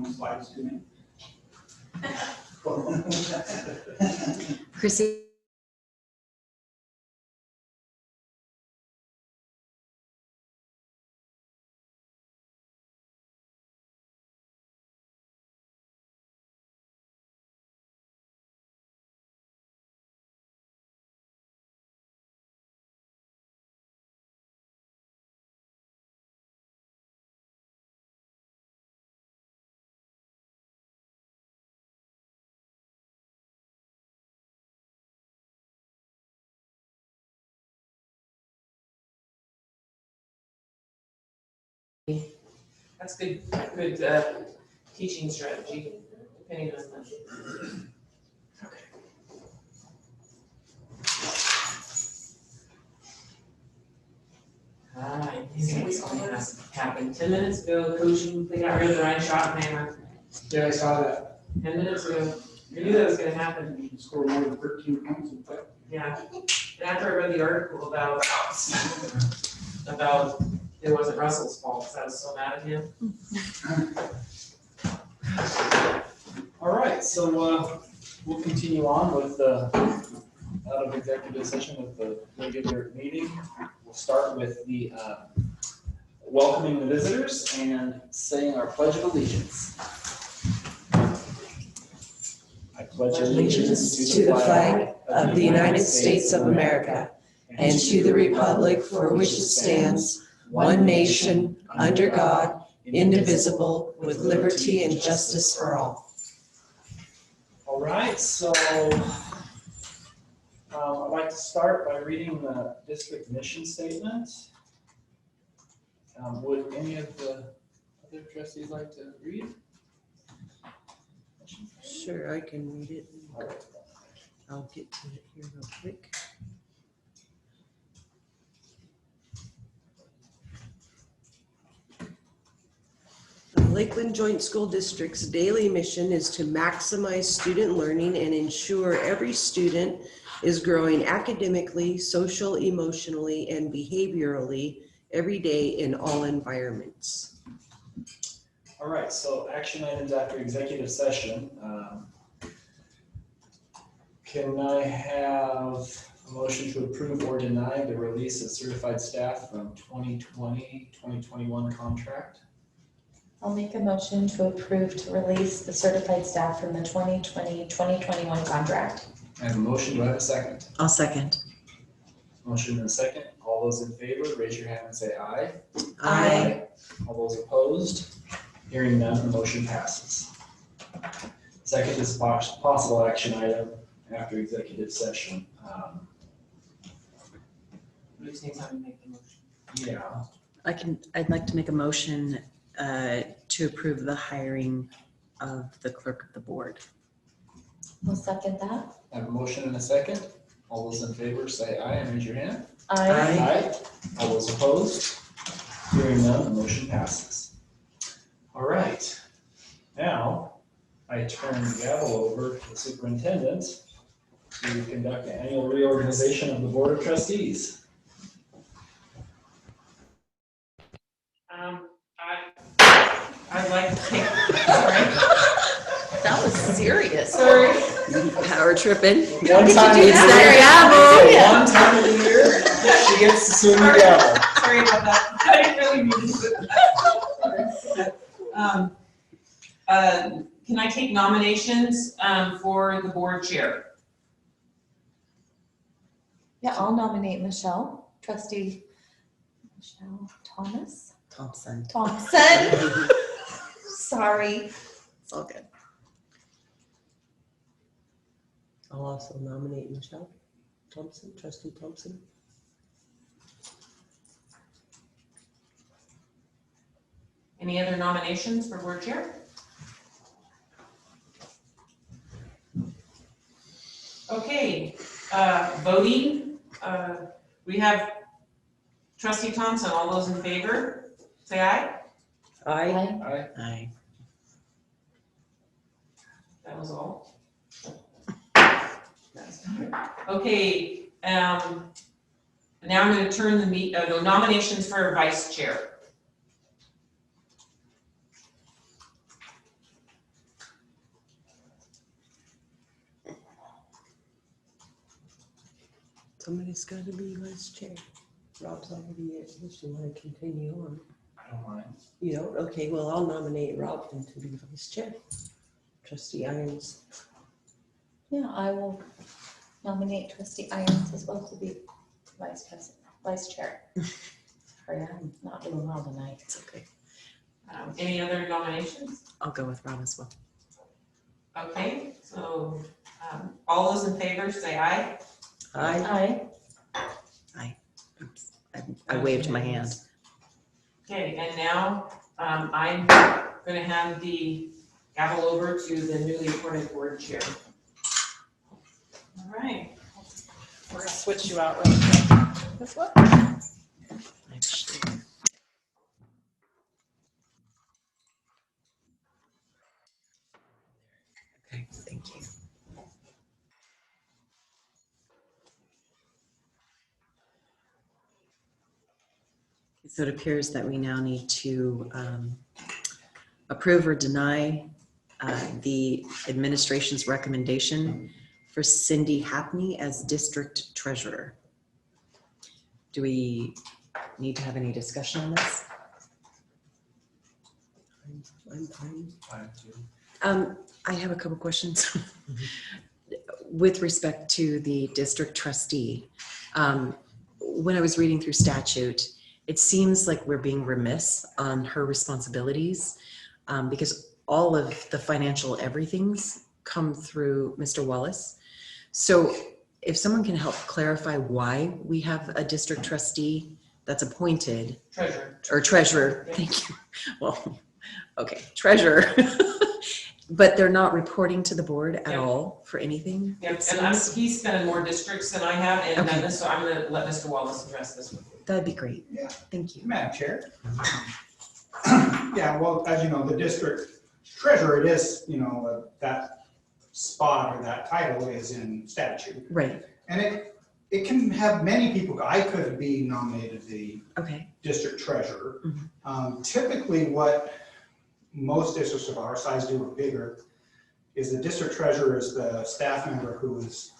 one slides to me. Chrissy. That's good teaching strategy, depending on the. Okay. Alright, these things only happened 10 minutes ago. Coach, they got rid of the right shot and hammer. Yeah, I saw that. 10 minutes ago. You knew that was gonna happen. You scored more than 13 points in fact. Yeah. And after I read the article about it wasn't Russell's fault, because I was so mad at him. All right, so we'll continue on with out of executive session with the regular meeting. We'll start with the welcoming the visitors and saying our Pledge of Allegiance. I pledge allegiance to the flag of the United States of America and to the republic for which it stands, one nation, under God, indivisible, with liberty and justice for all. All right, so I'd like to start by reading the district mission statement. Would any of the other trustees like to read? Sure, I can read it. All right. I'll get to it here real quick. The Lakeland Joint School District's daily mission is to maximize student learning and ensure every student is growing academically, social, emotionally, and behaviorally every day in all environments. All right, so action items after executive session. Can I have a motion to approve or deny the release of certified staff from 2020-2021 contract? I'll make a motion to approve to release the certified staff from the 2020-2021 contract. I have a motion, do I have a second? I'll second. Motion and a second. All those in favor, raise your hand and say aye. Aye. All those opposed? Hearing none, the motion passes. Second is possible action item after executive session. You just need time to make the motion. Yeah, I'd like to make a motion to approve the hiring of the clerk of the board. I'll second that. I have a motion and a second. All those in favor say aye and raise your hand. Aye. All those opposed? Hearing none, the motion passes. All right. Now, I turn the gavel over to the superintendent to conduct the annual reorganization of the Board of Trustees. I'd like to take, sorry. That was serious. Sorry. Power tripping. One time It's that gavel. One time of the year, she gets to swing the gavel. Sorry about that. I didn't really mean to. Can I take nominations for the board chair? Yeah, I'll nominate Michelle, trustee Michelle Thompson. Thompson. Sorry. It's all good. I'll also nominate Michelle Thompson, trustee Thompson. Any other nominations for board chair? Okay, voting, we have trustee Thompson. All those in favor, say aye. Aye. Aye. Aye. That was all. Okay, now I'm going to turn the nominations for vice chair. somebody's gotta be vice chair. Rob's already at, if you wanna continue on. I don't mind. You don't? Okay, well, I'll nominate Rob then to be vice chair. Trustee Irons. Yeah, I will nominate trustee Irons as well to be vice chair. Sorry, I'm not doing well tonight. It's okay. Any other nominations? I'll go with Rob as well. Okay, so, all those in favor say aye. Aye. Aye. Oops. I waved my hand. Okay, and now, I'm gonna hand the gavel over to the newly appointed board chair. All right. We're gonna switch you out real quick. This one? Actually. Okay, thank you. So it appears that we now need to approve or deny the administration's recommendation for Cindy Hackney as district treasurer. Do we need to have any discussion on this? I'm fine. I have a couple questions. With respect to the district trustee, when I was reading through statute, it seems like we're being remiss on her responsibilities because all of the financial everythings come through Mr. Wallace. So if someone can help clarify why we have a district trustee that's appointed or treasurer, thank you. Well, okay, treasurer, but they're not reporting to the board at all for anything. Yeah, it and seems? he's been in more districts than I have, and Okay. then, so I'm gonna let Mr. Wallace address this one. That'd be great. Yeah. Thank you. Madam Chair. Yeah, well, as you know, the district treasurer, it is, that spot or that title is in statute. Right. And it can have many people, I could be nominated the Okay. district treasurer. Typically what most districts of our size do or bigger is the district treasurer is the staff member who is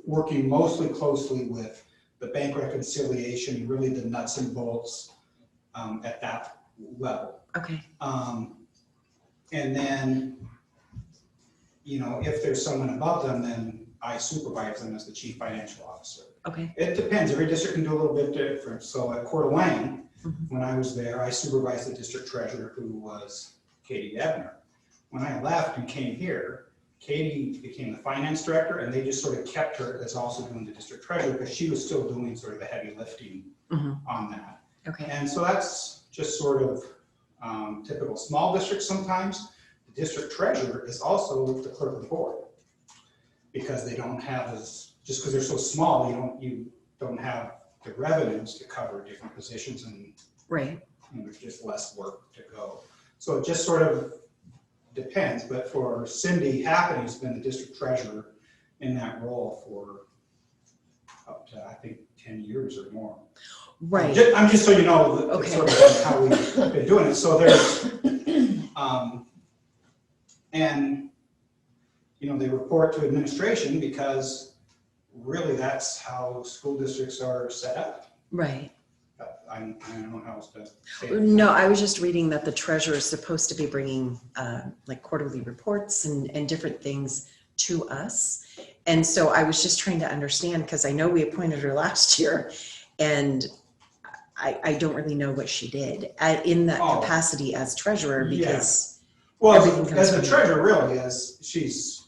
working mostly closely with the bank reconciliation, really the nuts and bolts at that level. Okay. And then, if there's someone above them, then I supervise them as the chief financial officer. Okay. It depends, every district can do a little bit different. So at Coeur d'Alene, when I was there, I supervised the district treasurer who was Katie Ebner. When I left and came here, Katie became the finance director, and they just sort of kept her as also doing the district treasurer because she was still doing sort of the heavy lifting on that. Okay. And so that's just sort of typical small districts sometimes. The district treasurer is also the clerk of the board because they don't have just because they're so small, you don't have the revenues to cover different positions, and Right. there's just less work to go. So it just sort of depends, but for Cindy Hackney, who's been the district treasurer in that role for up to, I think, 10 years or more. Right. I'm just so you know, Okay. sort of how we've been doing it. So there's, and, they report to administration because really that's how school districts are set up. Right. I don't know how else to say it. No, I was just reading that the treasurer is supposed to be bringing like quarterly reports and different things to us. And so I was just trying to understand, because I know we appointed her last year, and I don't really know what she did in that capacity as treasurer, because everything comes as a from treasurer really is, she's,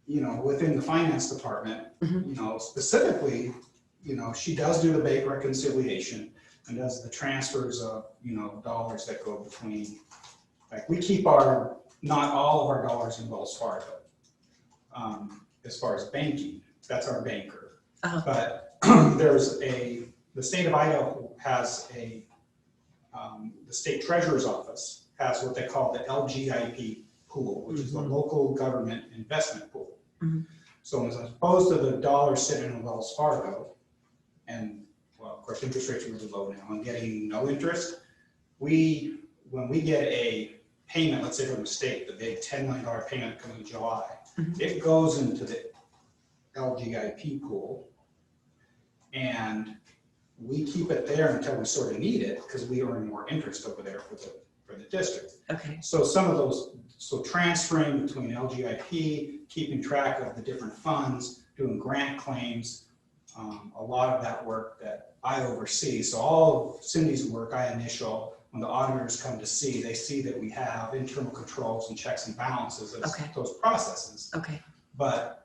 within the finance department, specifically, she does do the bank reconciliation and does the transfers of, dollars that go between, like we keep not all of our dollars in Wells Fargo. As far as banking, that's our banker. But the state of Idaho has the state treasurer's office has what they call the LGIP pool, which is the local government investment pool. So as opposed to the dollar sitting in Wells Fargo, and well, of course, interest rates are really low now and getting no interest, when we get a payment, let's say from the state, the big $10 million payment coming in July, it goes into LGIP pool. And we keep it there until we sort of need it, because we earn more interest over there for the district. Okay, So some of those, so transferring between LGIP, keeping track of the different funds, doing grant claims, a lot of that work that I oversee. So all of Cindy's work I initial. When the auditors come to see, they see that we have internal controls and checks and balances of Okay. those processes. okay, But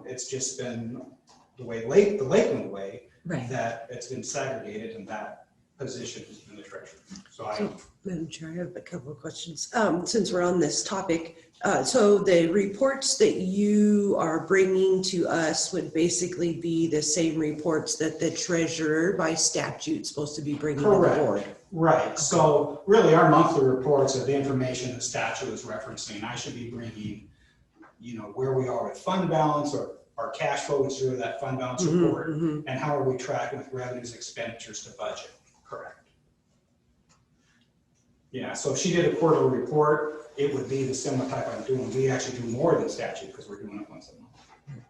it's just been the way the Lakeland way, right. that it's been segregated, and that position has been the treasurer. So Madam Chair, I have a couple of questions. Since we're on this topic, so the reports that you are bringing to us would basically be the same reports that the treasurer by statute is supposed to be bringing to the Correct. board. Right, so really our monthly reports are the information the statute is referencing. I should be bringing, where we are with fund balance, or our cash flow, which is really that fund balance report, and how are we tracking with revenues, expenditures to budget. Correct. Yeah, so if she did a quarterly report, it would be the similar type I'm doing. We actually do more than statute because we're doing it once a month.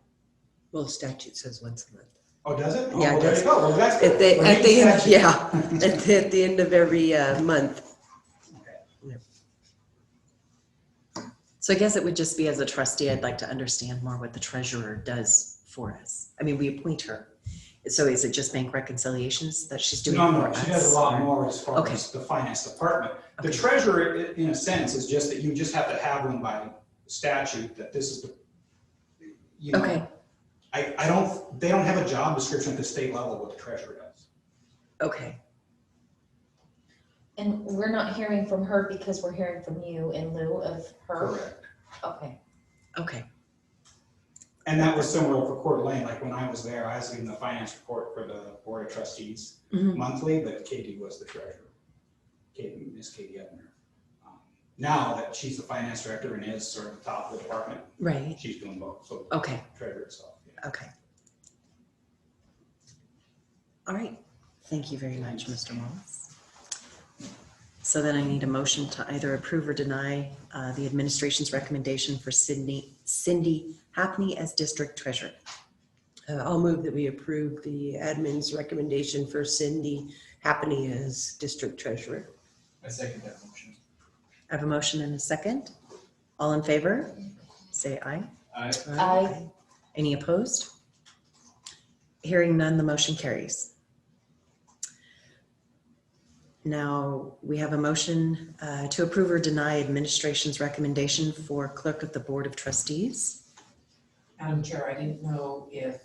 Well, statute says once a month. Oh, does it? Yeah, Oh, it there does. you go. Well, that's good. At the We're end, meeting statute. yeah, at the end of every month. So I guess it would just be, as a trustee, I'd like to understand more what the treasurer does for us. I mean, we appoint her. So is it just bank reconciliations that she's doing for No, us? she does a lot or- more as far Okay. as the finance department. The Okay. treasurer, in a sense, is just that you just have to have one by statute, that this is the, Okay, they don't have a job description at the state level what the treasurer does. okay, And we're not hearing from her because we're hearing from you in lieu of her? Correct. Okay. okay, And that was similar for Coeur d'Alene, like when I was there, I was giving the finance report for the board of trustees Mhm. monthly, but Katie was the treasurer. Miss Katie Ebner. Now that she's the finance director and is sort of the top of the department, right, she's doing both, so okay, treasurer itself. Yeah. okay. All right, thank you very much, Mr. Wallace. So then I need a motion to either approve or deny the administration's recommendation for Cindy Hackney as district treasurer. I'll move that we approve the admin's recommendation for Cindy Hackney as district treasurer. I second that motion. I have a motion and a second. All in favor, say aye. Aye. Aye. Any opposed? Hearing none, the motion carries. Now, we have a motion to approve or deny administration's recommendation for clerk of the board of trustees. Madam Chair, I didn't know if,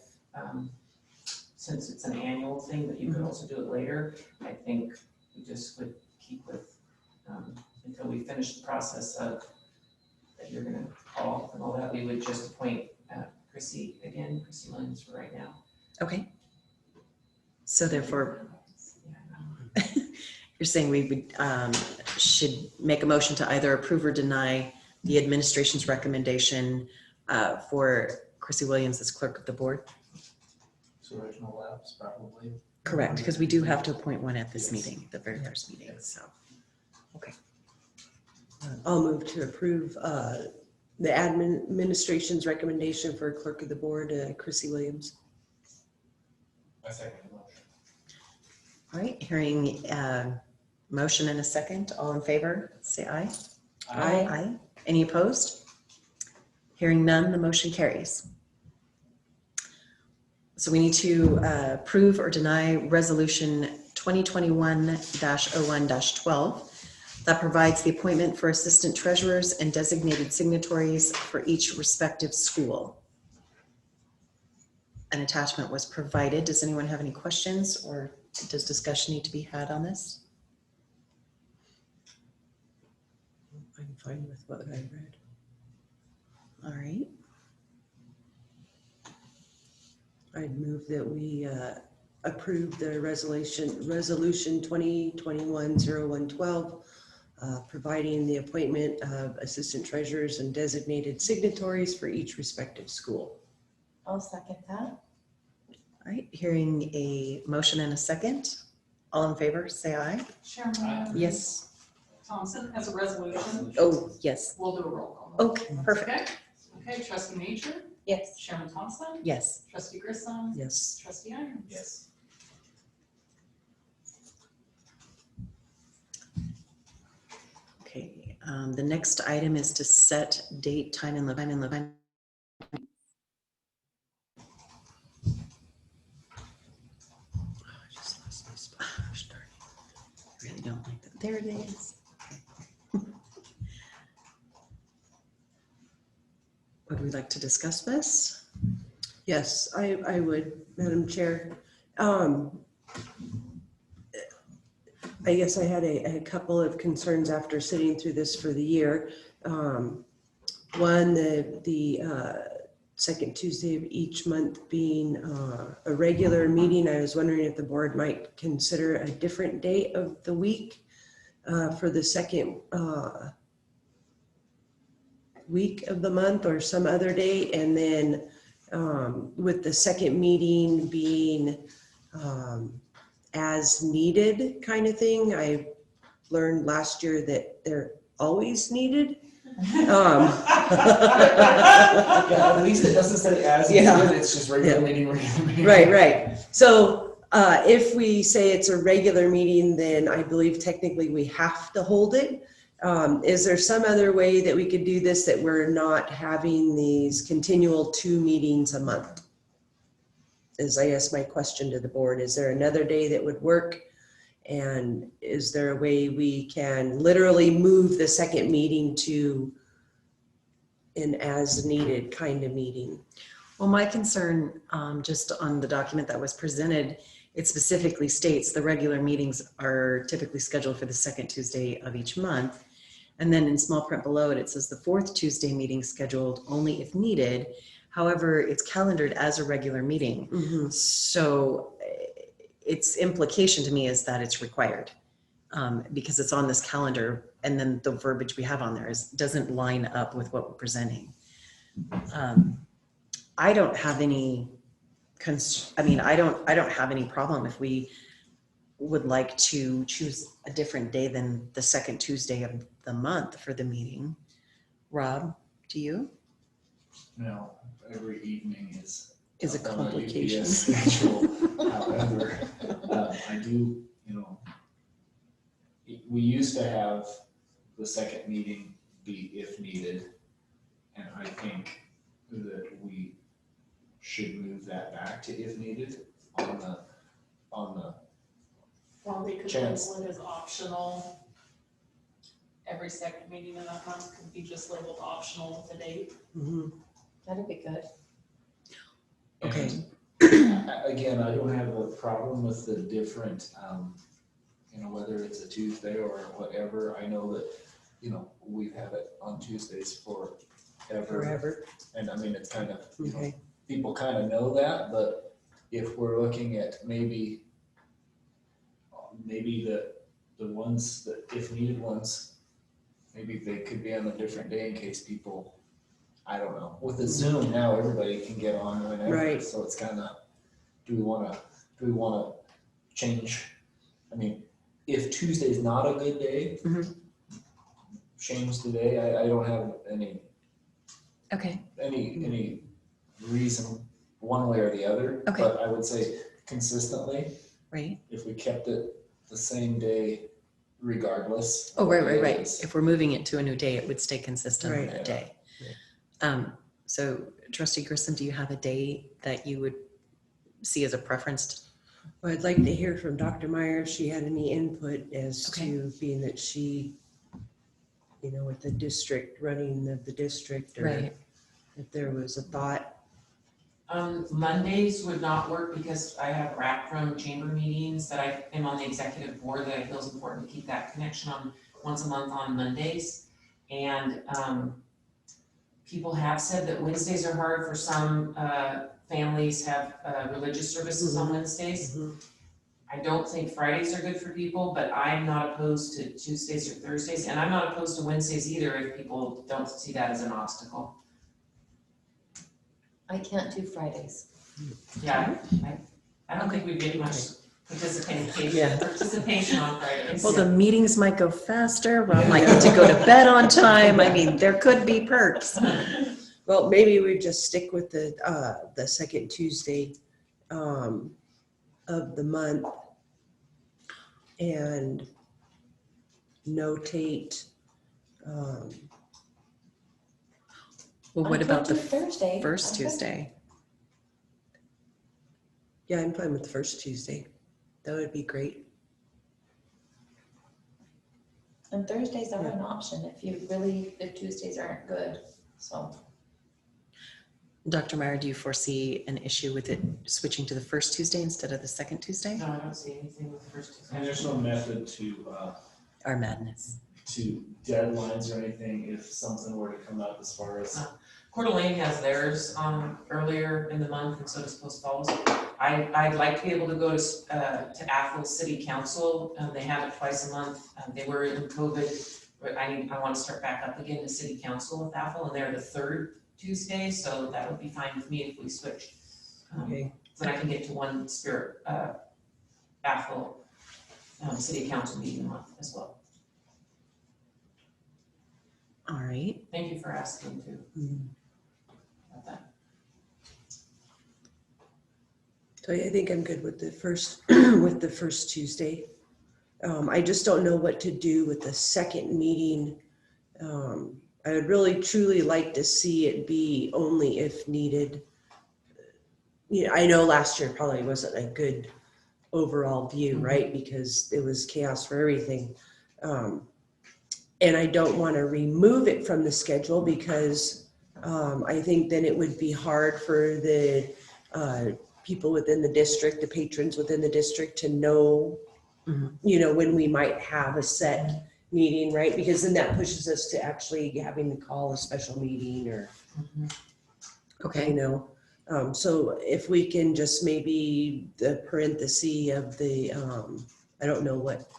since it's an annual thing, that you could also do it later. I think we just would keep with, until we finish the process of, that you're gonna call and all that, we would just appoint Chrissy Williams for right now. Okay. So therefore, Yeah. you're saying we would, should make a motion to either approve or deny the administration's recommendation for Chrissy Williams as clerk of the board? So original labs, probably. Correct, because we do have to appoint one at this meeting, the very first meeting, so. I'll move to approve the administration's recommendation for clerk of the board, Chrissy Williams. I second the motion. All right, hearing motion and a second, all in favor, say aye. Aye. Aye. Any opposed? Hearing none, the motion carries. So we need to approve or deny resolution 2021-01-12 that provides the appointment for assistant treasurers and designated signatories for each respective school. An attachment was provided. Does anyone have any questions, or does discussion need to be had on this? I'm fine with what I read. All right, I'd move that we approve the resolution 2021-01-12, providing the appointment of assistant treasurers and designated signatories for each respective school. I'll second that. all right, hearing a motion and a second, all in favor, say aye. Chairman Yes. Thompson has a resolution. Oh, yes. We'll do a roll call. Okay, perfect. Okay, trustee Major, Yes. Chairman Thompson, Yes. Trustee Grissom, Yes. Trustee Irons. Yes. Okay, the next item is to set date, time, and location. I just lost my spot. Darn it. I really don't like that. There it is. Would we like to discuss this? Yes, I would, Madam Chair. I guess I had a couple of concerns after sitting through this for the year. One, the second Tuesday of each month being a regular meeting. I was wondering if the board might consider a different date of the week for the second week of the month or some other date. And then with the second meeting being as needed kind of thing. I learned last year that they're always needed. Yeah, at least it doesn't say as Yeah. needed, it's just regular meeting, regular meeting. Right. So if we say it's a regular meeting, then I believe technically we have to hold it. Is there some other way that we could do this that we're not having these continual 2 meetings a month? Is I guess my question to the board. Is there another day that would work? And is there a way we can literally move the second meeting to an as needed kind of meeting? Well, my concern, just on the document that was presented, it specifically states the regular meetings are typically scheduled for the second Tuesday of each month. And then in small print below it, it says the 4th Tuesday meeting scheduled only if needed. However, it's calendared as a regular meeting. Mm-hmm. So its implication to me is that it's required because it's on this calendar, and then the verbiage we have on there doesn't line up with what we're presenting. I don't have any I don't have any problem if we would like to choose a different day than the second Tuesday of the month for the meeting. Rob, do you? No, every evening is A tough on complication. UPS schedule. However, I do, we used to have the second meeting be if needed. And I think that we should move that back to if needed on the Or we could Chance. label it as optional. Every second meeting in that month could be just labeled optional with a date. Mm-hmm. That'd be good. Okay. And again, I don't have a problem with the different, whether it's a Tuesday or whatever. I know that, we've had it on Tuesdays forever. And I mean, it's kind of, Okay. people kind of know that, but if we're looking at maybe the ones that, if needed ones, maybe they could be on a different day in case people, I don't know. With the Zoom now, everybody can get on whenever. Right. So it's kind of, do we want to change? I mean, if Tuesday's not a good day, Mhm. change the day. I don't have any Okay. reason one way or the other. Okay. But I would say consistently, Right. if we kept it the same day regardless. Oh, of what right. day it is. If we're moving it to a new day, it would stay consistent on Right. that day. Right. So Trustee Grissom, do you have a day that you would see as a preference? Well, I'd like to hear from Dr. Meyer if she had any input as Okay. to being that she, with the district, running of the district, or Right. if there was a thought. Mondays would not work because I have RAC from chamber meetings that I am on the executive board that I feel is important to keep that connection on once a month on Mondays. And people have said that Wednesdays are hard for some families have religious services on Wednesdays. Mhm. I don't think Fridays are good for people, but I'm not opposed to Tuesdays or Thursdays, and I'm not opposed to Wednesdays either if people don't see that as an obstacle. I can't do Fridays. Yeah, I don't think we get much participation Yeah. on Fridays. Well, the meetings might go faster. Rob might get to go to bed on time. I mean, there could be perks. Well, maybe we just stick with the second Tuesday of the month and notate. Well, what I about could the do Thursday. first I could. Tuesday? Yeah, I'm fine with the first Tuesday. That would be great. And Thursdays are an option if Tuesdays aren't good, so. Dr. Meyer, do you foresee an issue with it switching to the first Tuesday instead of the second Tuesday? No, I don't see anything with the first And there's Tuesday. no method to Our madness. deadlines or anything if something were to come up as far as. Coeur d'Alene has theirs earlier in the month, and so does Post Falls. I'd like to be able to go to Athol City Council. They have it twice a month. They were in COVID, but I want to start back up again to City Council with Athol, and they're the third Tuesday, so that would be fine with me if we switch. Okay. Then I can get to one Spirit Athol City Council meeting a month as well. All right. Thank you for asking too about that. So I think I'm good with the first, with the first Tuesday. I just don't know what to do with the second meeting. I would really truly like to see it be only if needed. You know, I know last year probably wasn't a good overall view, right? Because it was chaos for everything. And I don't want to remove it from the schedule because I think then it would be hard for the people within the district, the patrons within the district to know, you know, when we might have a set meeting, right? Because then that pushes us to actually having to call a special meeting or, Okay. you know. So if we can just maybe the parenthesis of the, I don't know what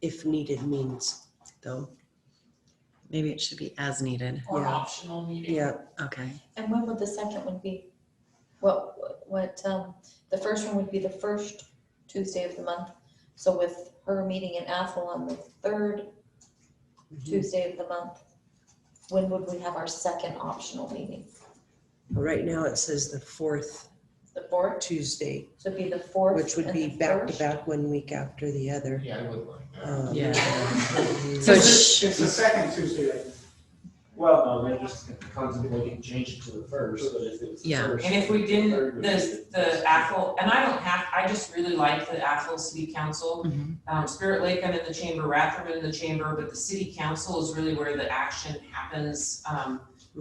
if needed means though. Maybe it should be as needed. Or Yeah. optional meeting. Yeah. Okay. And when would the second one be? The first one would be the first Tuesday of the month. So with her meeting in Athol on the third Tuesday of the month, when would we have our second optional meeting? Right now it says the fourth The fourth? Tuesday, So it'd be the fourth which would and be the back to first? back 1 week after the other. Yeah, I would like that. Yeah. Mhm. So It's the second Tuesday. Well, no, they're just contemplating changing to the first, but if it's the Yeah. first. And if we didn't, third would be the Athol, and I just really like the Athol City Council. Spirit Lakeland in the chamber, Ratherman in the chamber, but the city council is really where the action happens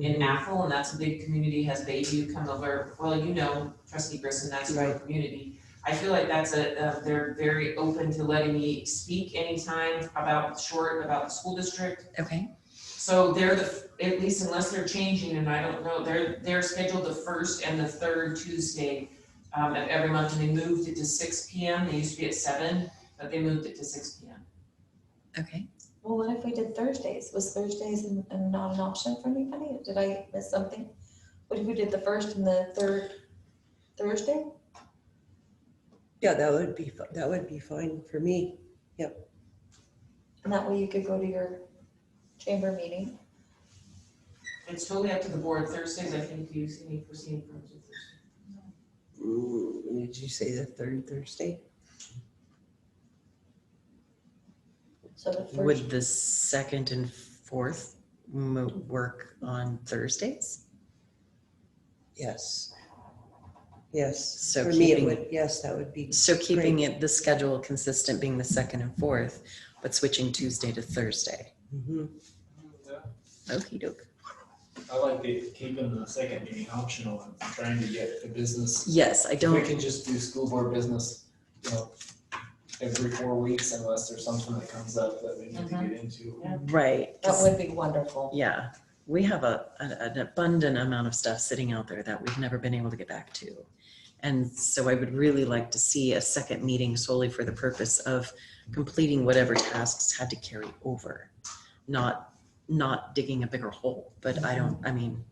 in Athol, and that's a big community, has Bayview come over. Well, you know, Trustee Grissom, that's your Right. community. I feel like that's they're very open to letting me speak anytime about the school district. Okay. So they're at least unless they're changing, and I don't know, they're scheduled the first and the third Tuesday of every month, and they moved it to 6 p.m. They used to be at 7, but they moved it to 6 p.m. Okay. Well, what if we did Thursdays? Was Thursdays and not an option for anybody? Did I miss something? What if we did the first and the third Thursday? Yeah, that would be fine for me. And that way you could go to your chamber meeting. It's totally up to the board. Thursdays, I think you see any foreseen problems with Thursday. Did you say the third Thursday? So the first, Would the second and fourth work on Thursdays? Yes. Yes, So for me it keeping- would, yes, that would be. So keeping it, the schedule consistent being the second and fourth, but switching Tuesday to Thursday. Mhm. Okey doke. I like keeping the second meeting optional and trying to get the business. Yes, I We don't, can just do school board business, you know, every 4 weeks unless there's something that comes up that we need to get into. right. that would be wonderful. Yeah, we have an abundant amount of stuff sitting out there that we've never been able to get back to. And so I would really like to see a second meeting solely for the purpose of completing whatever tasks had to carry over, not digging a bigger hole. But I mean,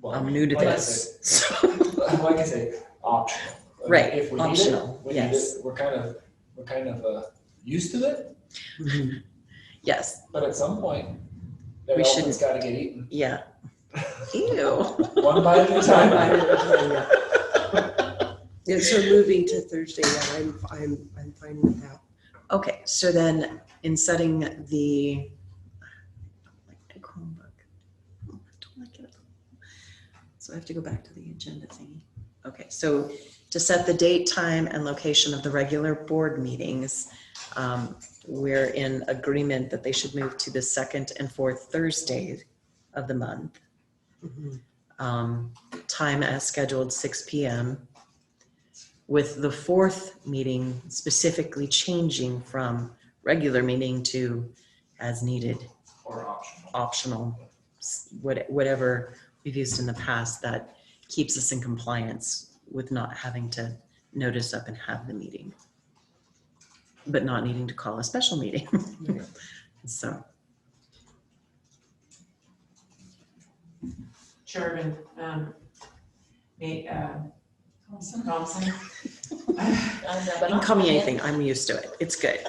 Well, I'm new to like I this. said- Like I say, optional. I mean, Right, if we need it, optional, we need yes. it. We're kind of used to it, Yes, but at some point, that We elephant's gotta get eaten. yeah. Ew. One bite at a time. Yeah, so moving to Thursday, yeah, I'm fine with that. Okay, so then in setting the, like my Chromebook. I don't like it. So I have to go back to the agenda thingy. Okay, so to set the date, time, and location of the regular board meetings, we're in agreement that they should move to the second and fourth Thursday of the month. Time as scheduled, 6 p.m. with the fourth meeting specifically changing from regular meeting to as needed, Or optional. optional, whatever we've used in the past that keeps us in compliance with not having to notice up and have the meeting, but not needing to call a special meeting. So, Chairman, Thompson. you can call me anything. I'm used to it. It's good.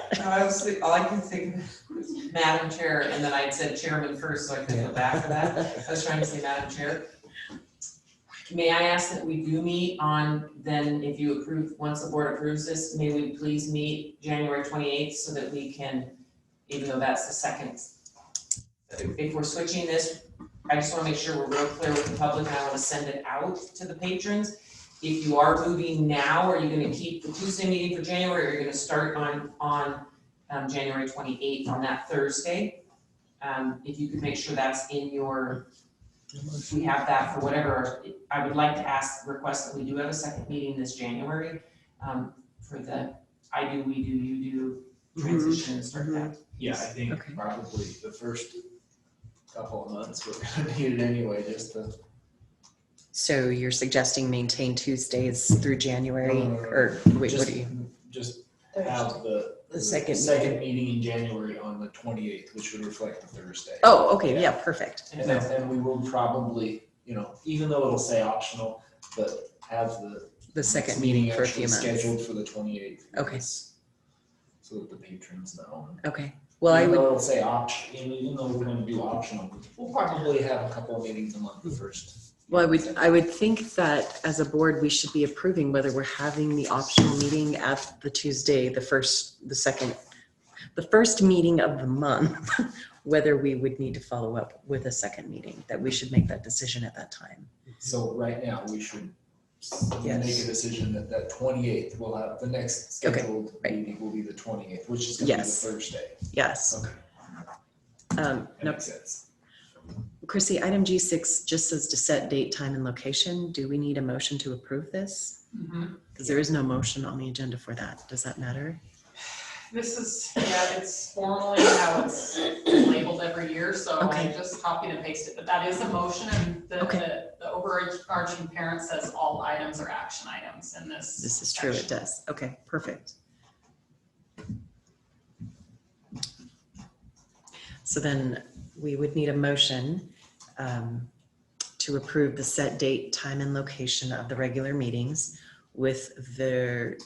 All I can think was Madam Chair, and then I said Chairman first, so I couldn't go back to that. I was trying to say Madam Chair. May I ask that we do meet on, then if you approve, once the board approves this, may we please meet January 28th so that we can, even though that's the second. If we're switching this, I just wanna make sure we're real clear with the public, and I wanna send it out to the patrons. If you are moving now, are you gonna keep the Tuesday meeting for January, or are you gonna start on January 28th on that Thursday? If you could make sure that's in your, we have that for whatever, I would like to request that we do have a second meeting this January, for the I do, we do, you do transition and start that. Yeah, I think Okay. probably the first couple of months, we're gonna need it anyway, just to. So you're suggesting maintain Tuesdays through January, No. or wait, what just- do you? Just Thursday. have the second meeting in January on the 28th, which would reflect the Thursday. Oh, okay, yeah, perfect. And then we will probably, even though it'll say optional, but have The second meeting for a actually few months. scheduled for the 28th. Okay. So that the patrons know. Okay, well, I Even would, though it'll say even though we're gonna do optional, we'll probably have a couple of meetings a month the first. well, I would think that as a board, we should be approving whether we're having the optional meeting at the Tuesday, the first meeting of the month, whether we would need to follow up with a second meeting, that we should make that decision at that time. So right now, we should Yes. make a decision that 28th, we'll have, the next Okay, scheduled right. meeting will be the 28th, which is gonna be the Yes. Thursday. Yes. Okay, That that makes sense. Chrissy, item G6 just says to set date, time, and location. Do we need a motion to approve this? Because there is no motion on the agenda for that. Does that matter? This is, it's formally how it's labeled every year, so I Okay. just copied and pasted, but that is a motion, and the overarching parent says all items are action items in this. This is true, it section. does. Okay, perfect. So then we would need a motion to approve the set date, time, and location of the regular meetings with their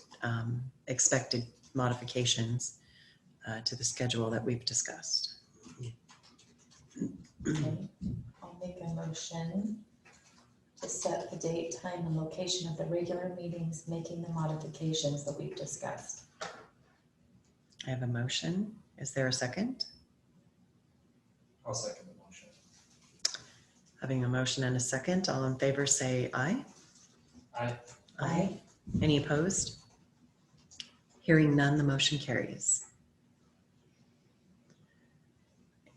expected modifications to the schedule that we've discussed. I'll make a motion to set the date, time, and location of the regular meetings, making the modifications that we've discussed. I have a motion. Is there a second? I'll second the motion. Having a motion and a second, all in favor say aye. Aye. Any opposed? Hearing none, the motion carries.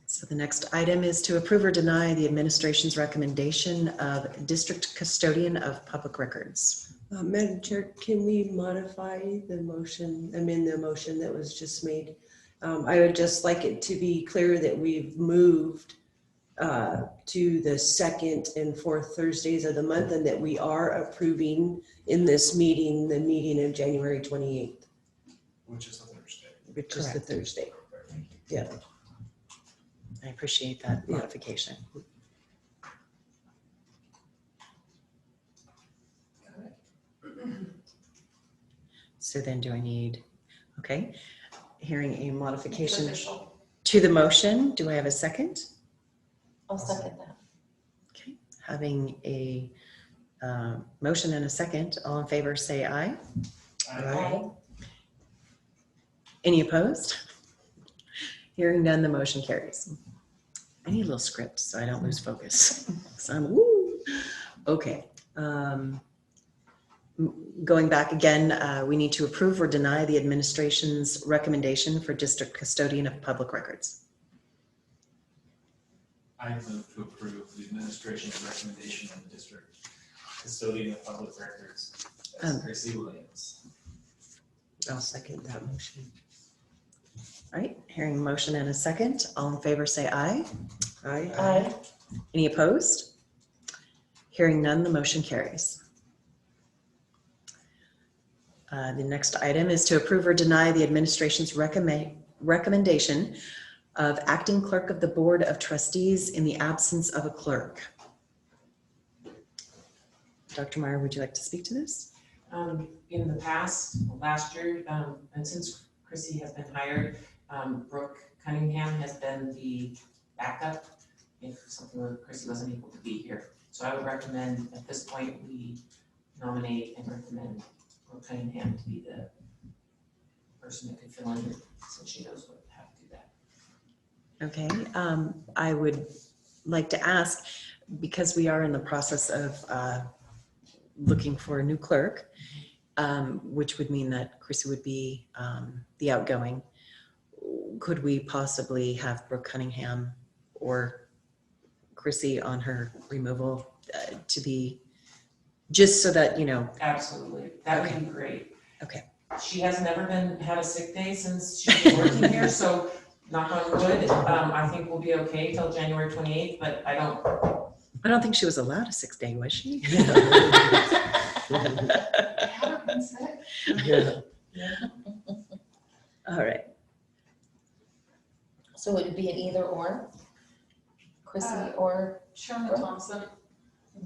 So the next item is to approve or deny the administration's recommendation of district custodian of public records. Madam Chair, can we modify the motion, the motion that was just made? I would just like it to be clear that we've moved to the second and fourth Thursdays of the month, and that we are approving in this meeting, the meeting of January 28th, Which is a Thursday. which is the Correct. Thursday. Thank you. Yeah. I appreciate that Yeah. modification. So then do I need, okay, hearing a modification Official. to the motion, do I have a second? I'll second that. Okay. having a motion and a second, all in favor say aye. Aye. Any opposed? Hearing none, the motion carries. I need a little script so I don't lose focus. So I'm, woo. Okay. Going back again, we need to approve or deny the administration's recommendation for district custodian of public records. I move to approve the administration's recommendation on the district custodian of public records as Psc Williams. I'll second that motion. All right, hearing a motion and a second, all in favor say aye. Aye. Aye. Any opposed? Hearing none, the motion carries. The next item is to approve or deny the administration's recommendation of acting clerk of the Board of Trustees in the absence of a clerk. Dr. Meyer, would you like to speak to this? In the past, last year, and since Chrissy has been hired, Brooke Cunningham has been the backup if something where Chrissy wasn't able to be here. So I would recommend at this point, we nominate and recommend Brooke Cunningham to be the person that could fill in since she knows how to do that. Okay, I would like to ask, because we are in the process of looking for a new clerk, which would mean that Chrissy would be the outgoing. Could we possibly have Brooke Cunningham or Chrissy on her removal to be, just so that, you know? Absolutely, that would be great. Okay. She has never had a sick day since she's been working here, so knock on wood, I think we'll be okay till January 28th, but I don't think she was allowed a 6 day, was she? Yeah. All right. So it would be an either or? Chrissy or? Sherman Thompson,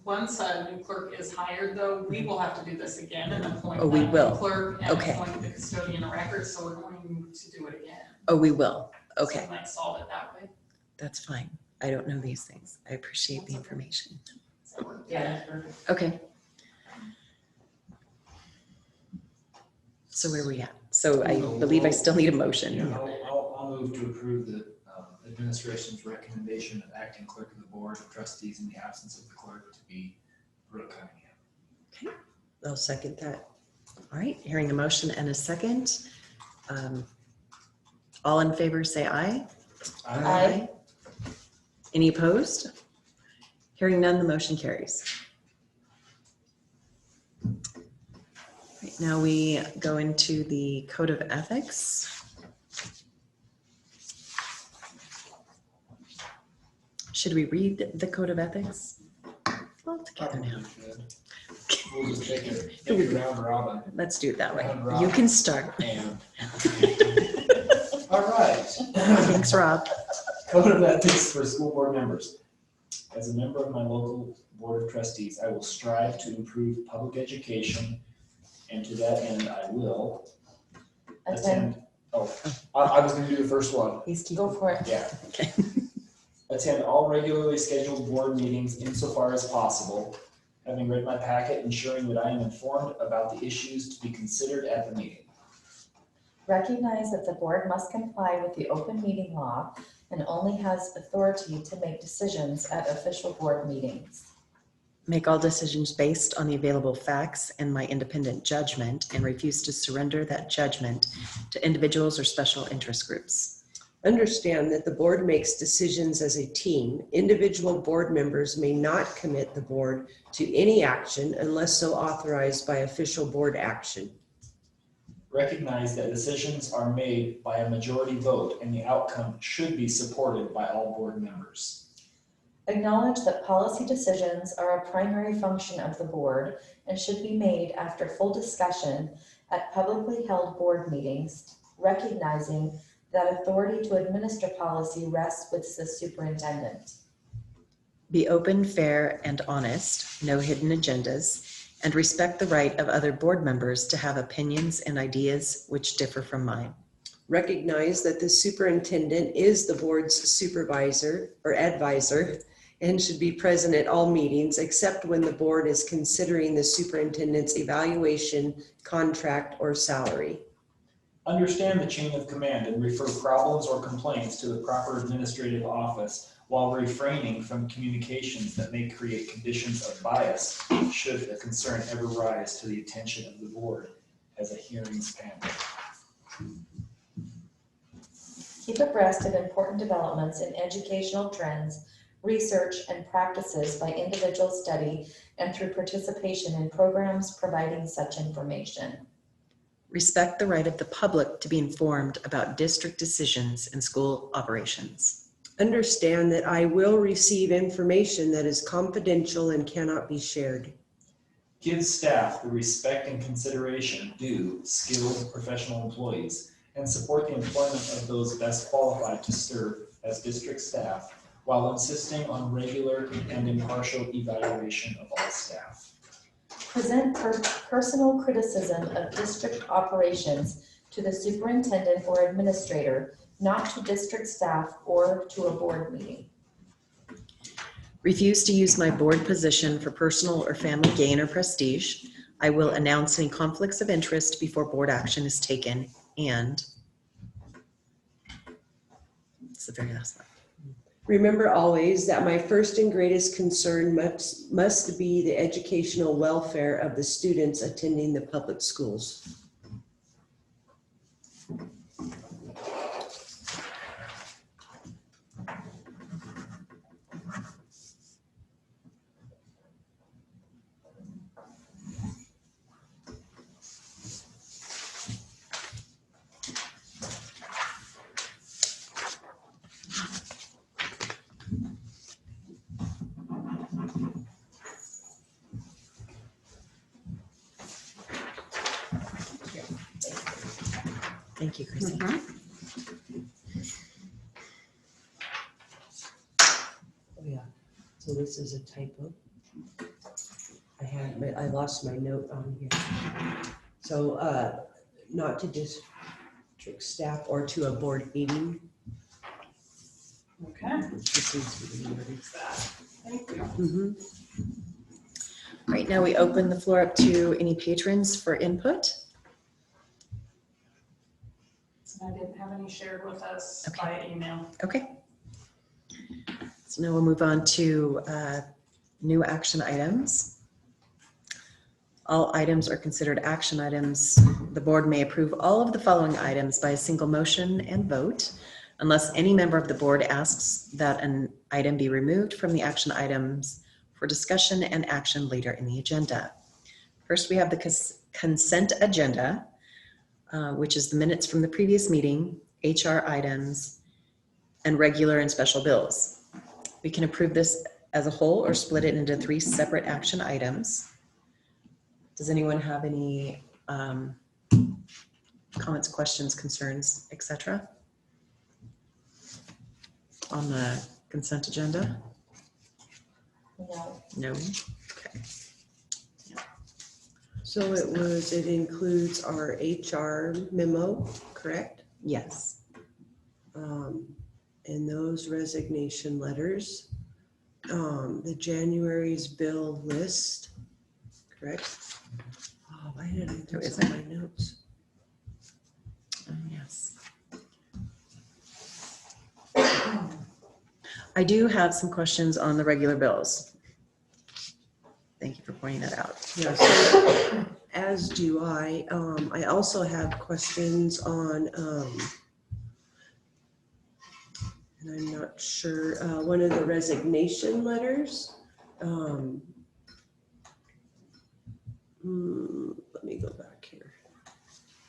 once a new clerk is hired though, we will have to do this again and appoint Oh, we that new will. clerk and Okay. appoint the custodian of records, so we're going to do it again. Oh, we will. So Okay, we might solve it that way. that's fine. I don't know these things. I appreciate the information. yeah, that's perfect. Okay. So where are we at? So I believe I still need a motion. Yeah, I'll move to approve the administration's recommendation of acting clerk of the Board of Trustees in the absence of the clerk to be Brooke Cunningham. I'll second that. All right, hearing a motion and a second. All in favor say aye. Aye. Any opposed? Hearing none, the motion carries. Right, now we go into the Code of Ethics. Should we read the Code of Ethics all together now? We'll just take it round robin. Let's do it that way. Round robin. You can start. And all right. Thanks, Rob. Code of Ethics for school board members. As a member of my local board of trustees, I will strive to improve public education, and to that end, I will attend. Oh, I was going to do the first one. Go for it. Yeah. Okay. Attend all regularly scheduled board meetings insofar as possible, having read my packet, ensuring that I am informed about the issues to be considered at the meeting. Recognize that the board must comply with the open meeting law and only has authority to make decisions at official board meetings. Make all decisions based on the available facts and my independent judgment, and refuse to surrender that judgment to individuals or special interest groups. Understand that the board makes decisions as a team. Individual board members may not commit the board to any action unless so authorized by official board action. Recognize that decisions are made by a majority vote and the outcome should be supported by all board members. Acknowledge that policy decisions are a primary function of the board and should be made after full discussion at publicly held board meetings, recognizing that authority to administer policy rests with the superintendent. Be open, fair, and honest, no hidden agendas, and respect the right of other board members to have opinions and ideas which differ from mine. Recognize that the superintendent is the board's supervisor or advisor and should be present at all meetings except when the board is considering the superintendent's evaluation, contract, or salary. Understand the chain of command and refer problems or complaints to the proper administrative office while refraining from communications that may create conditions of bias should a concern ever rise to the attention of the board as a hearings panel. Keep abreast of important developments in educational trends, research, and practices by individual study and through participation in programs providing such information. Respect the right of the public to be informed about district decisions and school operations. Understand that I will receive information that is confidential and cannot be shared. Give staff the respect and consideration due skilled professional employees and support the employment of those best qualified to serve as district staff while insisting on regular and impartial evaluation of all staff. Present personal criticism of district operations to the superintendent or administrator, not to district staff or to a board meeting. Refuse to use my board position for personal or family gain or prestige. I will announce any conflicts of interest before board action is taken, and it's the very last one. Remember always that my first and greatest concern must be the educational welfare of the students attending the public schools. Thank you, Chrissy. Oh, yeah. So this is a typo. I lost my note on here. So not to district staff or to a board meeting. Okay. This needs to be worded. Thank you. Mhm. Right now we open the floor up to any patrons for input. I didn't have any shared with us Okay. via email. Okay. So now we'll move on to new action items. All items are considered action items. The board may approve all of the following items by a single motion and vote, unless any member of the board asks that an item be removed from the action items for discussion and action later in the agenda. First, we have the consent agenda, which is the minutes from the previous meeting, HR items, and regular and special bills. We can approve this as a whole or split it into 3 separate action items. Does anyone have any comments, questions, concerns, etc. on the consent agenda? No. No? Okay. So it includes our HR memo, correct? Yes. And those resignation letters, the January's bill list, correct? Oh, why did I Oh, lose is all it? my notes? Yes. I do have some questions on the regular bills. Thank you for pointing that out. Yeah, so, as do I. I also have questions on, and I'm not sure, one of the resignation letters. Let me go back here.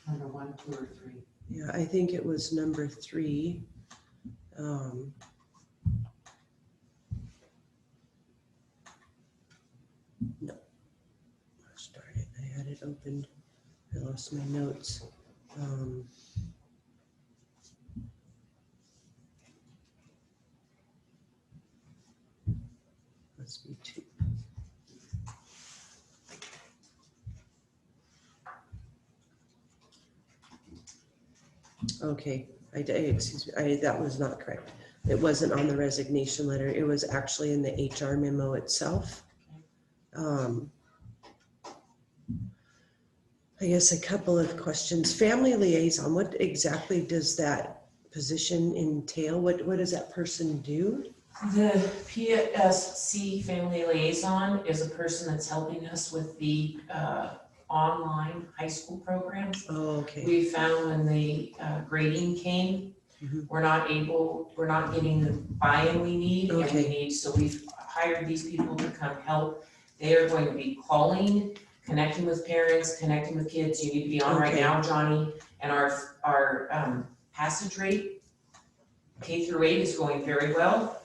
Number 1, 2, or 3. Yeah, I think it was number 3. No. Gosh darn it, I had it opened. I lost my notes. Must be 2. Okay, excuse me, that was not correct. It wasn't on the resignation letter. It was actually in the HR memo itself. I guess a couple of questions. Family liaison, what exactly does that position entail? What does that person do? The Psc Family Liaison is a person that's helping us with the online high school programs. Oh, okay. We found when the grading came, we're not getting the buy-in we need and we Okay. need, so we've hired these people to come help. They are going to be calling, connecting with parents, connecting with kids. You need to be on right Okay. now, Johnny. And our passage rate, K through 8 is going very well.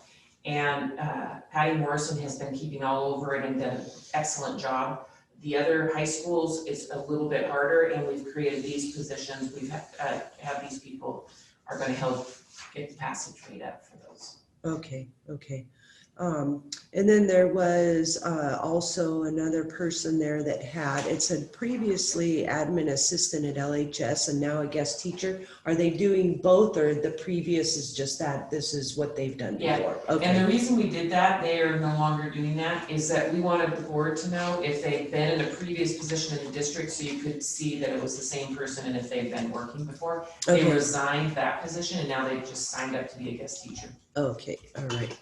And Patty Morrison has been keeping all over it and done an excellent job. The other high schools, it's a little bit harder, and we've created these positions. We've have these people are gonna help get the passage rate up for those. Okay, okay. And then there was also another person there that it said previously admin assistant at LHS and now a guest teacher. Are they doing both, or the previous is just that this is what they've done Yeah, before? And Okay, the reason we did that, they are no longer doing that, is that we wanted the board to know if they've been in a previous position in the district, so you could see that it was the same person and if they've been working before. They okay, resigned that position and now they've just signed up to be a guest teacher. okay, all right.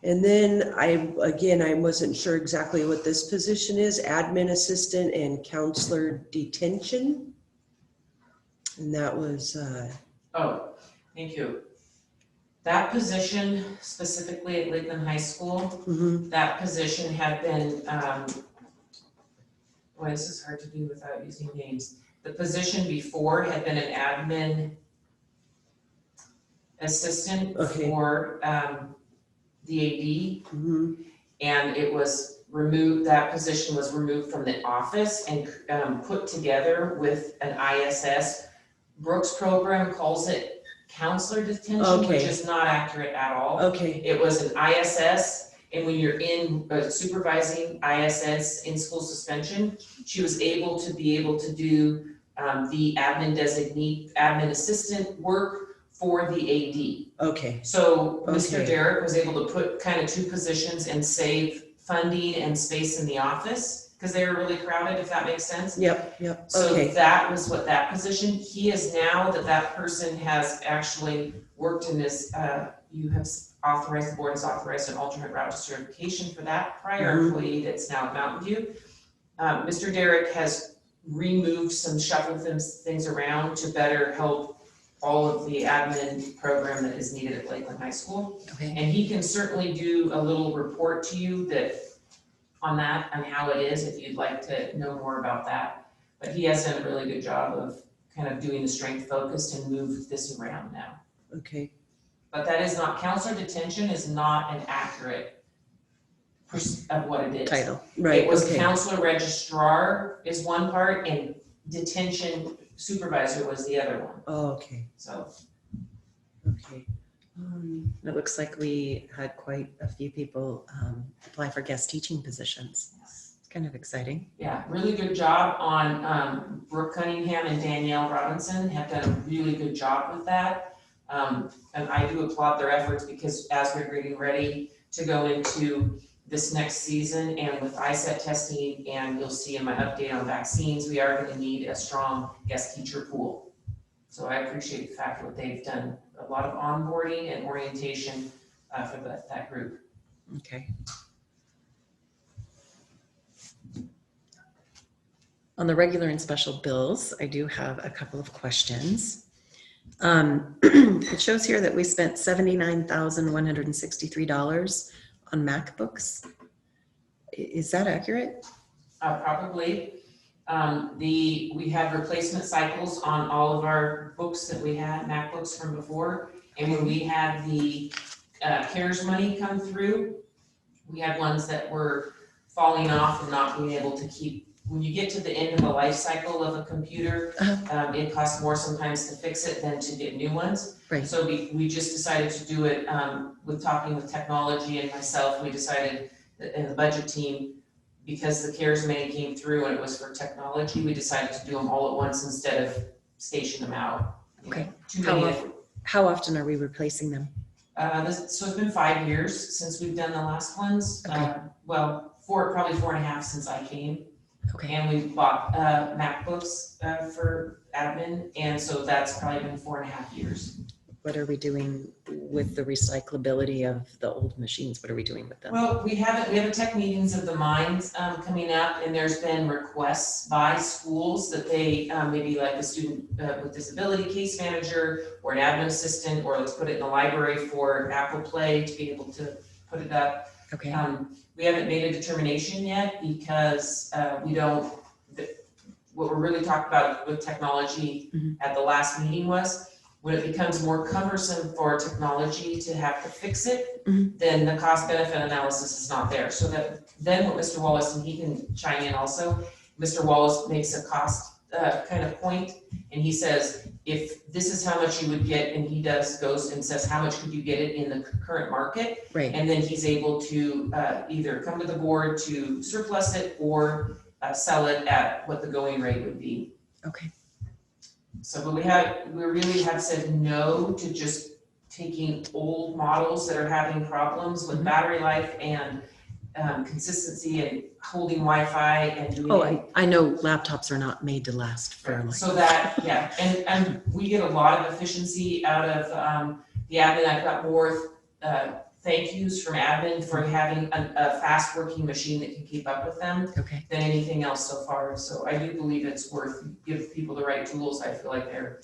And then I wasn't sure exactly what this position is, admin assistant and counselor detention. And that was, Oh, thank you. That position specifically at Lakeland High School, that position had been, boy, this is hard to do without using names. The position before had been an admin assistant Okay. for the AD, and it was removed, that position was removed from the office and put together with an ISS. Brooks program calls it counselor detention, which Okay. is not accurate at all. okay, It was an ISS, and when you're in supervising ISS in school suspension, she was able to do the admin designee, admin assistant work for the AD. okay, So Mr. Okay. Derrick was able to put kind of 2 positions and save funding and space in the office, because they were really crowded, if that makes sense. yep, So okay, that was what that position, he is now that person has actually worked in this, you have authorized, the board has authorized an alternate route to certification for that prior employee that's now at Mountain View. Mr. Derrick has removed shuffled things around to better help all of the admin program that is needed at Lakeland High School. Okay. And he can certainly do a little report to you on how it is, if you'd like to know more about that. But he has done a really good job of kind of doing the strength focused and moved this around now. okay, But that is not, counselor detention is not an accurate of what it is. Title. right, It was okay, counselor registrar is one part and detention supervisor was the other one, oh, okay, so. okay. It looks like we had quite a few people apply for guest teaching positions. It's kind of exciting. Yeah, really good job on Brooke Cunningham and Danielle Robinson have done a really good job with that. And I do applaud their efforts, because as we're getting ready to go into this next season and with ISET testing, and you'll see in my update on vaccines, we are gonna need a strong guest teacher pool. So I appreciate the fact that they've done a lot of onboarding and orientation for that group. Okay. On the regular and special bills, I do have a couple of questions. It shows here that we spent $79,163 on MacBooks. Is that accurate? Probably. We had replacement cycles on all of our books that we had, MacBooks from before. And when we had the CARES money come through, we had ones that were falling off and not being able to keep. When you get to the end of the life cycle of a computer, it costs more sometimes to fix it than to get new ones. Right. So we just decided to do it with talking with technology and myself. We decided and the budget team, because the CARES money came through and it was for technology, we decided to do them all at once instead of station them out. Okay. Too How many. often? How often are we replacing them? So it's been 5 years since we've done the last ones. Okay. Well, probably 4.5 since I came. Okay. And we bought MacBooks for admin, and so that's probably been 4.5 years. What are we doing with the recyclability of the old machines? What are we doing with them? Well, we have a tech meetings of the minds coming up, and there's been requests by schools that they maybe like a student with disability case manager or an admin assistant, or let's put it in the library for Apple Play to be able to put it up. Okay. We haven't made a determination yet because what we're really talking about with technology at the last meeting was when it becomes more cumbersome for technology to have to fix it, then the cost benefit analysis is not there. So that then what Mr. Wallace, and he can chime in also, Mr. Wallace makes a cost kind of point, and he says, if this is how much you would get, and he goes and says, how much could you get it in the current market? Right. And then he's able to either come to the board to surplus it or sell it at what the going rate would be. Okay. So, but we really have said no to just taking old models that are having problems with battery life and consistency and holding Wi-Fi and doing. Oh, I know laptops are not made to last for like. So that, yeah, and we get a lot of efficiency out of the admin. I've got more thank yous from admin for having a fast working machine that can keep up with them Okay. than anything else so far. So I do believe it's worth give people the right tools. I feel like they're.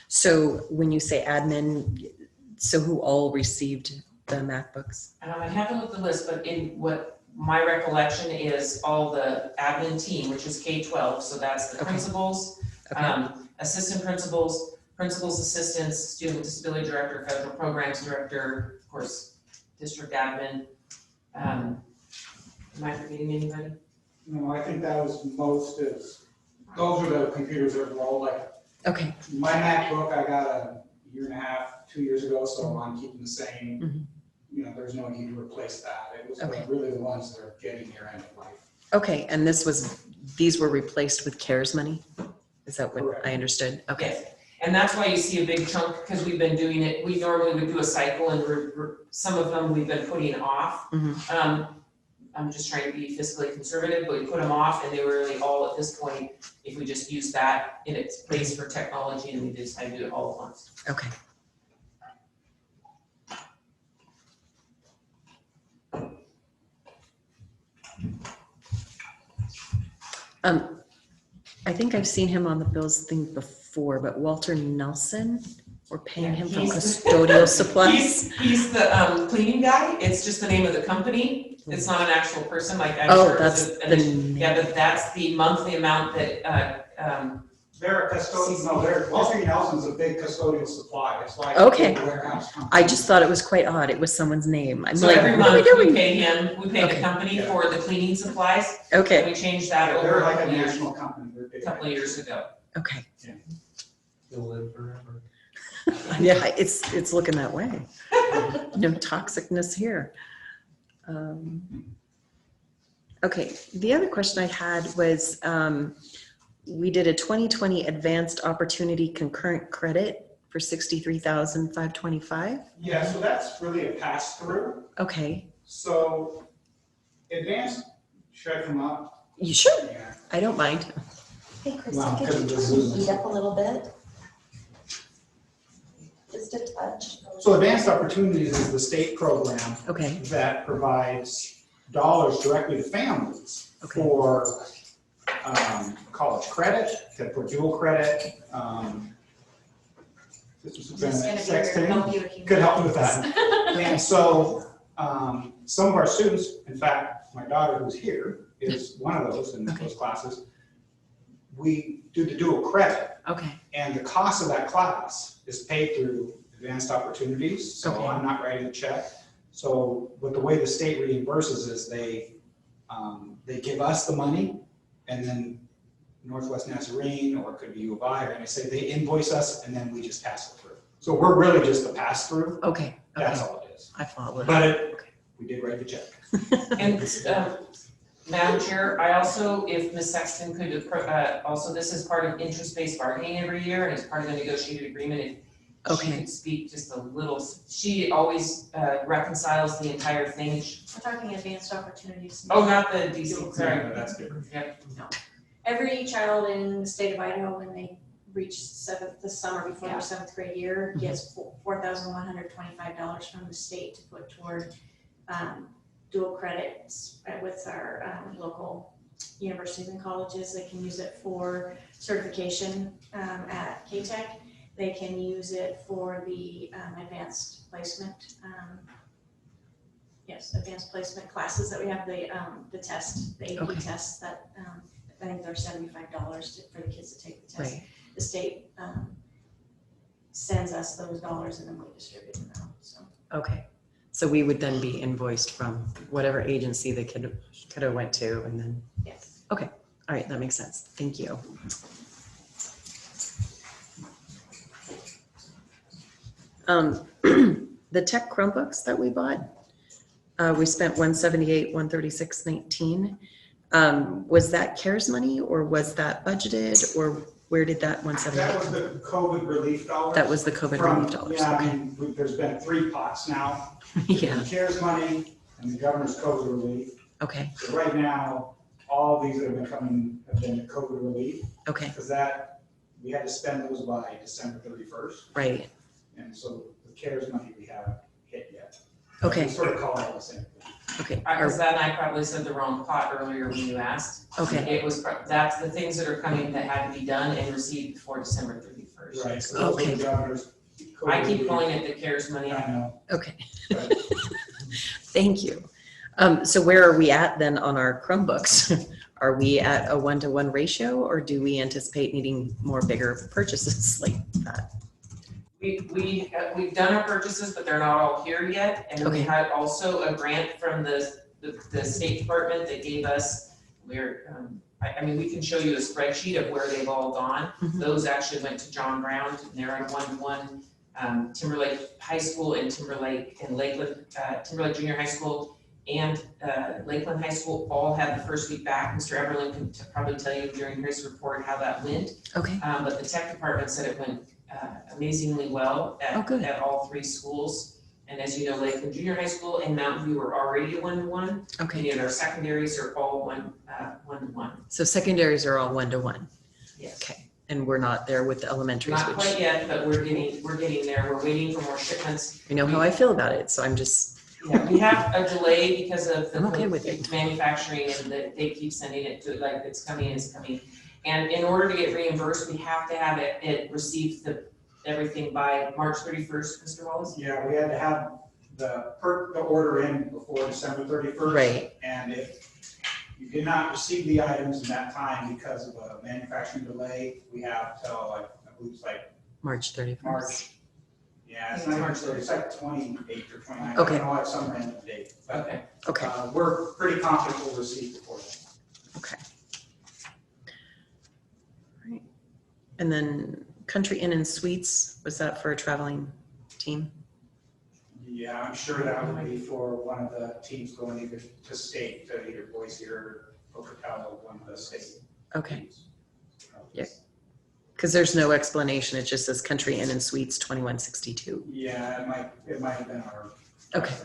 So when you say admin, so who all received the MacBooks? I have to look at the list, but in what my recollection is all the admin team, which is K-12, so that's the Okay. principals, Okay. assistant principals, principals assistants, student disability director, federal programs director, of course, district admin. Am I forgetting anybody? No, I think that was most is, those are the computers that were all like, Okay. my MacBook, I got a 1.5, 2 years ago, so I'm keeping the same. You know, there's no need to replace that. It was Okay. really the ones that are getting near end of life. Okay. And these were replaced with CARES money? Is that what Correct. I understood? Okay. Yes. And that's why you see a big chunk, because we've been doing it, we normally would do a cycle and some of them we've been putting off. I'm just trying to be fiscally conservative, but we put them off and they were really all at this point, if we just use that in its place for technology and we decided to do it all at once. Okay. I think I've seen him on the bills thing before, but Walter Nelson, we're paying him for He's- custodial supplies. He's the cleaning guy, it's just the name of the company, it's not an actual person, like I'm Oh, sure it that's was the yeah, but that's the monthly amount that, They're a custodian, no, Walter Nelson's a big custodial supply. It's like Okay. a warehouse company. I just thought it was quite odd. It was someone's name. I'm so like, every what are we month we doing? pay him, we pay Okay. the company Yeah. for the cleaning supplies, and Okay. we changed that over They're like a a national company. They're big. couple of years ago. Okay. You'll live forever. Yeah, it's looking that way. No toxicness here. Okay, the other question I had was, we did a 2020 advanced opportunity concurrent credit for $63,525. Yeah, so that's really a pass through. Okay, So advanced, should I come up? you sure? Yeah. I don't mind. Hey, Wow, Kristen, could because you of the turn Zoom. the heat up a little bit? Just a touch. So advanced opportunities is the state program Okay, that provides dollars directly to families Okay. for college credit, for dual credit. Could help you with that. And so some of our students, in fact, my daughter who's here is one of those in Okay. those classes. We do the dual credit, okay, and the cost of that class is paid through advanced opportunities, so Okay. I'm not writing a check. So, but the way the state reimburses is they give us the money, and then Northwest Nazarene, or it could be U of I, or NSA, they invoice us, and then we just pass it through. So we're really just the pass-through, okay, that's okay. all it is. I follow But we did write the check. And Madam Chair, I also, if Ms. Sexton could, also, this is part of interest-based bargaining every year, and it's part of the negotiated agreement. She Okay. could speak just a little, she always reconciles the entire thing. We're talking advanced opportunities. Oh, not the DC, sorry. Yeah, that's different. Yep. Every child in the state of Idaho, when they reach this summer before their 7th grade year, gets $4,125 from the state to put toward dual credits with our local universities and colleges. They can use it for certification at K-Tech. They can use it for the advanced placement. Advanced placement classes that we have, the test, the AP Okay. tests that I think they're $75 for the kids to take the test. Right. The state sends us those dollars and then we distribute them out, so. Okay. So we would then be invoiced from whatever agency the kid could have went to, and then, Yes. all right, that makes sense. Thank you. The tech Chromebooks that we bought, we spent $178, $136.19. Was that CARES money, or was that budgeted, or where did that That was 178? the COVID relief dollars. That was the COVID From- relief dollars. Yeah, I Okay. mean, there's been 3 pots now. Yeah. The CARES money and the governor's COVID relief. Okay. So right now, all these that have been coming have been the COVID relief, Okay. because that, we had to spend those by December 31st. Right. And so the CARES money we haven't hit yet. Okay. We sort of call it all the same thing. Okay. Because that I probably said the wrong pot earlier when you asked. Okay. It was, that's the things that are coming that had to be done and received before December 31st. Right, so those are Okay. the governor's. I COVID keep relief. calling it the CARES money. I know, Okay. but Thank you. So where are we at then on our Chromebooks? Are we at a 1-to-1 ratio, or do we anticipate needing more bigger purchases like that? We've done our purchases, but they're not all here yet. And we Okay. had also a grant from the State Department that gave us, I mean, we can show you a spreadsheet of where they've all gone. Mhm. Those actually went to John Brown, and they're on 1-to-1. Timberlake High School and Timberlake and Lakeland, Timberlake Junior High School and Lakeland High School all had the first week back. Mr. Everlin can probably tell you during his report how that went. Okay. But the tech department said it went amazingly well Oh, good. at all 3 schools. And as you know, Lakeland Junior High School and Mountain View are already a 1-to-1. Okay. Any of our secondaries are all 1-to-1. So secondaries are all 1-to-1. Yes. Okay. And we're not there with the elementaries, Not quite which yet, but we're getting there. We're waiting for more shipments. you know how I feel about it. So I'm just, Yeah, we have a delay because of I'm okay with the it. manufacturing, and that they keep sending it to, like, it's coming. And in order to get reimbursed, we have to have it receive everything by March 31st, Mr. Wallace? yeah, we had to have the order in before December 31st. Right. And if you did not receive the items in that time because of a manufacturing delay, we have till, like, I believe it's like March 31st. March. Yeah, it's I think not it's March 30th, it's like 28th or 29th. Okay. I don't know, like some random date. But, Okay. Okay. we're pretty confident we'll receive before then. Okay. All right. And then Country Inn and Suites, was that for a traveling team? Yeah, I'm sure that would be for one of the teams going either to state, to either Boise or Pocatello, one of the state. Okay. teams. Yeah. Because there's no explanation. It just says Country Inn and Suites 2162. Yeah, it might have been our. Okay.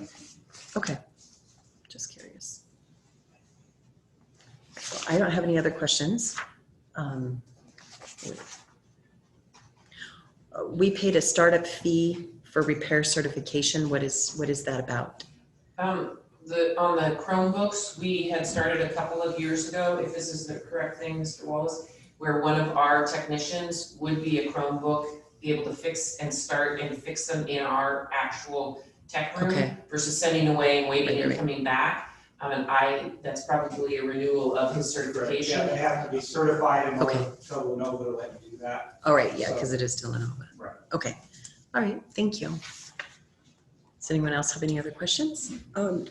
Okay. Just curious. Well, I don't have any other questions. We paid a startup fee for repair certification. What is that about? On the Chromebooks, we had started a couple of years ago, if this is the correct thing, Mr. Wallace, where one of our technicians would be a Chromebook, be able to fix them in our actual tech room Okay. versus sending away and waiting and Right. coming back. That's probably a renewal of his certification. Yeah, they have to be certified in order Okay. to know they'll let you do that. All right, yeah, because it is still in Nova. Right. Okay. All right, thank you. Does anyone else have any other questions?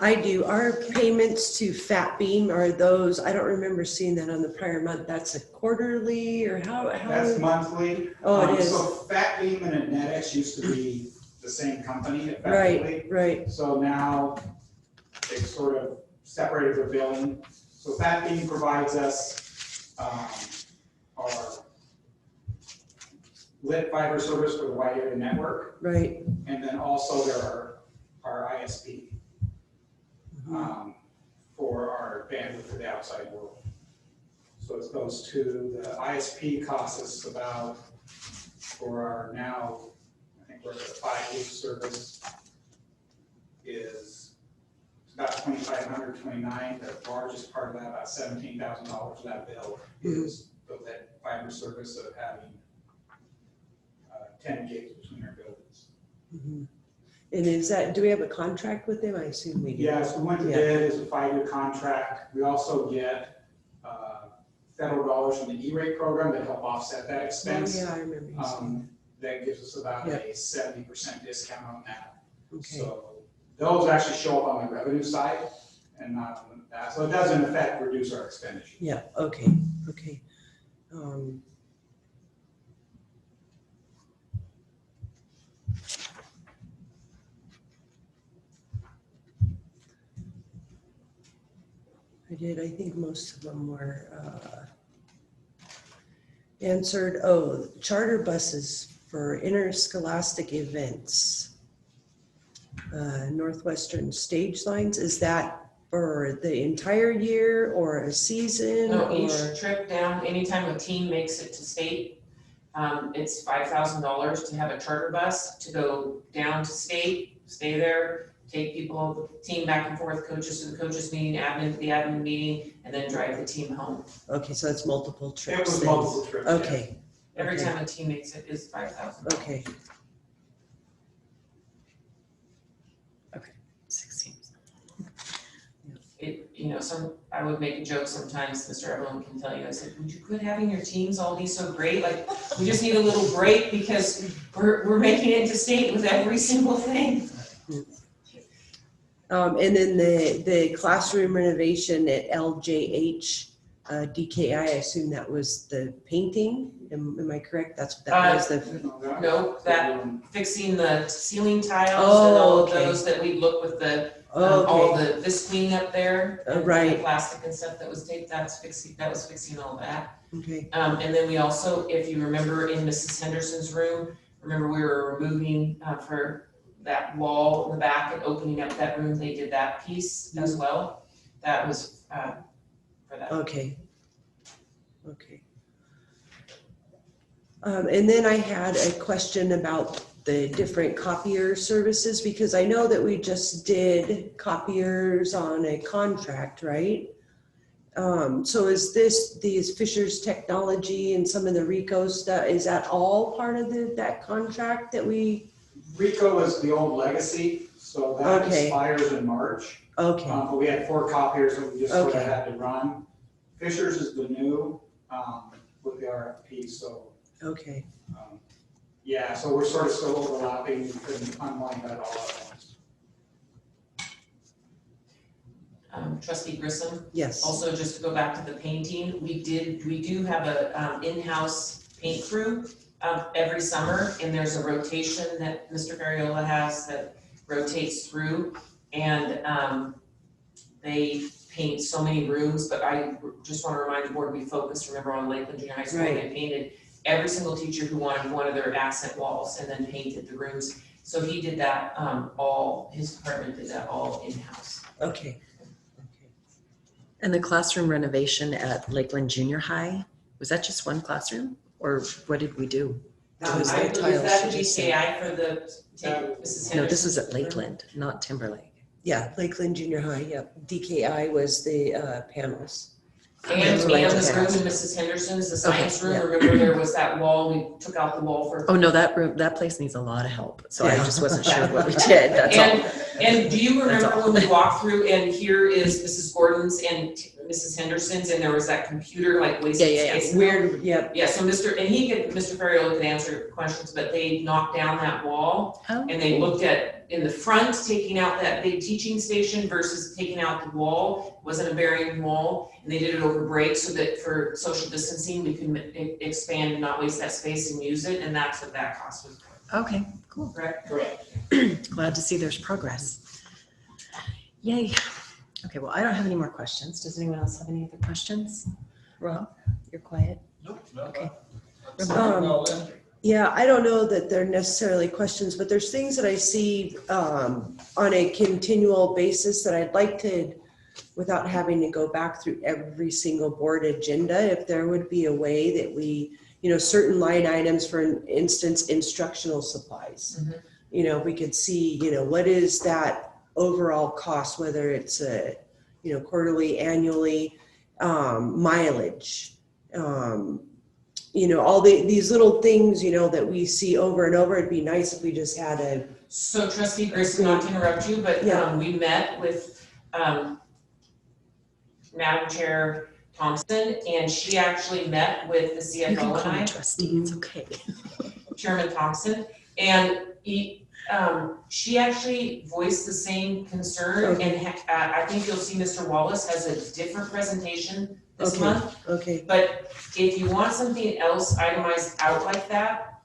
I do. Our payments to Fat Beam, are those, I don't remember seeing that on the prior month. That's a quarterly or how? That's monthly. Oh, it is. So Fat Beam and Anetics used to be the same company effectively. Right. So now they sort of separated their billing. So Fat Beam provides us our lit fiber service for the wide area network, Right. and then also there are our ISP for our bandwidth to the outside world. So it's those two. The ISP costs us about, for our now, I think we're at a 5-week service, is about $2,500, $29,000. The largest part of that, about $17,000 of that bill is the lit fiber service of having 10 gigs between our buildings. Mhm. And is that, do we have a contract with them? I assume we do. Yes, we went to bid, it's a 5-year contract. We also get federal dollars from the E-rate program that help offset that Oh, expense. yeah, I remember you saying That gives us about Yeah. a 70% discount on that. that. Okay. So those actually show up on the revenue side and not on that. So it does in effect reduce our expenditure. Yeah, okay, okay. I think most of them were answered. Oh, charter buses for interscholastic events. Northwestern Stage Lines, is that for the entire year or a season? No, or? each trip down, anytime a team makes it to state, it's $5,000 to have a charter bus to go down to state, stay there, take people, the team back and forth, coaches to the coaches meeting, admin to the admin meeting, and then drive the team home. Okay, so it's multiple trips. It was then. multiple trips. yeah. Okay, Every Okay. time a team makes it is $5,000. okay. 16. It, I would make a joke sometimes, Mr. Evelyn can tell you, I said, would you quit having your teams all be so great? Like, we just need a little break because we're making it to state with every single thing. And then the classroom renovation at LJH, DKI, I assume that was the painting, am I correct? That's what that was, the, No, that fixing the ceiling tiles and Oh, all of okay. those that we look with the, oh, all okay, this cleaning up there. and right. the plastic and stuff that was taped, that was fixing all that. okay, And then we also, if you remember in Mrs. Henderson's room, remember we were removing for that wall in the back and opening up that room, they did that piece as well. That was for that. okay. Okay. And then I had a question about the different copier services, because I know that we just did copiers on a contract, right? So is these Fisher's Technology and some of the Rico stuff, is that all part of that contract that we? Rico is the old legacy, so that Okay. expires in March. Okay, But we had 4 copiers that we just sort of Okay. had to run. Fisher's is the new with the RFP, so okay, yeah, so we're sort of still overlapping. We couldn't unwind that all at once. Trustee Grissom, yes, also just to go back to the painting, we do have a in-house paint crew every summer, and there's a rotation that Mr. Ferriola has that rotates through, and they paint so many rooms, but I just want to remind the board, we focused, remember, on Lakeland Junior High School, Right. they painted every single teacher who wanted one of their accent walls and then painted the rooms. So he did that his department did that all in-house. okay. And the classroom renovation at Lakeland Junior High, was that just one classroom? Or what did we do? That was I the believe tiles that she just said. DKI for the Mrs. Henderson. No, this was at Lakeland, not Timberlake. Yeah, Lakeland Junior High, yep. DKI was the panels. And That's the right. room in Mrs. Henderson's, the science Okay, room, remember there was that wall, we took out the wall for. Oh, no, that place needs a lot of help. So I Yeah. just wasn't sure what we did, that's all. And do you That's remember when we walked through and here is Mrs. Gordon's and Mrs. Henderson's and there was that computer like wasted Yeah. space? Weird, yep, Yeah, so Mr. Ferriola could answer questions, but they knocked down that wall Oh, and they looked at, in the front, taking out that big teaching station versus taking out the wall, wasn't a bearing wall. And they did it over break so that for social distancing, we could expand and not waste that space and use it, and that's what that cost was for, Okay, cool. correct? Glad to see there's progress. Yay. Okay, well, I don't have any more questions. Does anyone else have any other questions? Rob, you're quiet. Nope, no. Okay. No, Yeah, I don't know that they're necessarily questions, but there's things that I see on a continual basis that I'd like to, without having to go back through every single board agenda, if there would be a way that we, certain line items, for instance, instructional supplies. Mhm. We could see, what is that overall cost, whether it's a, quarterly, annually, mileage, all these little things, that we see over and over. It'd be nice if we just had a. So trustee Grayson, not to interrupt you, but Yeah. we met with Madam Chair Thompson, and she actually met with the You can CFO call and me I, trustee, it's okay. Chairman Thompson, and she actually voiced the same concern, and I think you'll see Mr. Wallace has a different presentation this Okay. month. Okay. But if you want something else itemized out like that,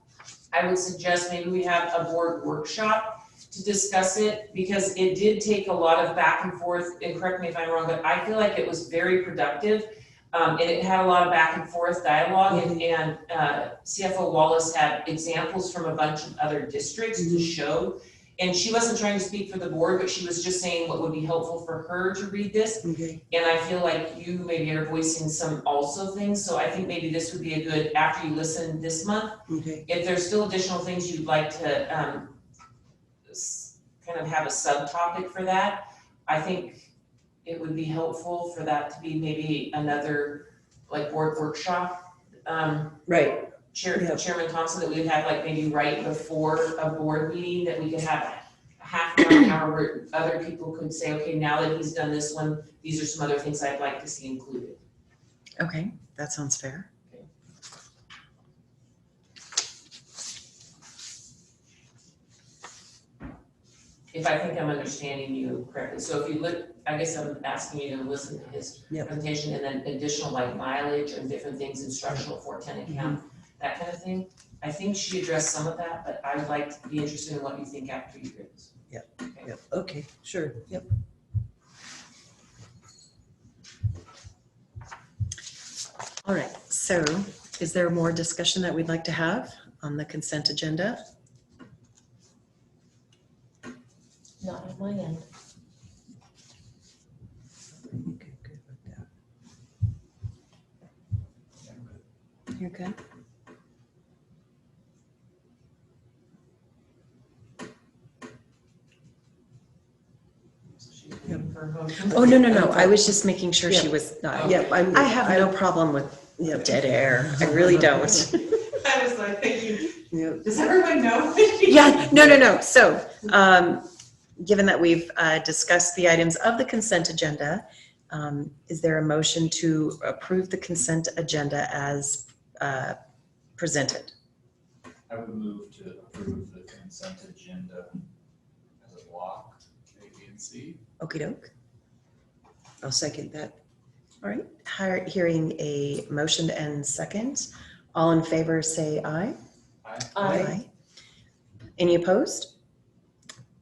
I would suggest maybe we have a board workshop to discuss it, because it did take a lot of back and forth, and correct me if I'm wrong, but I feel like it was very productive. And it had a lot of back and forth dialogue, and CFO Wallace had examples from a bunch of other districts to show. And she wasn't trying to speak for the board, but she was just saying what would be helpful for her to read this. Okay. And I feel like you maybe are voicing some also things, so I think maybe this would be a good, after you listen this month, Okay. if there's still additional things you'd like to kind of have a subtopic for that, I think it would be helpful for that to be maybe another like board workshop. Right. Chairman Thompson, that we'd have like maybe right before a board meeting, that we could have half an hour where other people could say, okay, now that he's done this one, these are some other things I'd like to see included. Okay, that sounds fair. If I think I'm understanding you correctly. So if you look, I guess I'm asking you to listen to his presentation, and then additional like mileage and different things, instructional 410 account, that kind of thing. I think she addressed some of that, but I would like to be interested in what you think after you hear this. Okay, sure. Yep. All right, so is there more discussion that we'd like to have on the consent agenda? Not on my end. Okay, good with that. You're good? Oh, no, I was just making sure she was not. Yep. I have no problem with dead air, I really don't. I was like thinking, Yep. does everyone know? Yeah, no. So, given that we've discussed the items of the consent agenda, is there a motion to approve the consent agenda as presented? I would move to approve the consent agenda as a block, A, B, and C. Okey doke. I'll second that. All right, hearing a motion and second. All in favor, say aye. Aye. Any opposed?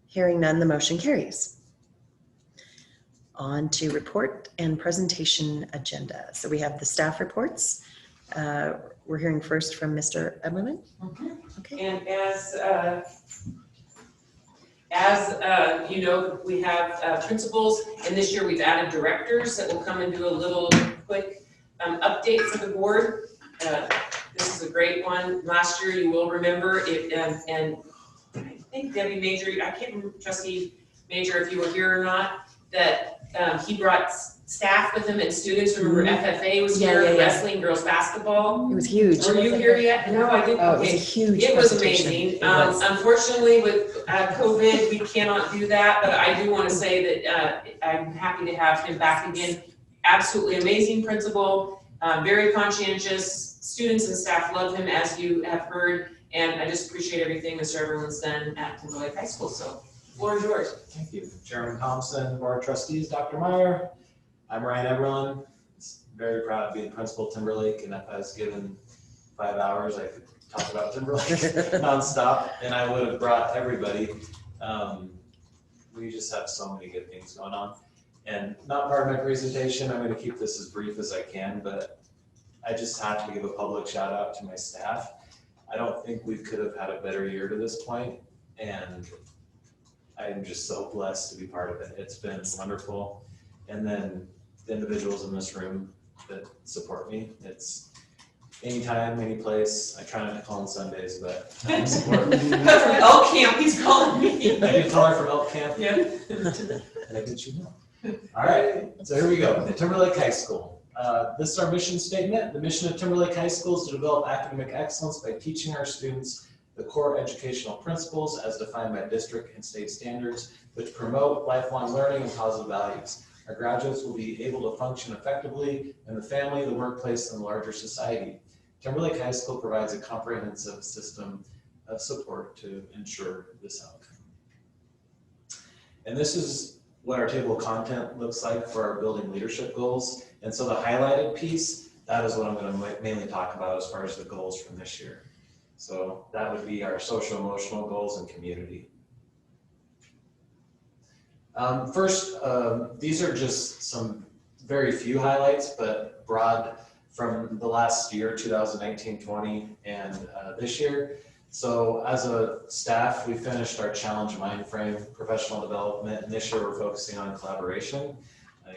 Hearing none, the motion carries. On to report and presentation agenda. So we have the staff reports. We're hearing first from Mr. Eberlin. Okay. And as you know, we have principals, and this year we've added directors that will come and do a little quick update for the board. This is a great one. Last year, you will remember it, and I think Debbie Major, I can't remember, Trustee Major, if you were here or not, that he brought staff with him and students. Remember FFA was here, wrestling, girls basketball. It was huge. Were you here yet? No, I didn't. Oh, it was a Okay. huge It was presentation. amazing. It was. Unfortunately, with COVID, we cannot do that, but I do want to say that I'm happy to have him back again. Absolutely amazing principal, very conscientious. Students and staff love him, as you have heard, and I just appreciate everything Mr. Everyone's done at Timberlake High School. So, the floor is yours. Thank you. Chairman Thompson, Board of Trustees, Dr. Meyer. I'm Ryan Everlin. Very proud to be the principal at Timberlake, and if I was given 5 hours, I could talk about Timberlake nonstop, and I would have brought everybody. We just have so many good things going on. And not part of my presentation, I'm going to keep this as brief as I can, but I just have to give a public shout out to my staff. I don't think we could have had a better year to this point, and I'm just so blessed to be part of it. It's been wonderful. And then the individuals in this room that support me, it's anytime, any place. I try not to call on Sundays, but support. From Elk Camp, he's calling me. I did call her from Elk Camp. Yeah. And I did you know. All right, so here we go. Timberlake High School. This is our mission statement. The mission of Timberlake High School is to develop academic excellence by teaching our students the core educational principles as defined by district and state standards, which promote lifelong learning and positive values. Our graduates will be able to function effectively in the family, the workplace, and the larger society. Timberlake High School provides a comprehensive system of support to ensure this outcome. And this is what our table of content looks like for our building leadership goals. And so the highlighted piece, that is what I'm going to mainly talk about as far as the goals from this year. So that would be our social emotional goals and community. First, these are just some very few highlights, but broad from the last year, 2019-20, and this year. So as a staff, we finished our challenge mind frame professional development, and this year we're focusing on collaboration.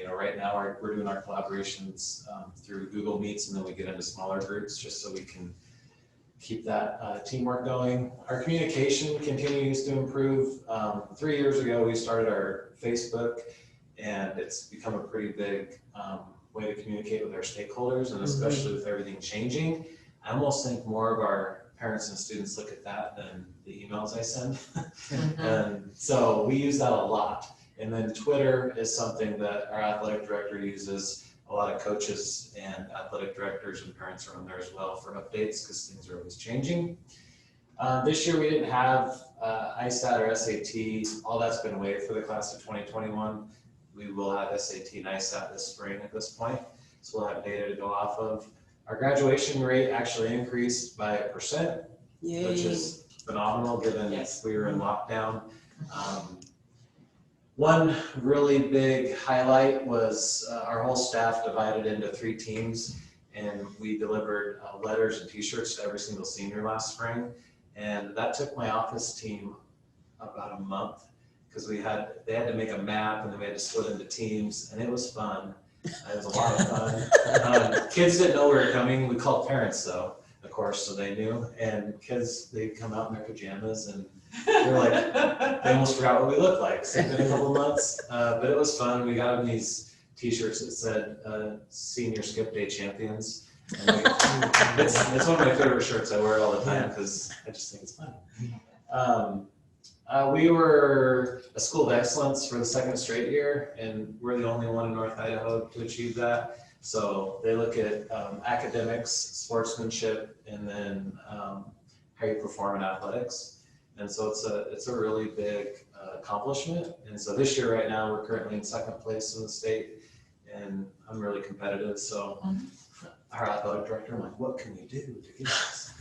Right now we're doing our collaborations through Google Meets, and then we get into smaller groups just so we can keep that teamwork going. Our communication continues to improve. 3 years ago, we started our Facebook, and it's become a pretty big way to communicate with our stakeholders, and especially with everything changing. I almost think more of our parents and students look at that than the emails I send. And so we use that a lot. And then Twitter is something that our athletic director uses. A lot of coaches and athletic directors and parents are on there as well for updates because things are always changing. This year we didn't have ISAT or SAT. All that's been waived for the class of 2021. We will have SAT and ISAT this spring at this point. So we'll have data to go off of. Our graduation rate actually increased by 1%, Yay. which is phenomenal given we were in lockdown. One really big highlight was our whole staff divided into 3 teams, and we delivered letters and t-shirts to every single senior last spring. And that took my office team about a month because they had to make a map, and then we had to split into teams, and it was fun. It was a lot of fun. Kids didn't know we were coming. We called parents though, of course, so they knew. And kids, they'd come out in their pajamas, and they were like, they almost forgot what we looked like. So it's been a couple months, but it was fun. We got them these t-shirts that said Senior Skip Day Champions. And it's one of my favorite shirts. I wear it all the time because I just think it's fun. We were a school of excellence for the 2nd straight year, and we're the only one in North Idaho to achieve that. So they look at academics, sportsmanship, and then how you perform in athletics. And so it's a really big accomplishment. And so this year right now, we're currently in 2nd place in the state, and I'm really competitive. So our athletic director, I'm like, what can we do to get this?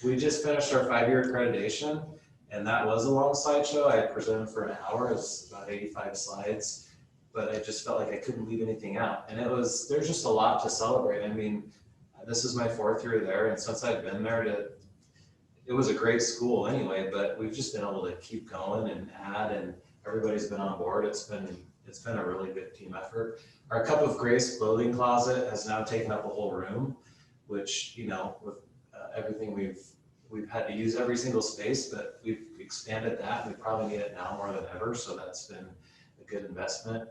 We just finished our 5-year accreditation, and that was a long slideshow. I presented for an hour. It was about 85 slides, but I just felt like I couldn't leave anything out. And there's just a lot to celebrate. I mean, this is my 4th year there, and since I've been there, it was a great school anyway, but we've just been able to keep going and add, and everybody's been on board. It's been a really good team effort. Our Cup of Grace clothing closet has now taken up a whole room, which, with everything we've had to use every single space, but we've expanded that. We probably need it now more than ever, so that's been a good investment.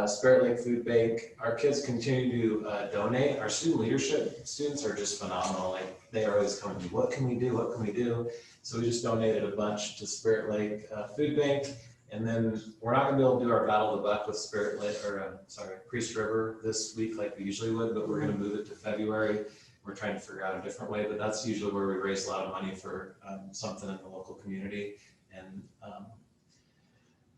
Spirit Lake Food Bank, our kids continue to donate. Our student leadership students are just phenomenal. Like, they are always coming to me, what can we do? What can we do? So we just donated a bunch to Spirit Lake Food Bank. And then we're not gonna be able to do our Battle of the Buck with Priest River this week like we usually would, but we're gonna move it to February. We're trying to figure out a different way, but that's usually where we raise a lot of money for something in the local community. And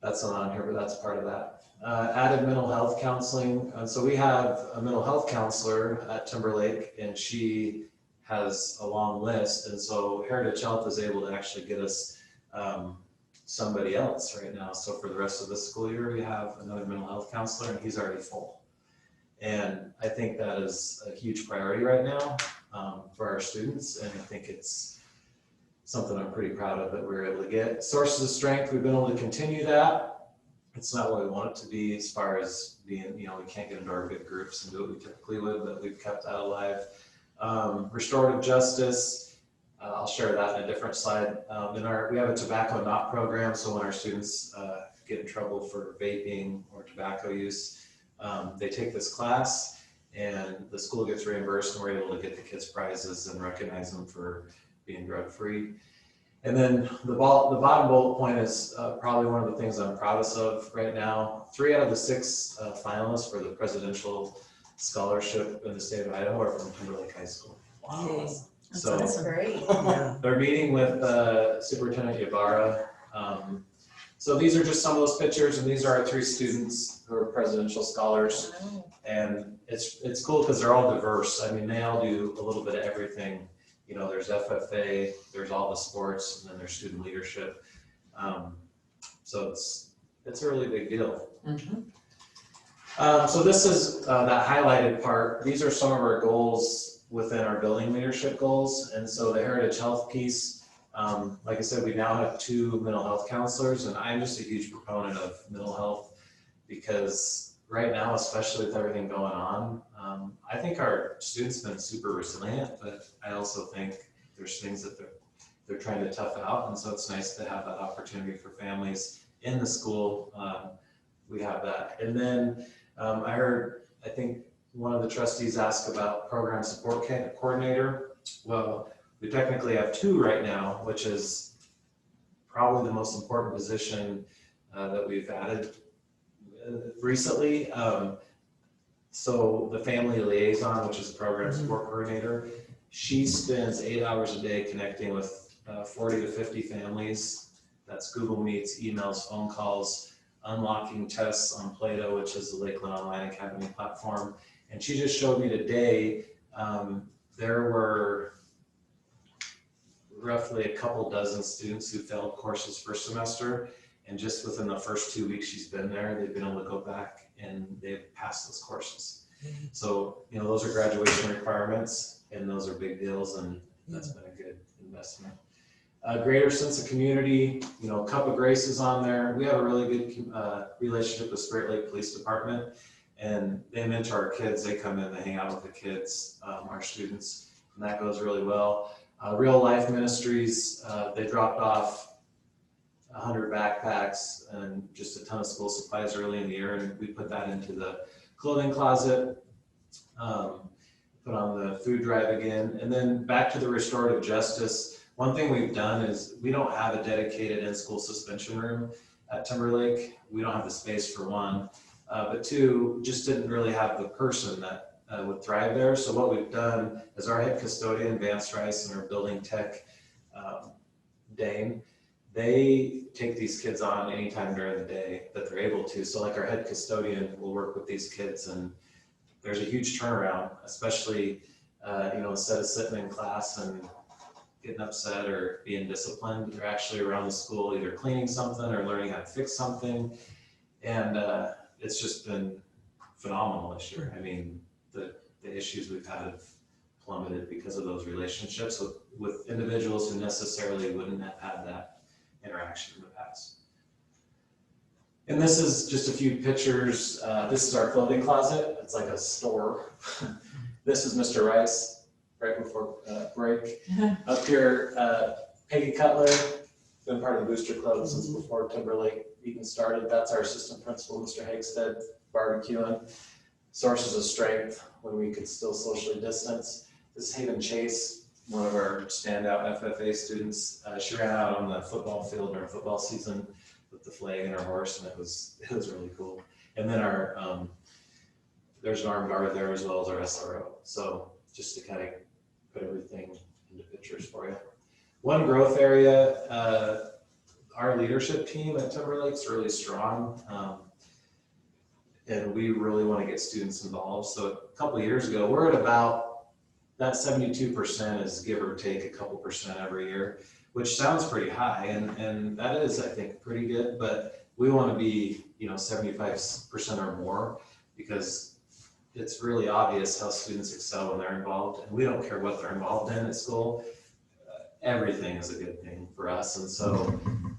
that's not on here, but that's part of that. Added mental health counseling. So we have a mental health counselor at Timberlake, and she has a long list. And so Heritage Health is able to actually get us somebody else right now. So for the rest of the school year, we have another mental health counselor, and he's already full. And I think that is a huge priority right now. for our students, and I think it's something I'm pretty proud of that we're able to get. Sources of strength, we've been able to continue that. It's not what we want it to be as far as being, we can't get into our big groups and do what we typically would, but we've kept that alive. Restorative justice, I'll share that in a different slide. We have a tobacco not program, so when our students get in trouble for vaping or tobacco use, they take this class and the school gets reimbursed, and we're able to get the kids prizes and recognize them for being drug-free. And then the bottom bullet point is probably one of the things I'm proudest of right now. 3 out of the 6 finalists for the presidential scholarship in the state of Idaho are from Timberlake High School. Wow. So That's great. Yeah. they're meeting with Superintendent Ybarra. So these are just some of those pictures, and these are our 3 students who are presidential scholars. And it's cool because they're all diverse. I mean, they all do a little bit of everything. There's FFA, there's all the sports, and then there's student leadership. So it's a really big deal. So this is that highlighted part. These are some of our goals within our building leadership goals. And so the heritage health piece, like I said, we now have 2 mental health counselors, and I'm just a huge proponent of mental health because right now, especially with everything going on, I think our students have been super resilient, but I also think there's things that they're trying to tough out. And so it's nice to have that opportunity for families in the school. We have that. And then I think one of the trustees asked about program support coordinator. Well, we technically have 2 right now, which is probably the most important position that we've added recently. So the family liaison, which is a program support coordinator, she spends 8 hours a day connecting with 40 to 50 families. That's Google Meets, emails, phone calls, unlocking tests on Plato, which is the Lakeland Online Academy platform. And she just showed me today, there were roughly a couple dozen students who failed courses first semester. And just within the first 2 weeks she's been there, they've been able to go back and they've passed those courses. So, those are graduation requirements, and those are big deals, and that's been a good investment. Greater sense of community, Cup of Grace is on there. We have a really good relationship with Spirit Lake Police Department, and they mentor our kids. They come in, they hang out with the kids, our students, and that goes really well. Real Life Ministries, they dropped off 100 backpacks and just a ton of school supplies early in the year, and we put that into the clothing closet, put on the food drive again. And then back to the restorative justice, one thing we've done is we don't have a dedicated in-school suspension room at Timberlake. We don't have the space for 1, but 2, just didn't really have the person that would thrive there. So what we've done is our head custodian, Vance Rice, and our building tech, Dane, they take these kids on anytime during the day that they're able to. So like our head custodian will work with these kids, and there's a huge turnaround, especially, instead of sitting in class and getting upset or being disciplined, they're actually around the school either cleaning something or learning how to fix something. And it's just been phenomenal this year. I mean, the issues we've had have plummeted because of those relationships with individuals who necessarily wouldn't have had that interaction in the past. And this is just a few pictures. This is our clothing closet. It's like a store. This is Mr. Rice right before break. Up here, Peggy Cutler, been part of the Booster Club since before Timberlake even started. That's our assistant principal, Mr. Hagstead, barbecuing. Sources of strength when we could still socially distance. This is Haven Chase, one of our standout FFA students. She ran out on the football field during football season with the flag and her horse, and it was really cool. And then our there's an armed guard there as well as our SRO. So just to kind of put everything into pictures for you. One growth area, our leadership team at Timberlake's really strong. And we really want to get students involved. So a couple of years ago, we're at about that 72% is give or take a couple percent every year, which sounds pretty high, and that is, I think, pretty good. But we want to be, 75% or more, because it's really obvious how students excel when they're involved, and we don't care what they're involved in at school. Everything is a good thing for us. And so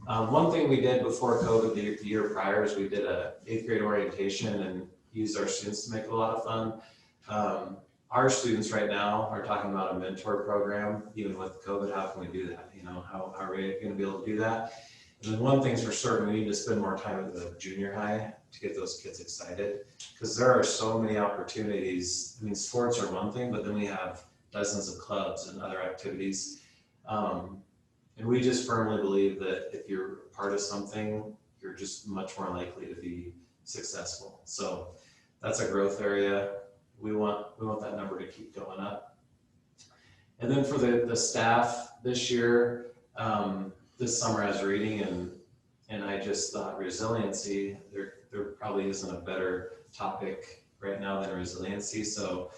one thing we did before COVID the year prior is we did a 8th grade orientation and used our students to make it a lot of fun. Our students right now are talking about a mentor program. Even with COVID, how can we do that? You know, how are we going to be able to do that? And then one thing's for certain, we need to spend more time at the junior high to get those kids excited, because there are so many opportunities. I mean, sports are one thing, but then we have dozens of clubs and other activities. And we just firmly believe that if you're part of something, you're just much more likely to be successful. So that's a growth area. We want that number to keep going up. And then for the staff this year, this summer I was reading and I just thought resiliency, there probably isn't a better topic right now than resiliency. So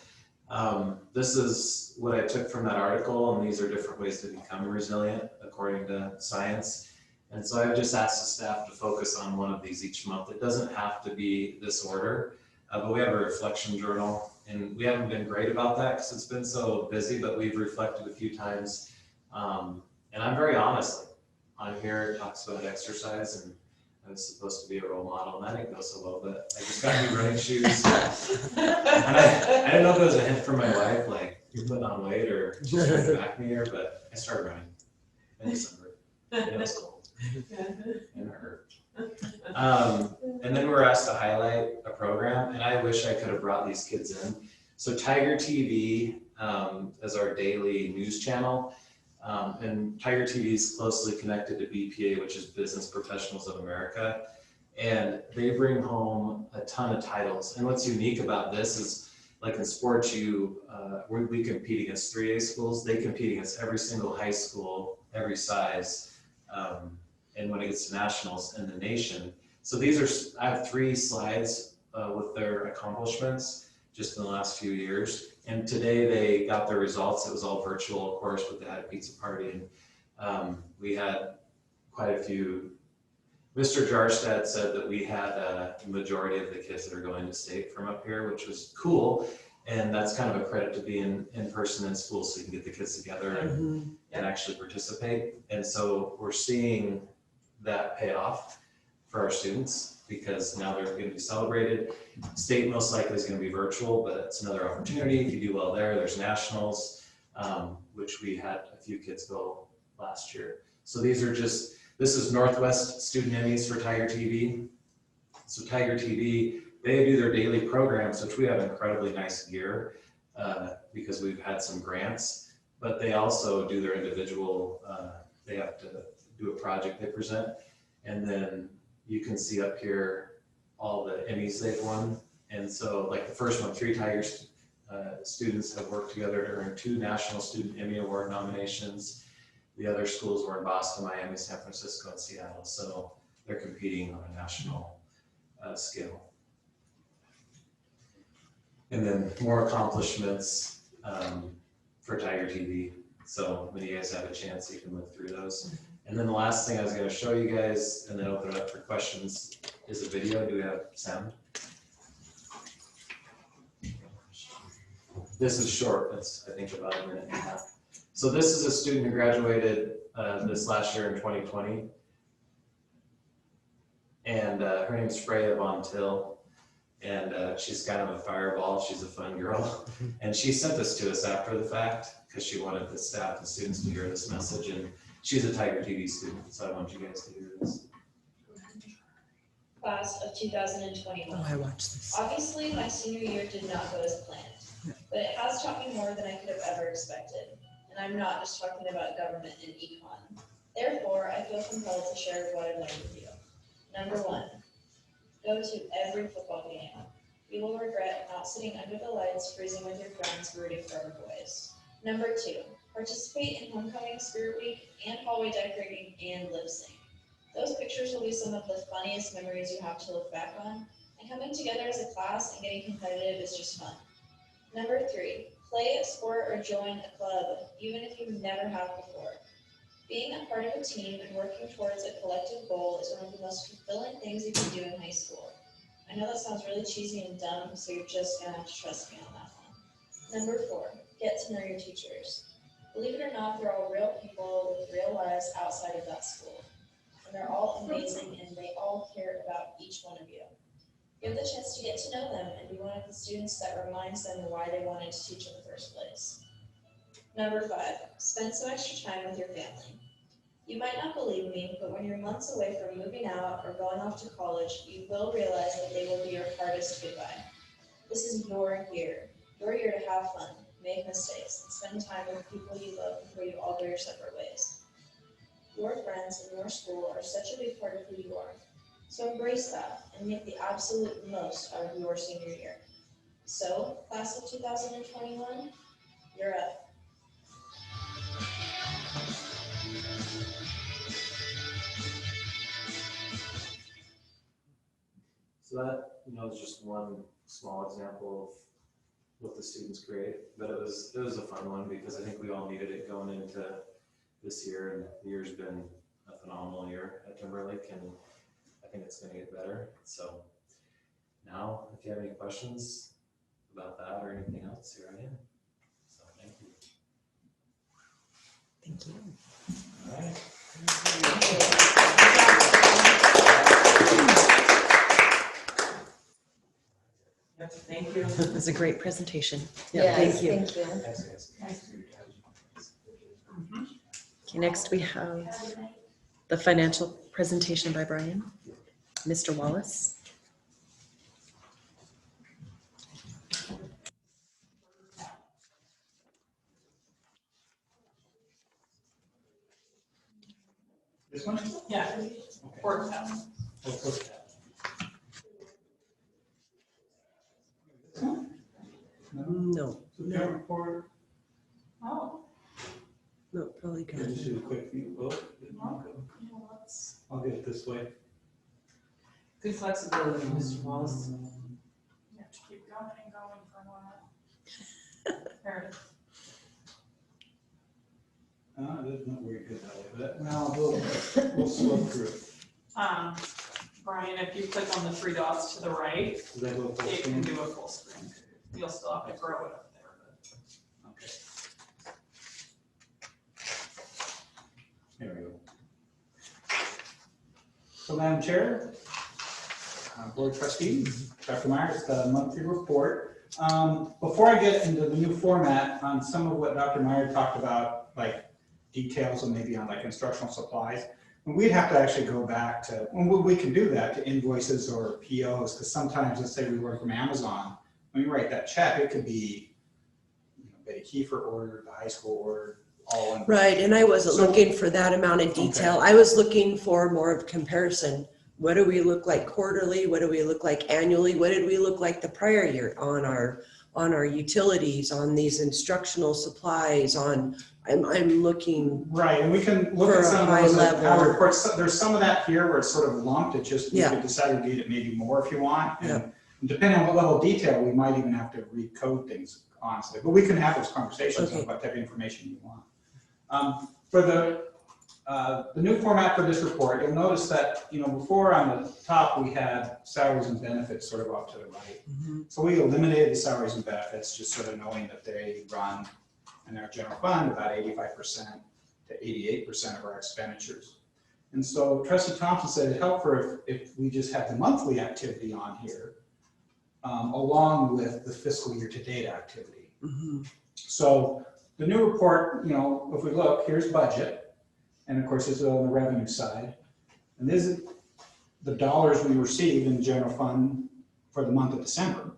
this is what I took from that article, and these are different ways to become resilient according to science. And so I've just asked the staff to focus on one of these each month. It doesn't have to be this order, but we have a reflection journal, and we haven't been great about that because it's been so busy, but we've reflected a few times. And I'm very honest, on here it talks about exercise, and I was supposed to be a role model, and that didn't go so well, but I just got new running shoes. And I didn't know if it was a hint from my wife, like, you're putting on weight, or she's trying to back me here, but I started running in December, and it was cold, and it hurt. And then we were asked to highlight a program, and I wish I could have brought these kids in. So Tiger TV is our daily news channel. And Tiger TV is closely connected to BPA, which is Business Professionals of America. And they bring home a ton of titles. And what's unique about this is, like in sports, we compete against 3A schools. They compete against every single high school, every size. And when it gets to nationals in the nation. So I have 3 slides with their accomplishments just in the last few years. And today they got their results. It was all virtual, of course, but they had a pizza party, and we had quite a few. Mr. Jarstad said that we had a majority of the kids that are going to state from up here, which was cool. And that's kind of a credit to being in person in school, so you can get the kids together and actually participate. And so we're seeing that pay off for our students, because now they're going to be celebrated. State most likely is going to be virtual, but it's another opportunity. If you do well there, there's nationals, which we had a few kids go last year. So this is Northwest Student Emmys for Tiger TV. So Tiger TV, they do their daily programs, which we have incredibly nice gear because we've had some grants, but they also do their individual, they have to do a project they present. And then you can see up here all the Emmys they've won. And so like the first one, 3 Tiger students have worked together to earn 2 National Student Emmy Award nominations. The other schools were in Boston, Miami, San Francisco, and Seattle. So they're competing on a national scale. And then more accomplishments for Tiger TV. So when you guys have a chance, you can look through those. And then the last thing I was going to show you guys, and then open it up for questions, is a video. Do we have sound? This is short. It's, I think, about 1.5 minutes. So this is a student who graduated this last year in 2020. And her name is Freya Von Till. And she's kind of a fireball. She's a fun girl. And she sent this to us after the fact because she wanted the staff and students to hear this message. And she's a Tiger TV student, so I want you guys to hear this. Class of 2021. Oh, I watched this. Obviously, my senior year did not go as planned, but it has taught me more than I could have ever expected. And I'm not just talking about government and econ. Therefore, I feel compelled to share what I learned with you. Number 1, go to every football game. You will regret not sitting under the lights, freezing with your friends, rooting for our boys. Number 2, participate in homecoming, spirit week, and hallway decorating, and lip sync. Those pictures will be some of the funniest memories you have to look back on, and coming together as a class and getting competitive is just fun. Number 3, play a sport or join a club, even if you never have before. Being a part of a team and working towards a collective goal is one of the most fulfilling things you can do in high school. I know that sounds really cheesy and dumb, so you're just gonna have to trust me on that one. Number 4, get to know your teachers. Believe it or not, they're all real people with real lives outside of that school. And they're all amazing and they all care about each one of you. You have the chance to get to know them and be one of the students that reminds them why they wanted to teach in the first place. Number 5, spend some extra time with your family. You might not believe me, but when you're months away from moving out or going off to college, you will realize that they will be your hardest goodbye. This is your year to have fun, make mistakes, and spend time with people you love before you all go your separate ways. Your friends and your school are such a big part of who you are. So embrace that and make the absolute most out of your senior year. So, class of 2021, you're up. So that, is just one small example of what the students create, but it was a fun one because I think we all needed it going into this year, and the year's been a phenomenal year at Timberlake, and I think it's gonna get better. So now, if you have any questions about that or anything else, here I am. So thank you. Thank you. All right. Thank you. It was a great presentation. Yeah, Yes, thank you. thank you. Thanks, guys. Okay, next we have the financial presentation by Brian. Mr. Wallace. This one? Yeah, Okay. fourth tab. We'll put that. This one? No, No report. Oh, no, probably Can I good. just do a quick view? Oh, I'll get it this way. Good flexibility, Mr. Wallace. you have to keep going and going for a while. There it is. That's not very good that way, but now we'll slow through it. Brian, if you click on the 3 dots to the right, Does that go full it can screen? do a full screen. You'll still have to grow it up there, but. Okay. There we go. So Madam Chair, Board of Trustees, Dr. Myers, the monthly report. Before I get into the new format on some of what Dr. Meyer talked about, like details and maybe on like instructional supplies, and we'd have to actually go back to, and we can do that, to invoices or POs, because sometimes, let's say we work from Amazon, when you write that check, it could be, Betty Kiefer ordered, the high school ordered, all in. Right, and I wasn't So- looking for that amount of detail. I was looking for more of comparison. What do we look like quarterly? What do we look like annually? What did we look like the prior year on our utilities, on these instructional supplies, I'm looking. Right, and we can look For at a some of high those level. our reports. There's some of that here where it's sort of lumped, it just, we Yeah. could disaggregate it maybe more if you want. Yeah. And depending on what level of detail, we might even have to recode things, honestly, but we can have those conversations on Okay. what type of information you want. For the new format for this report, you'll notice that, before on the top, we had salaries and benefits sort of off to the right. So we eliminated the salaries and benefits, just sort of knowing that they run in our general fund about 85% to 88% of our expenditures. And so Trustee Thompson said it'd help if we just have the monthly activity on here, along with the fiscal year to date activity. So the new report, if we look, here's budget, and of course it's on the revenue side. And this is the dollars we received in the general fund for the month of December,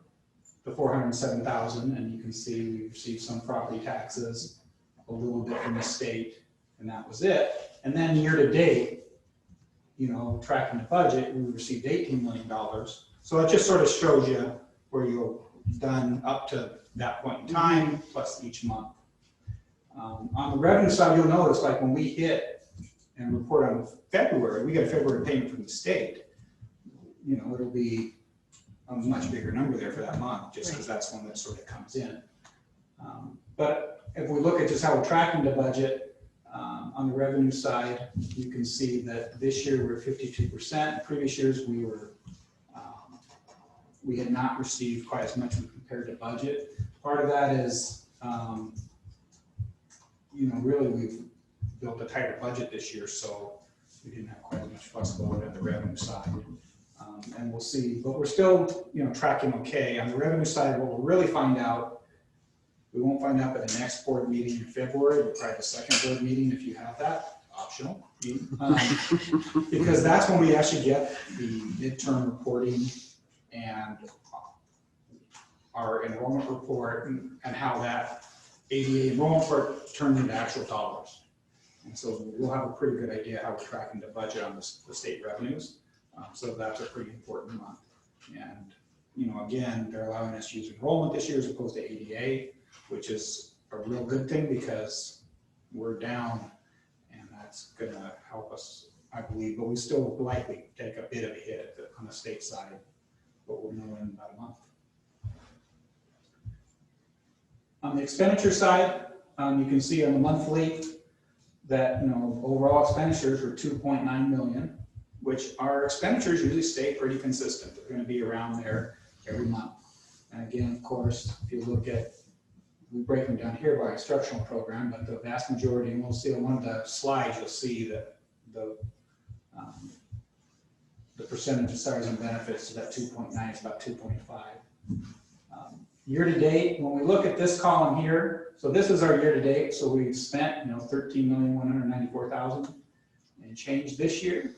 the 407,000, and you can see we received some property taxes, a little bit from the state, and that was it. And then year to date, tracking the budget, we received $18 million. So it just sort of shows you where you've done up to that point in time, plus each month. On the revenue side, you'll notice like when we hit and report on February, we get a February payment from the state, it'll be a much bigger number there for that month, just because that's one that sort of comes in. But if we look at just how we're tracking the budget, on the revenue side, you can see that this year we're 52%. Previous years we were we had not received quite as much when compared to budget. Part of that is, really we've built a tighter budget this year, so we didn't have quite as much flexibility on the revenue side. And we'll see, but we're still, tracking okay. On the revenue side, what we'll really find out, we won't find out by the next board meeting in February, but probably the second board meeting if you have that, optional. Because that's when we actually get the midterm reporting and our enrollment report and how that ADA enrollment report turns into actual dollars. And so we'll have a pretty good idea how we're tracking the budget on the state revenues. So that's a pretty important month. And, again, they're allowing us to use enrollment this year as opposed to ADA, which is a real good thing because we're down and that's gonna help us, I believe, but we still likely take a bit of a hit on the state side, but we'll know in about a month. On the expenditure side, you can see on the monthly that, overall expenditures were 2.9 million, which our expenditures usually stay pretty consistent. They're gonna be around there every month. And again, of course, if you look at, we break them down here by instructional program, but the vast majority, and we'll see on one of the slides, you'll see that the percentage of salaries and benefits, so that 2.9 is about 2.5. Year to date, when we look at this column here, so this is our year to date, so we've spent, 13,194,000 and change this year.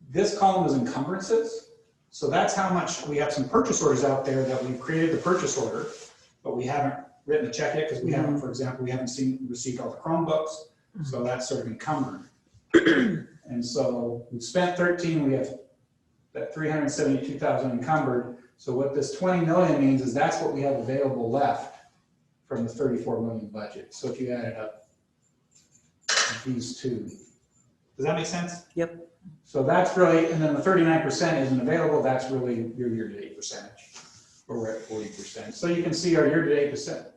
This column is encumbrances. So that's how much, we have some purchase orders out there that we've created the purchase order, but we haven't written the check yet because we haven't, for example, we haven't received all the Chromebooks. So that's sort of encumbered. And so we've spent 13, we have that 372,000 encumbered. So what this 20 million means is that's what we have available left from the 34 million budget. So if you added up these two, does that make sense? Yep. So that's really, and then the 39% isn't available, that's really your year-to-date percentage, where we're at 40%. So you can see our year-to-date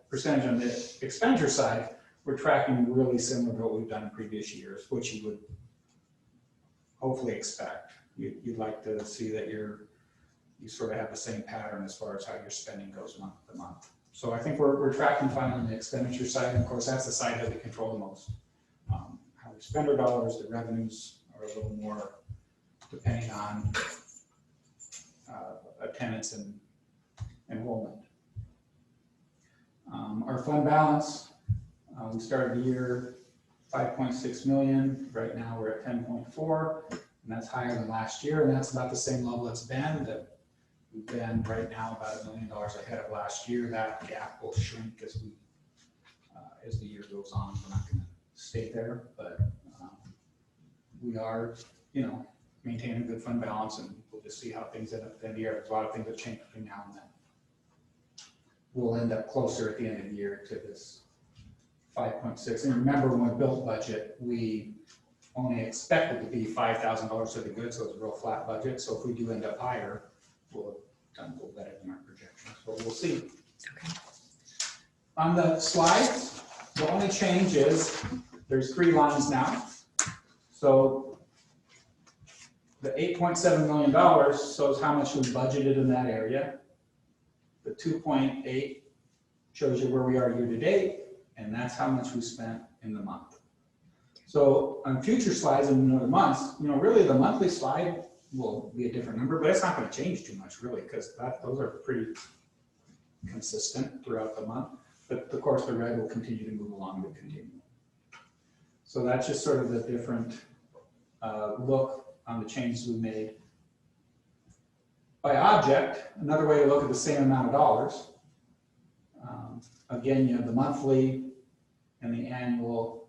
percentage on the expenditure side, we're tracking really similar to what we've done in previous years, which you would hopefully expect. You'd like to see that you sort of have the same pattern as far as how your spending goes month to month. So I think we're tracking fine on the expenditure side, and of course that's the side that we control the most. How we spend our dollars, the revenues are a little more depending on attendance and enrollment. Our fund balance, we started the year 5.6 million. Right now we're at 10.4, and that's higher than last year, and that's about the same level it's been. We've been right now about $1 million ahead of last year. That gap will shrink as the year goes on. We're not going to stay there, but we are, maintaining a good fund balance, and we'll just see how things end up at the end of the year. There's a lot of things that change between now and then. We'll end up closer at the end of the year to this 5.6. And remember, when we built budget, we only expected to be $5,000 to the good, so it's a real flat budget. So if we do end up higher, we'll have done a little better than our projections, but we'll see. Okay. On the slides, the only change is there's 3 lines now. So the $8.7 million shows how much we budgeted in that area. The 2.8 shows you where we are year to date, and that's how much we spent in the month. So on future slides in another month, really the monthly slide will be a different number, but it's not going to change too much really, because those are pretty consistent throughout the month. But of course the red will continue to move along with continuum. So that's just sort of the different look on the changes we made. By object, another way to look at the same amount of dollars. Again, you have the monthly and the annual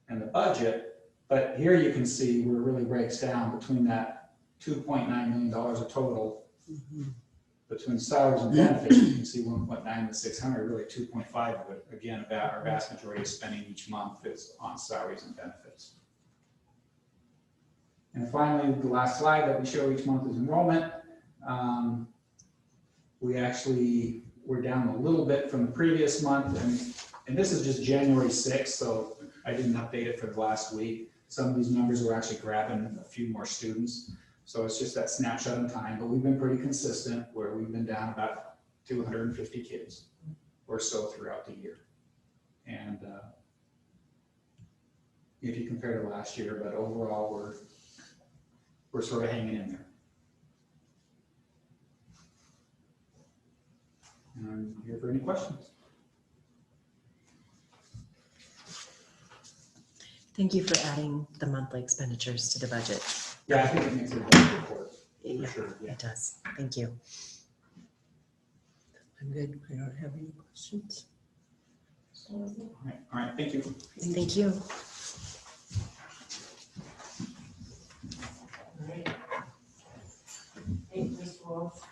and the budget, but here you can see where it really breaks down between that $2.9 million of total. Between salaries and benefits, you can see 1.9 to 600, really 2.5 of it. Again, our vast majority of spending each month is on salaries and benefits. And finally, the last slide that we show each month is enrollment. We're down a little bit from the previous month, and this is just January 6th, so I didn't update it for the last week. Some of these numbers were actually grabbing a few more students. So it's just that snapshot in time, but we've been pretty consistent where we've been down about 250 kids or so throughout the year. And if you compare to last year, but overall we're sort of hanging in there. And I'm here for any questions. Thank you for adding the monthly expenditures to the budget. Yeah, I think it makes it a better report, for Yeah, sure, yeah. it does. Thank you. I'm good. I don't have any questions. All right, thank you. Thank you. All right. Thank you, Mr. Wolf.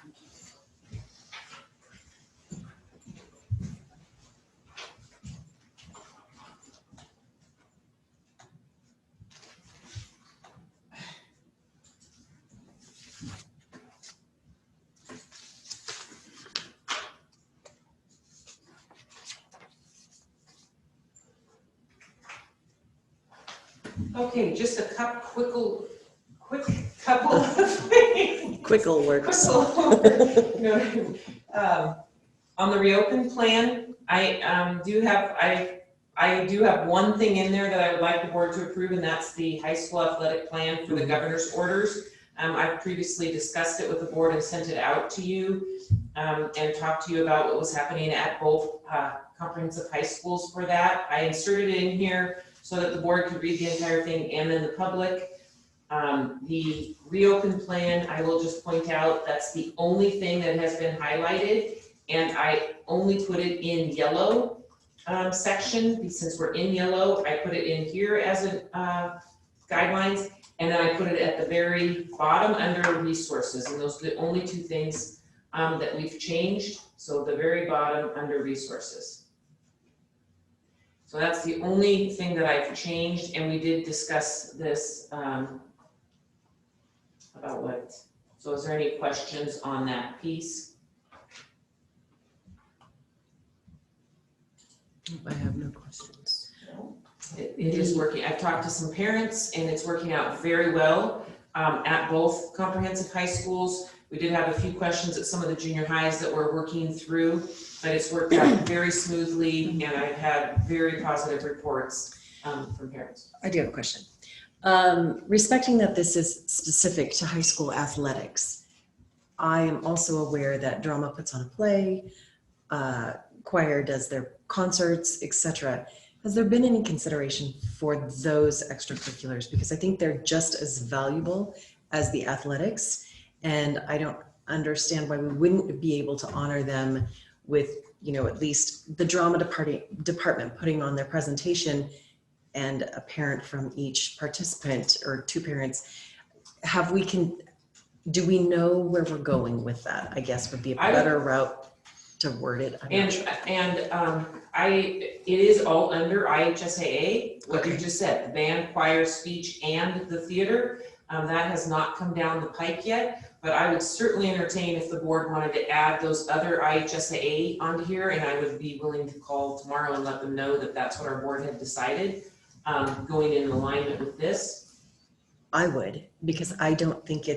Okay, just a quick couple of things. Quickle works. On the reopen plan, I do have one thing in there that I would like the board to approve, and that's the high school athletic plan for the governor's orders. I've previously discussed it with the board and sent it out to you, and talked to you about what was happening at both comprehensive high schools for that. I inserted it in here so that the board could read the entire thing and then the public. The reopen plan, I will just point out, that's the only thing that has been highlighted, and I only put it in yellow section, since we're in yellow. I put it in here as a guidelines, and then I put it at the very bottom under resources, and those are the only two things that we've changed. So the very bottom under resources. So that's the only thing that I've changed, and we did discuss this about what. So is there any questions on that piece? I have no questions. It is working. I've talked to some parents, and it's working out very well at both comprehensive high schools. We did have a few questions at some of the junior highs that we're working through, but it's worked out very smoothly, and I've had very positive reports from parents. I do have a question. Respecting that this is specific to high school athletics, I am also aware that drama puts on a play, choir does their concerts, etc. Has there been any consideration for those extracurriculars? Because I think they're just as valuable as the athletics, and I don't understand why we wouldn't be able to honor them with, you know, at least the drama department putting on their presentation and a parent from each participant, or two parents. Do we know where we're going with that? I guess would be a better route to word it. It is all under IHSAA, what you Okay. just said, the band, choir, speech, and the theater. That has not come down the pike yet, but I would certainly entertain if the board wanted to add those other IHSAA onto here, and I would be willing to call tomorrow and let them know that that's what our board had decided, going in alignment with this. I would, because I don't think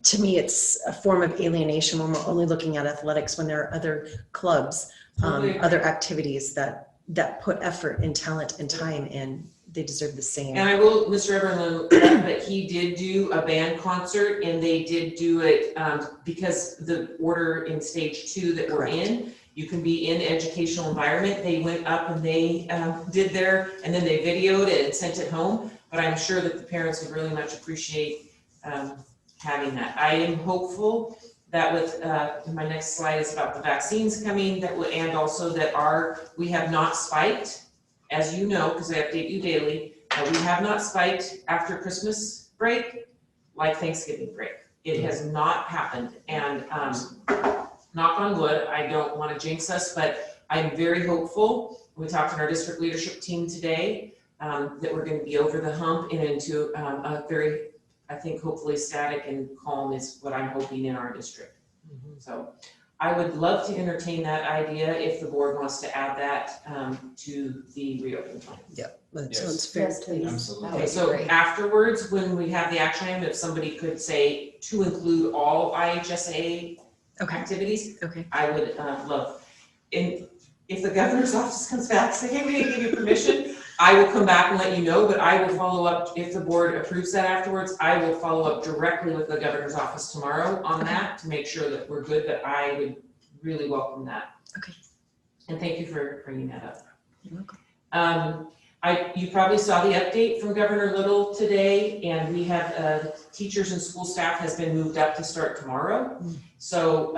to me, it's a form of alienation when we're only looking at athletics, when there are other clubs, Totally. other activities that put effort and talent and time in. They deserve the same. And I will, Mr. Everland, that he did do a band concert, and they did do it because the order in stage 2 that we're in, you can be in educational environment. They went up and they did their, and then they videoed it and sent it home. But I'm sure that the parents would really much appreciate having that. I am hopeful that with, my next slide is about the vaccines coming, and also that we have not spiked. As you know, because I update you daily, we have not spiked after Christmas break like Thanksgiving break. It has not happened, and knock on wood, I don't want to jinx us, but I'm very hopeful. We talked in our district leadership team today that we're going to be over the hump and into a very, I think, hopefully static and calm is what I'm hoping in our district. So I would love to entertain that idea if the board wants to add that to the reopen plan. Yep, That Yes. sounds fair Yes, to me. please. Absolutely. That Okay, would be so great. afterwards, when we have the action item, if somebody could say to include all IHSA Okay, activities, okay. I would love. And if the governor's office comes back saying, hey, we didn't give you permission, I will come back and let you know, but I will follow up, if the board approves that afterwards, I will follow up directly with the governor's office tomorrow on that to make sure that we're good, but I would really welcome that. Okay. And thank you for bringing that up. You're welcome. You probably saw the update from Governor Little today, and we have, teachers and school staff has been moved up to start tomorrow. So,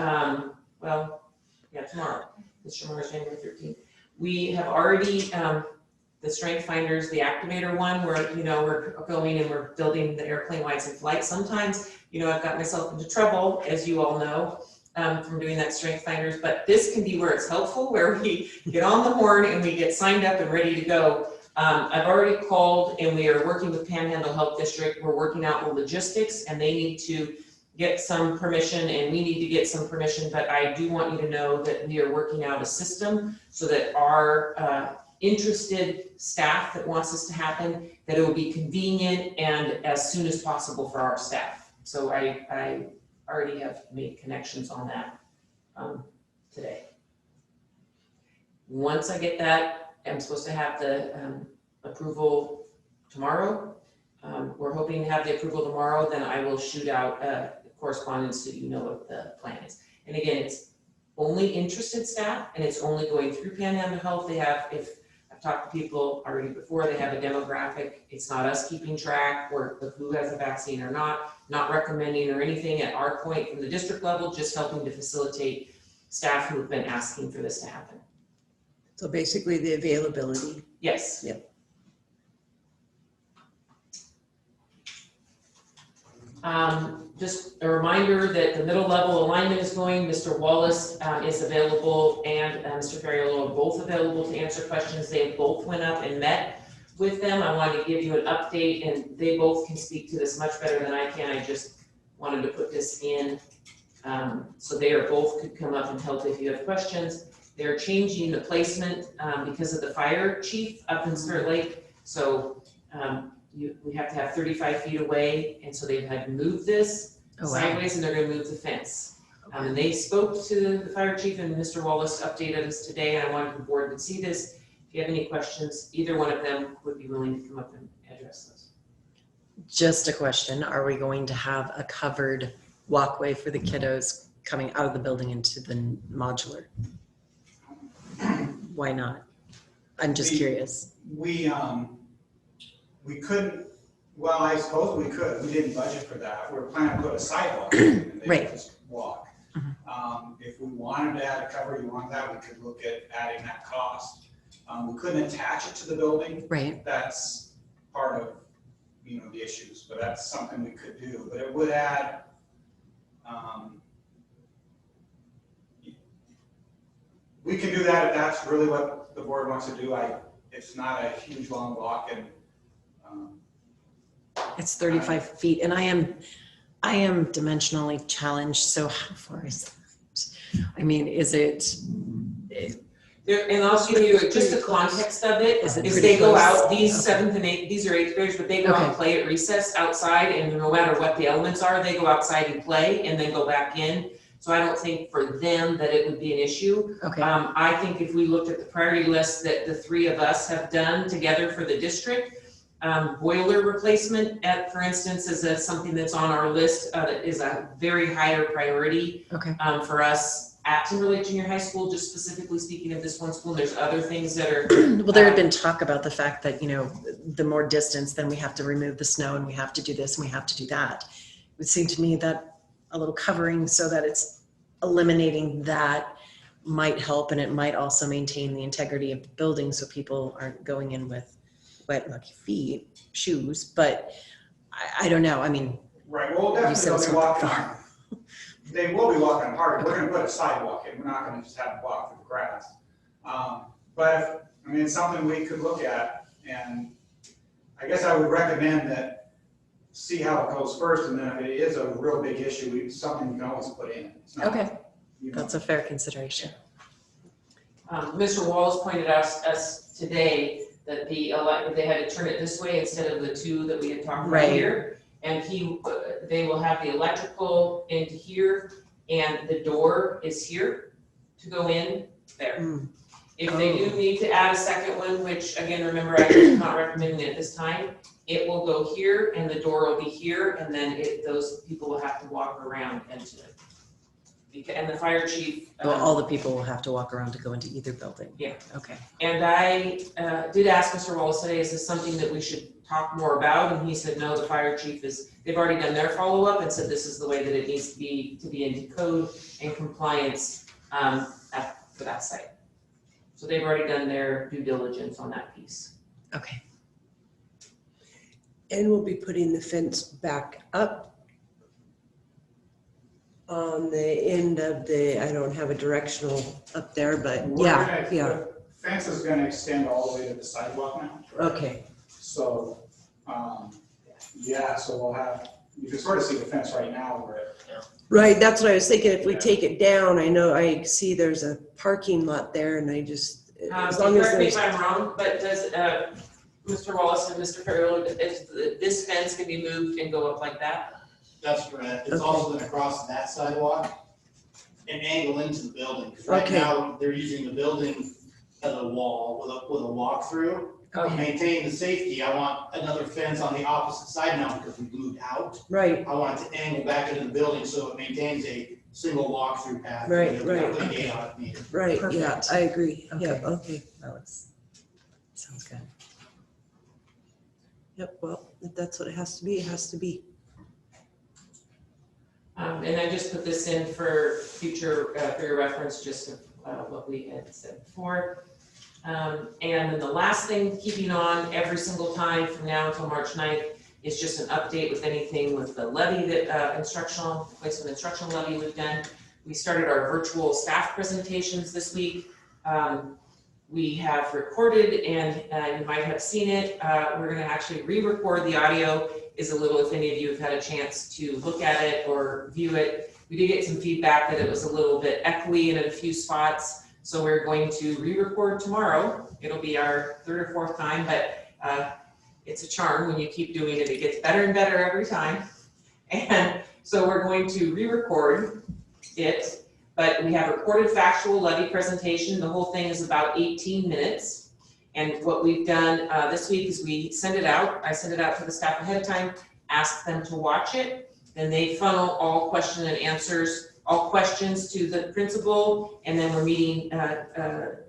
tomorrow, this tomorrow's January 13th. We have already, the strength finders, the activator one, where, we're going and we're building the airplane whites in flight. Sometimes, I've got myself into trouble, as you all know, from doing that strength finders, but this can be where it's helpful, where we get on the horn and we get signed up and ready to go. I've already called and we are working with Panhandle Health District. We're working out the logistics and they need to get some permission and we need to get some permission, but I do want you to know that we are working out a system so that our interested staff that wants this to happen, that it will be convenient and as soon as possible for our staff. So I already have made connections on that today. Once I get that, I'm supposed to have the approval tomorrow. We're hoping to have the approval tomorrow, then I will shoot out correspondence so you know what the plan is. And again, it's only interested staff and it's only going through Panhandle Health. They have, if I've talked to people already before, they have a demographic. It's not us keeping track or who has a vaccine or not recommending or anything at our point from the district level, just helping to facilitate staff who have been asking for this to happen. So basically the availability. Yes. Yep. Just a reminder that the middle level alignment is going. Mr. Wallace is available and Mr. Ferriello are both available to answer questions. They both went up and met with them. I wanted to give you an update and they both can speak to this much better than I can. I just wanted to put this in so they are both could come up and help if you have questions. They're changing the placement because of the fire chief up in Spirit Lake. So we have to have 35 feet away, and so they've had to move this sideways, and they're going to move the fence. And they spoke to the fire chief, and Mr. Wallace updated us today, and I wanted the board to see this. If you have any questions, either one of them would be willing to come up and address those. Just a question. Are we going to have a covered walkway for the kiddos coming out of the building into the modular? Why not? I'm just curious. We couldn't, well, I suppose we could, we didn't budget for that, we were planning to put a sidewalk in and they Right. could just walk. If we wanted to add a cover, you want that, we could look at adding that cost. We couldn't attach it to the building. Right. That's part of, the issues, but that's something we could do, but it would add, we can do that if that's really what the board wants to do. It's not a huge long walk and It's 35 feet and I am dimensionally challenged. So how far is that? I mean, is it? And I'll give you just the context of it, Is it is pretty they go close? out, these Okay. 7th and 8th, these are 8th graders, but they go out and play at recess outside, and no matter what the elements are, they go outside and play and then go back in. So I don't think for them that it would be an issue. Okay. I think if we looked at the priority list that the three of us have done together for the district, boiler replacement, for instance, is something that's on our list, that is a very higher priority Okay. for us at Timberlake Junior High School, just specifically speaking of this one school. There's other things that are. Well, there had been talk about the fact that, the more distance, then we have to remove the snow and we have to do this and we have to do that. It would seem to me that a little covering so that it's eliminating that might help, and it might also maintain the integrity of the building so people aren't going in with wet, lucky feet, shoes, but I don't know. I mean, right, well, You said definitely it's they'll be not walking that on, they will be walking hard, we're gonna put a sidewalk in, we're not gonna just have them walk through the grass. But it's something we could look at, and I guess I would recommend that, see how it goes first, and then if it is a real big issue, it's something you can always put in. It's not, okay, that's a fair consideration. Mr. Wallace pointed out us today that they had to turn it this way instead of the two that we had talked about Right. here. And they will have the electrical into here, and the door is here to go in there. Mm. If they do need to add a second one, which again, remember, I'm not recommending it at this time, it will go here and the door will be here, and then those people will have to walk around into it. And the fire chief. Well, all the people will have to walk around to go into either building. Yeah. Okay. And I did ask Mr. Wallace today, is this something that we should talk more about? And he said, no, the fire chief they've already done their follow-up and said this is the way that it needs to be in code and compliance for that site. So they've already done their due diligence on that piece. Okay. And we'll be putting the fence back up on the end of I don't have a directional up there, but yeah. The fence is gonna extend all the way to the sidewalk now. Okay, So, so we'll have, you can sort of see the fence right now where it. right, that's what I was thinking. If we Yeah. take it down, I know I see there's a parking lot there and I just, as long as Correct me there's. if I'm wrong, but does Mr. Wallace and Mr. Farrell, this fence can be moved and go up like that? That's correct. It's Okay. also gonna cross that sidewalk and angle into the building, because right Okay. now, they're using the building as a wall with a walk-through. To Okay. maintain the safety, I want another fence on the opposite side now, because we moved out. Right, I want it to angle back into the building so it maintains a single walk-through path. Right, We have to put a right. gate on it needed. right, yeah, Perfect. I agree. Yeah, Okay. okay. Sounds good. Yep, well, if that's what it has to be, it has to be. And I just put this in for future, for your reference, just what we had said before. And then the last thing, keeping on every single time from now until March 9th, is just an update with anything with the levy that placement instructional levy we've done. We started our virtual staff presentations this week. We have recorded, and you might have seen it. We're gonna actually re-record the audio. Is a little, if any of you have had a chance to look at it or view it. We did get some feedback that it was a little bit echoey in a few spots. So we're going to re-record tomorrow. It'll be our third or fourth time, but it's a charm when you keep doing it. It gets better and better every time. And so we're going to re-record it, but we have recorded factual levy presentation. The whole thing is about 18 minutes. And what we've done this week is we send it out. I send it out to the staff ahead of time, ask them to watch it. Then they funnel all question and answers, all questions to the principal. And then we're meeting,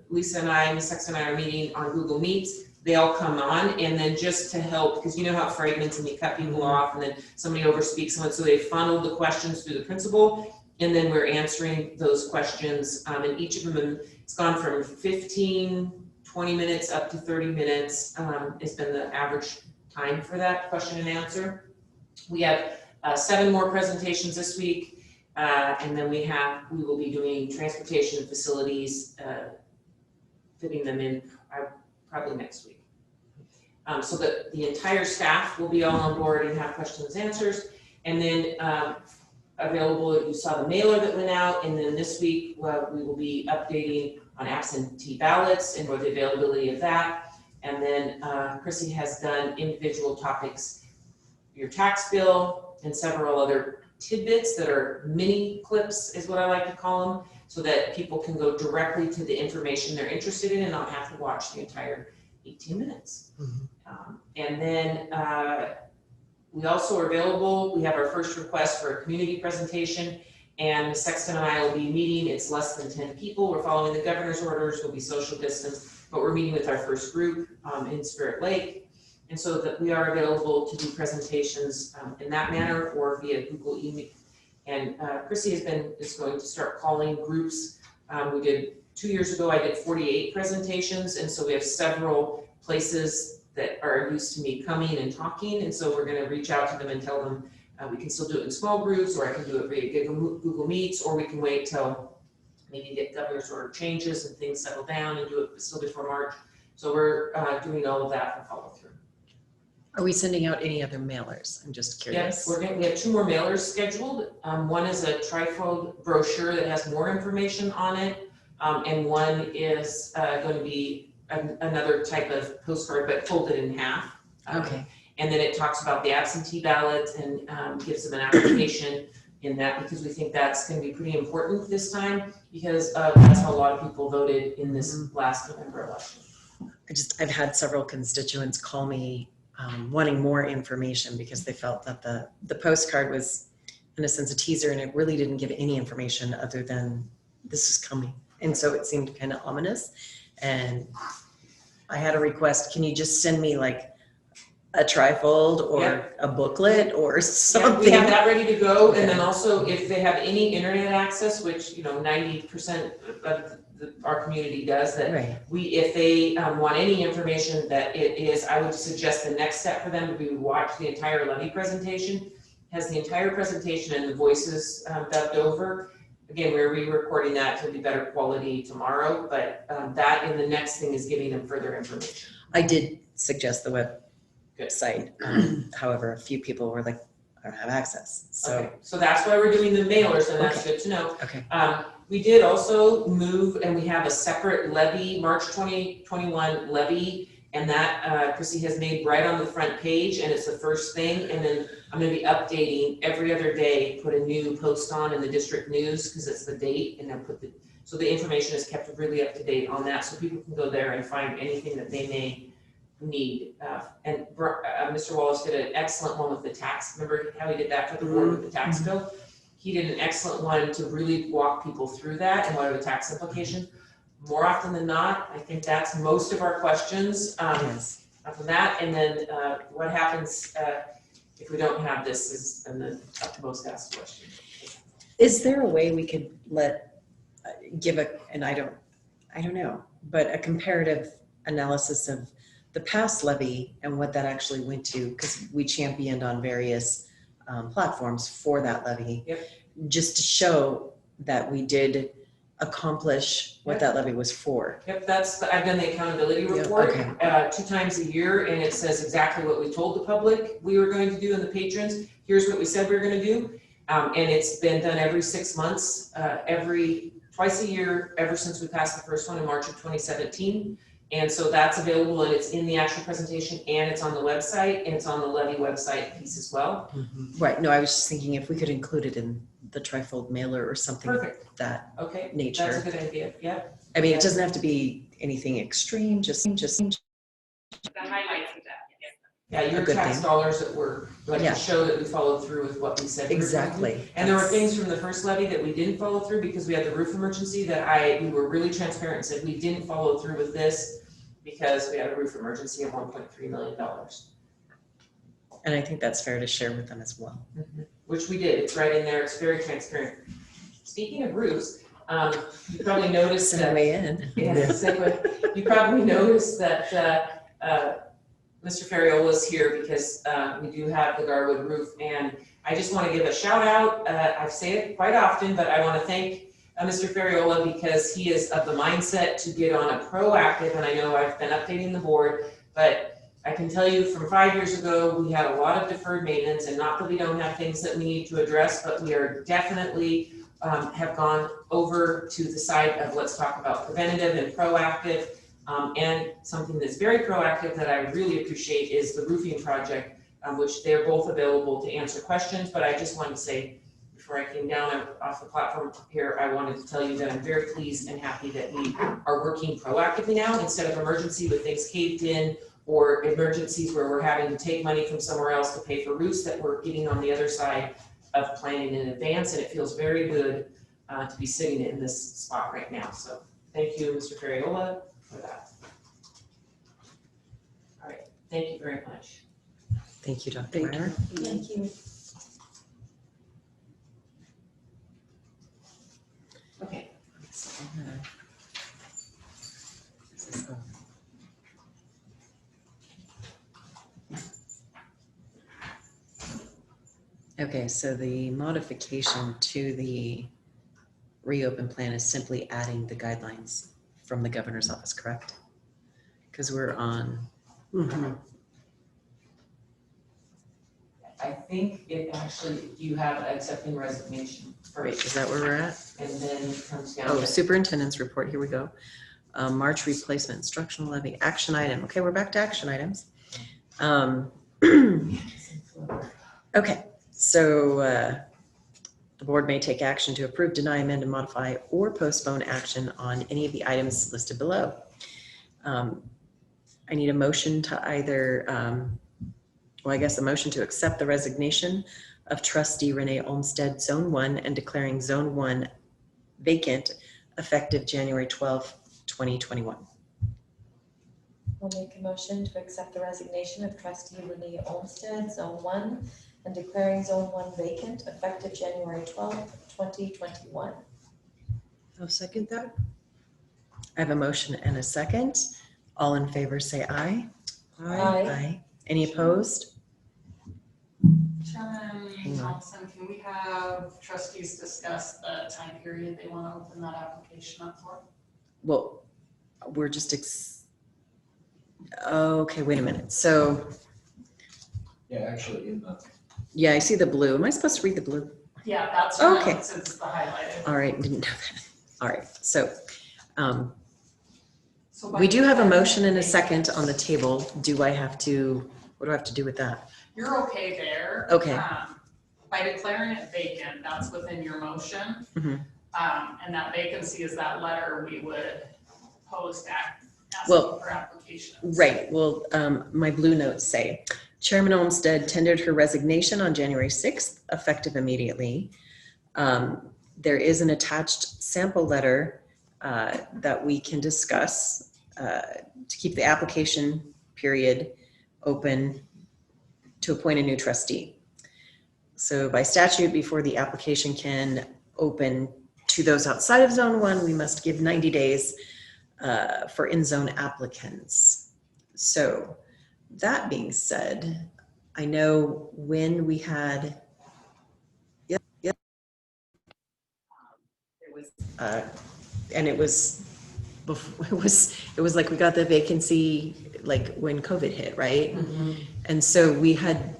Lisa and I, Ms. Sexton and I are meeting on Google Meets. They all come on, and then just to help, because you know how it fragments and you cut people off and then somebody overspeaks someone. So they funnel the questions through the principal. And then we're answering those questions. And each of them, it's gone from 20 minutes up to 30 minutes has been the average time for that question and answer. We have 7 more presentations this week, and then we will be doing transportation and facilities, fitting them in probably next week. So that the entire staff will be all on board and have questions and answers. And then available, you saw the mailer that went out, and then this week we will be updating on absentee ballots and what the availability of that. And then Chrissy has done individual topics, your tax bill, and several other tidbits that are mini clips is what I like to call them, so that people can go directly to the information they're interested in and not have to watch the entire 18 minutes. And then we also are available, we have our first request for a community presentation, and Ms. Sexton and I will be meeting. It's less than 10 people. We're following the governor's orders. We'll be social distance, but we're meeting with our first group in Spirit Lake. And so that we are available to do presentations in that manner or via Google email. And Chrissy is going to start calling groups. We did 2 years ago, I did 48 presentations. And so we have several places that are used to me coming and talking. And so we're going to reach out to them and tell them we can still do it in small groups, or I can do it via Google Meets, or we can wait till maybe get governor's order changes and things settle down and do it still before March. So we're doing all of that for follow through. Are we sending out any other mailers? I'm just curious. Yes, we have 2 more mailers scheduled. One is a trifold brochure that has more information on it, and one is going to be another type of postcard, but folded in half. Okay. And then it talks about the absentee ballot and gives them an application in that, because we think that's gonna be pretty important this time, because that's how a lot of people voted in this last November election. I've had several constituents call me wanting more information because they felt that the postcard was, in a sense, a teaser, and it really didn't give any information other than this is coming. And so it seemed kind of ominous. And I had a request, can you just send me like a trifold or a booklet or something? Yeah, we have that ready to go, and then also if they have any internet access, which 90% of our community does, that Right. if they want any information that it is, I would suggest the next step for them would be to watch the entire Levy presentation. Has the entire presentation and the voices dubbed over. Again, we're re-recording that to be better quality tomorrow, but that and the next thing is giving them further information. I did suggest the website. However, a few people were like, I don't have access. So, Okay. So that's why we're doing the mailers, and that's good to know. okay. We did also move, and we have a separate levy, March 2021 levy, and that Chrissy has made right on the front page, and it's the first thing. And then I'm gonna be updating every other day, put a new post on in the district news, because it's the date, and then so the information is kept really up to date on that, so people can go there and find anything that they may need. And Mr. Wallace did an excellent one with the tax. Remember how he did that for the board with the tax bill? He did an excellent one to really walk people through that and what are the tax implications. More often than not, I think that's most of our questions Yes. from that. And then what happens if we don't have this is the most asked question. Is there a way we could give and I don't know, but a comparative analysis of the past levy and what that actually went to, because we championed on various platforms for that levy, just to show that we did accomplish what that levy was for. Yep, I've done the accountability report 2 times a year, and it says exactly what we told the public we were going to do and the patrons. Here's what we said we were going to do, and it's been done every 6 months, twice a year, ever since we passed the first one in March of 2017. And so that's available, and it's in the actual presentation, and it's on the website, and it's on the Levy website piece as well. Right. No, I was just thinking if we could include it in the trifold mailer or something of that nature. That's a good idea. Yeah. I mean, it doesn't have to be anything extreme, just The highlights of that. Yeah, your good tax thing. dollars that were to show that we followed through with what we said. Exactly. And there were things from the first levy that we didn't follow through because we had the roof emergency that we were really transparent and said we didn't follow through with this because we had a roof emergency of $1.3 million. And I think that's fair to share with them as well. Which we did. It's right in there. It's very transparent. Speaking of roofs, you probably noticed that. You probably noticed that Mr. Ferriola's here because we do have the Garwood roof, and I just want to give a shout out. I say it quite often, but I want to thank Mr. Ferriola because he is of the mindset to get on a proactive, and I know I've been updating the board, but I can tell you from 5 years ago, we had a lot of deferred maintenance, and not that we don't have things that we need to address, but we are definitely have gone over to the side of let's talk about preventative and proactive. And something that's very proactive that I really appreciate is the roofing project, which they're both available to answer questions. But I just wanted to say, before I came down off the platform here, I wanted to tell you that I'm very pleased and happy that we are working proactively now instead of emergency with things caved in or emergencies where we're having to take money from somewhere else to pay for roofs, that we're getting on the other side of planning in advance. And it feels very good to be sitting in this spot right now. So thank you, Mr. Ferriola, for that. All right, thank you very much. Thank you, Dr. Meyer. Thank you. Okay. Okay, so the modification to the reopen plan is simply adding the guidelines from the governor's office, correct? Because we're on. I think it actually, you have accepting resignation Wait, first, is that where we're at? and then it comes down Oh, to. superintendent's report, here we go. March replacement instructional levy, action item. Okay, we're back to action items. Okay, so the board may take action to approve, deny, amend, and modify, or postpone action on any of the items listed below. I need a motion to either, well, I guess a motion to accept the resignation of trustee Renee Olmsted, Zone 1, and declaring Zone 1 vacant effective January 12th, 2021. I'll make a motion to accept the resignation of trustee Renee Olmsted, Zone 1, and declaring Zone 1 vacant effective January 12th, 2021. I'll second that. I have a motion and a second. All in favor say aye. Aye. Any opposed? Chairman Hang on. Thompson, can we have trustees discuss the time period they want to open that application up for? Well, we're just, okay, wait a minute. So, Yeah, actually, in the. yeah, I see the blue. Am I supposed to read the blue? Yeah, that's Okay. since it's the highlighted. All right, didn't know that. All right, so So by we do have a declaring motion it and a vacant, second on the table. Do I have to, what do I have to do with that? You're okay there. Okay. By declaring it vacant, that's within your motion. Mhm. And that vacancy is that letter we would post Well, asking for applications. Right, well, my blue notes say, Chairman Olmsted tendered her resignation on January 6th, effective immediately. There is an attached sample letter that we can discuss to keep the application period open to appoint a new trustee. So by statute, before the application can open to those outside of Zone 1, we must give 90 days for in-zone applicants. So that being said, I know when we had, it was, and it was before, it was like we got the vacancy like when COVID hit, right? And so we had,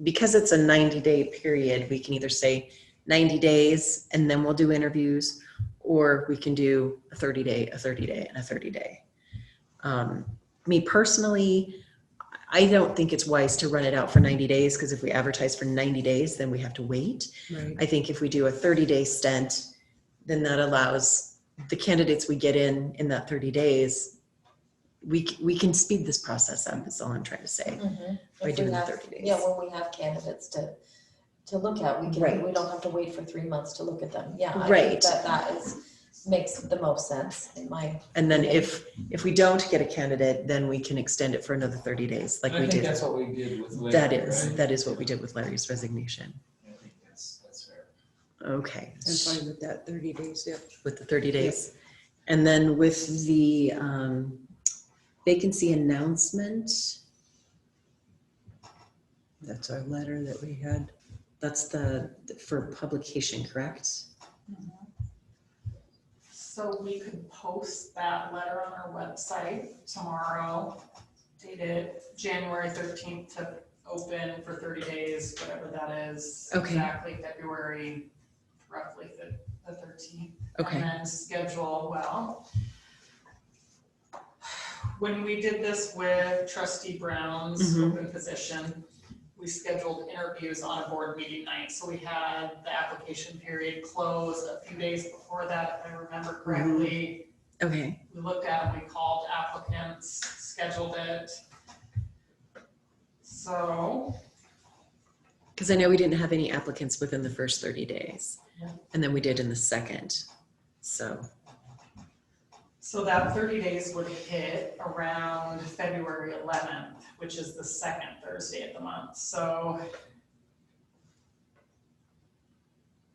because it's a 90-day period, we can either say 90 days and then we'll do interviews, or we can do a 30-day, a 30-day, and a 30-day. Me personally, I don't think it's wise to run it out for 90 days because if we advertise for 90 days, then we have to wait. Right. I think if we do a 30-day stint, then that allows the candidates we get in that 30 days, we can speed this process up, is all I'm trying to say, by If we doing the have- 30 days. Yeah, when we have candidates to look at, we Right. can, we don't have to wait for 3 months to look at them. Yeah, I Right. think that makes the most sense in my. And then if we don't get a candidate, then we can extend it for another 30 days, like I we think did. that's what we did with Larry, right? That is what we did with Larry's resignation. I think that's fair. Okay. I'm fine with that, 30 days, yep. With the 30 days. And then with the vacancy announcement, That's our letter that we had. that's for publication, correct? So we could post that letter on our website tomorrow, dated January 13th to open for 30 days, whatever that is. Okay. Exactly February, roughly the 13th. Okay. And then schedule, well, when we did this with trustee Brown's Mhm. open position, we scheduled interviews on a board meeting night. So we had the application period close a few days before that, if I remember correctly. Okay. We looked at it, we called applicants, scheduled it. So, Because I know we didn't have any applicants within the first 30 days. Yeah. And then we did in the second. so that 30 days would hit around February 11th, which is the second Thursday of the month. So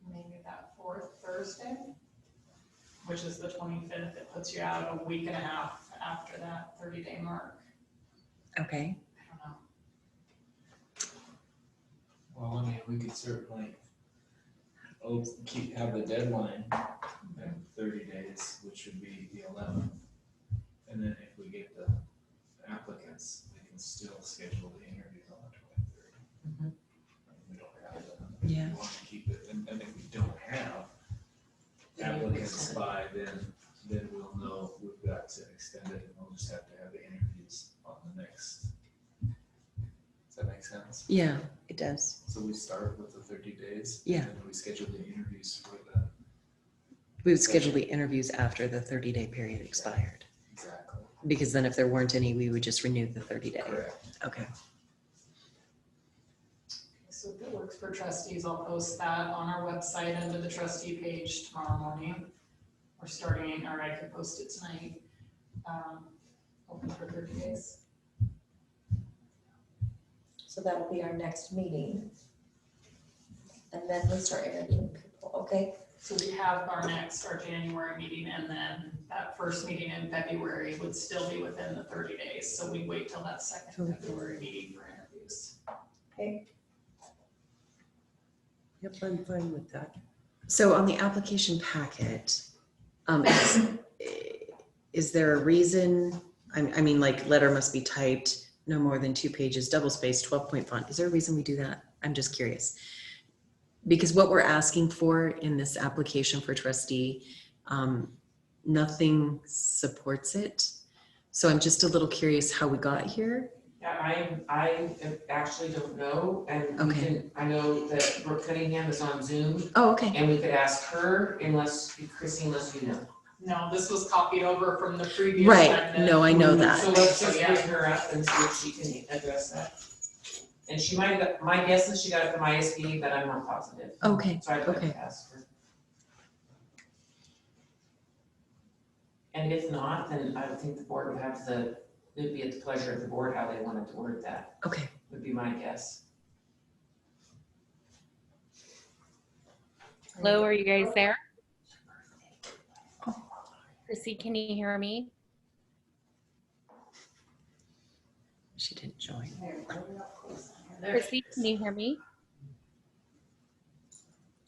maybe that fourth Thursday, which is the 25th, it puts you out a week and a half after that 30-day mark. Okay. I don't know. Well, I mean, we could certainly have the deadline at 30 days, which would be the 11th. And then if we get the applicants, we can still schedule the interviews on the 23rd. We don't have them. Yeah. We want to keep it, and if we don't have applicants by then we'll know Yeah, it does. So we start with the 30 days. Yeah. And then we schedule the interviews for that. We would schedule the interviews after the 30-day period expired. Exactly. Because then if there weren't any, we would just renew the 30-day. Correct. Okay. So if it works for trustees, I'll post that on our website under the trustee page tomorrow morning. We're starting, or I could post it tonight. Open for 30 days. So that will be our next meeting. And then we start interviewing people, okay? So we have our January meeting, and then that first meeting in February would still be within the 30 days. So we wait till that second February meeting for interviews. Okay. Yep, I'm fine with that. So on the application packet, is there a reason, I mean, like letter must be typed, no more than 2 pages, double spaced, 12-point font. Is there a reason we do that? I'm just curious. Because what we're asking for in this application for trustee, nothing supports it. So I'm just a little curious how we got here. Yeah, I actually don't know, and we Okay. can, I know that Brooke Cunningham is on Zoom, Oh, okay. and we could ask her Chrissy, unless you know. No, this was copied over from the previous. Right, time no, I know that. So let's just yeah. bring her up and see if she can address that. And she might have, my guess is she got it from ISB, but I'm not positive. Okay, So I'd like okay. to ask her. And if not, then I would think the board would have it'd be at the pleasure of the board how they wanted to word that, Okay. would be my guess. Hello, are you guys there? Chrissy, can you hear me? She didn't join. Chrissy, can you hear me?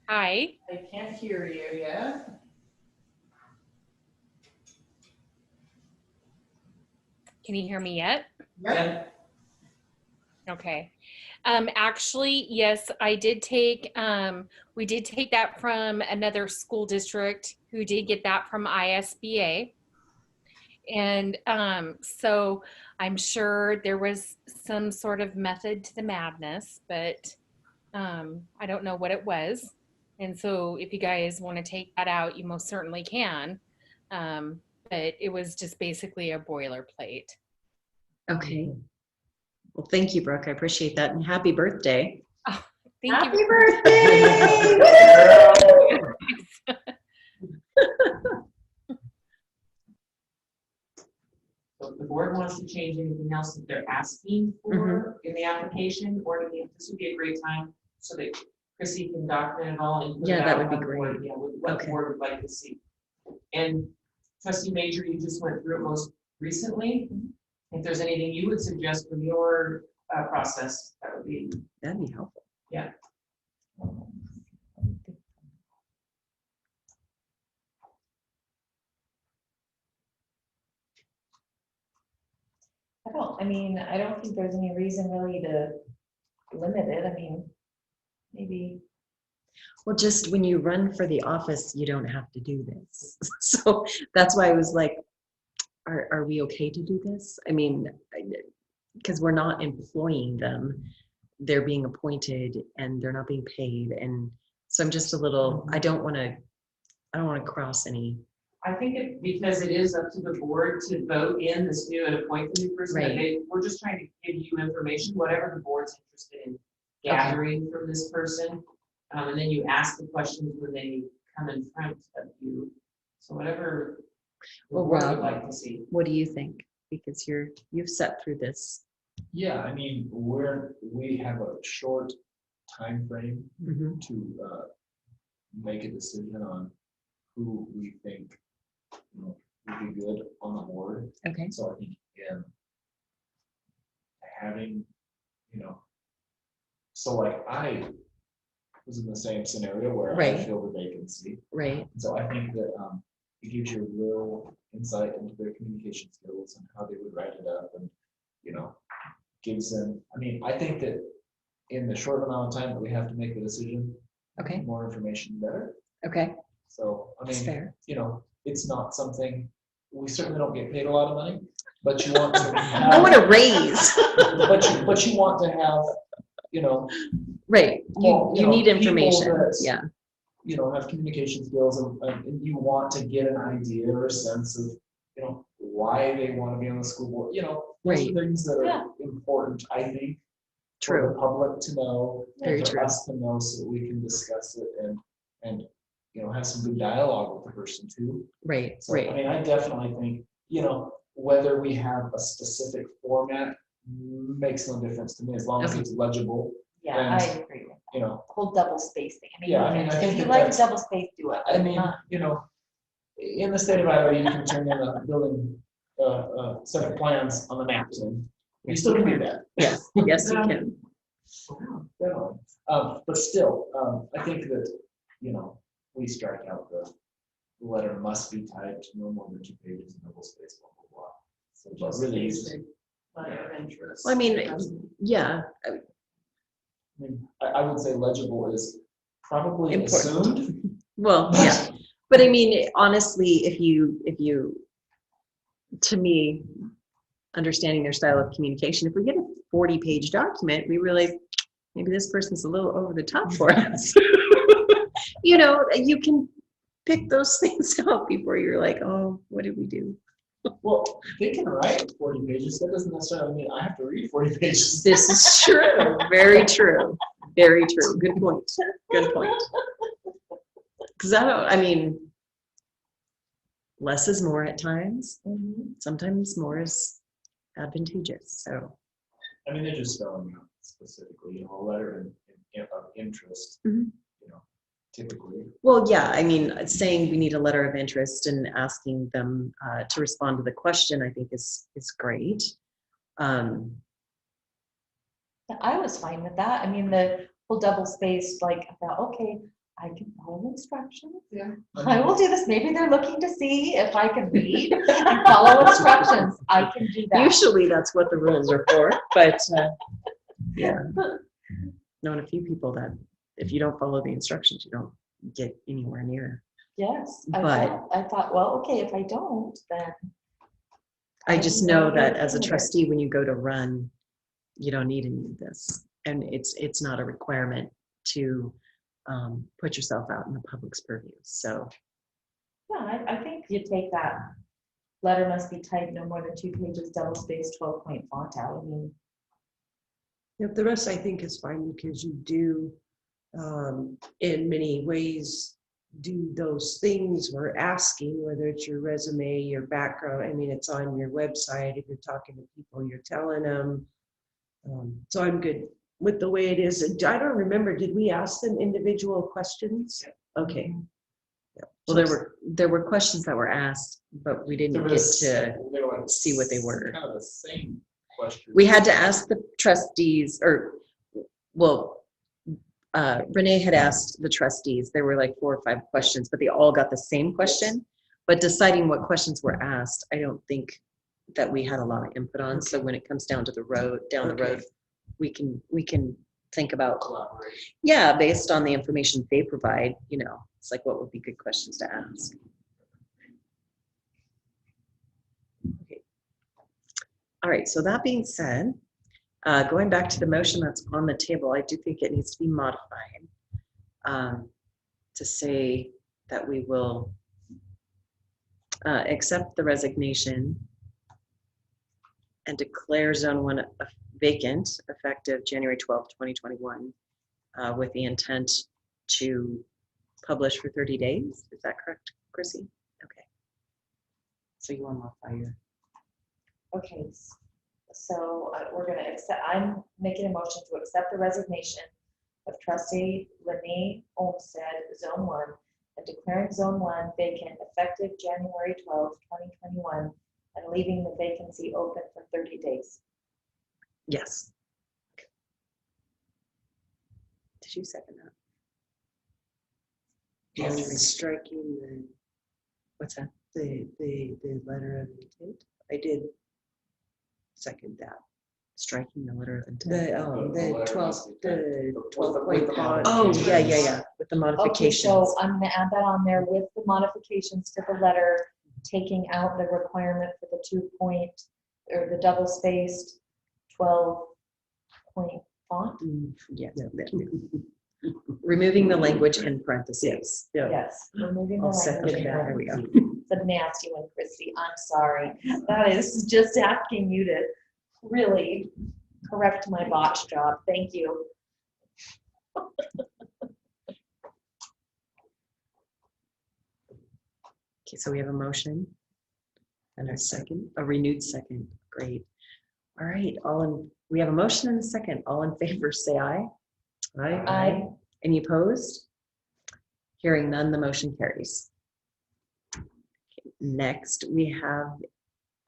Hi. I can't hear you yet. Can you hear me yet? Yeah. Okay. Actually, yes, I did take, we did take that from another school district who did get that from ISBA. And so I'm sure there was some sort of method to the madness, but I don't know what it was. And so if you guys want to take that out, you most certainly can. But it was just basically a boilerplate. Okay. Well, thank you, Brooke. I appreciate that. And happy birthday. Oh, thank Happy you. birthday! So if the board wants to change anything else that they're asking for in the application, or this would be a great time so that Chrissy can document it all and put Yeah, it that out would be on the board, great. yeah, what Okay. the board would like to see. And Trustee Major, you just went through it most recently. If there's anything you would suggest for your process, that would be. That'd be helpful. Yeah. I don't think there's any reason really to limit it. I mean, maybe. Well, just when you run for the office, you don't have to do this. So that's why I was like, are we okay to do this? I mean, because we're not employing them. They're being appointed and they're not being paid. And so I'm just a little, I don't want to cross any. I think because it is up to the board to vote in this new and appoint the new person. Right. We're just trying to give you information, whatever the board's interested in gathering from this person. And then you ask the questions when they come in front of you. So whatever the Well, board Rob, would like to see. what do you think? Because you've sat through this. Yeah, I mean, we have a short time frame Mhm. to make a decision on who we think would be good on the board. Okay. So I think again, having, so like I was in the same scenario where I Right. filled the vacancy. Right. So I think that it gives you a real insight into their communication skills and how they would write it up, and gives them. I mean, I think that in the short amount of time that we have to make the decision, Okay. more information, the better. Okay. So I That's mean, fair. it's not something, we certainly don't get paid a lot of money, but you want to I want have, to raise. but you want to have you know, Right, Well, you you know, need people information, that- yeah, you know, have communication skills and you want to get an idea or a sense of, you know, why they want to be on the school board, you know, those Right. are things that Yeah. are important, I think, for true, the public to know, Very and for true. us to know, so that we can discuss it and, you know, have some good dialogue with the person too. right, So, I right, mean, I definitely think, you know, whether we have a specific format makes no difference to me, as long as Okay. it's legible, Yeah, And- I agree with you know. the whole double space thing. I mean, Yeah, I mean, I if think you that like that's- double space, do it. I mean, Not- you know, in the state of Iowa, you can turn in a building, set of plans on the maps, and you still can do that. yes, yes, you can, Definitely. But still, I think that, you know, we strike out the letter must be typed no more than 2 pages, double space, blah, blah, blah. So just really easy. Letter of interest. well, I mean, yeah, I mean, I would say legible is probably Important. assumed. well, yeah, but I mean, honestly, if you, to me, understanding their style of communication, if we get a 40-page document, we realize maybe this person's a little over the top for us. You know, you can pick those things out before you're like, oh, what did we do? Well, they can write 40 pages, that doesn't necessarily mean I have to read 40 pages. This is true, very true, very true, good point, good point. Because I mean, less is more at times, sometimes more is advantageous, so. I mean, they're just spelling out specifically, you know, a letter of interest, Mhm. you know, typically. Well, yeah, I mean, saying we need a letter of interest and asking them to respond to the question, I think is great. Yeah, I was fine with that. I mean, the whole double space, like, I thought, okay, I can follow instructions. Yeah. I will do this. Maybe they're looking to see if I can read and follow instructions. I can do that. Usually that's what the rules are for, but yeah. Known a few people that if you don't follow the instructions, you don't get anywhere near. Yes, But- I thought, well, okay, if I don't, then. I just know that as a trustee, when you go to run, you don't need any of this. And it's not a requirement to put yourself out in the public's purview, so. Yeah, I think you take that letter must be typed no more than 2 pages, double spaced, 12-point font out. I mean, Yep, the rest I think is fine because you do, in many ways, do those things we're asking, whether it's your resume, your background. I mean, it's on your website. If you're talking to people, you're telling them. So I'm good with the way it is. I don't remember, did we ask them individual questions? Okay. Yep. Well, there were questions that were asked, but we didn't get to They were like see what they were. Kind of the same question. We had to ask the trustees, or, well, Renee had asked the trustees, there were like 4 or 5 questions, but they all got the same question. But deciding what questions were asked, I don't think that we had a lot of input on. So when it comes down to the road, the road, we can think about, Collaboration. yeah, based on the information they provide, you know, it's like, what would be good questions to ask? Okay. All right, so that being said, going back to the motion that's on the table, I do think it needs to be modified to say that we will accept the resignation and declare Zone 1 vacant effective January 12th, 2021, with the intent to publish for 30 days. Is that correct, Chrissy? Okay. So you want to modify your... okay, so we're gonna accept, I'm making a motion to accept the resignation of trustee Lenny Olmsted, Zone 1, and declaring Zone 1 vacant effective January 12th, 2021, and leaving the vacancy open for 30 days. Yes. Did you second that? And striking the, What's that? the letter of intent. I did second that. Striking the letter of intent. The letter 12, must be the typed. 12-point font. Oh, yeah. With the Okay, modifications. so I'm gonna add that on there with the modifications to the letter, taking out the requirement for the 2-point or the double spaced 12-point font? Yeah. Removing the language in parentheses. Yes. Removing the I'll second language. that. There we go. It's a nasty one, Christy. I'm sorry. That is just asking you to really correct my botch job. Thank you. Okay, so we have a motion and a second, a renewed second. Great. All right, we have a motion and a second. All in favor, say aye. Aye. Any opposed? Hearing none, the motion carries. Okay, next,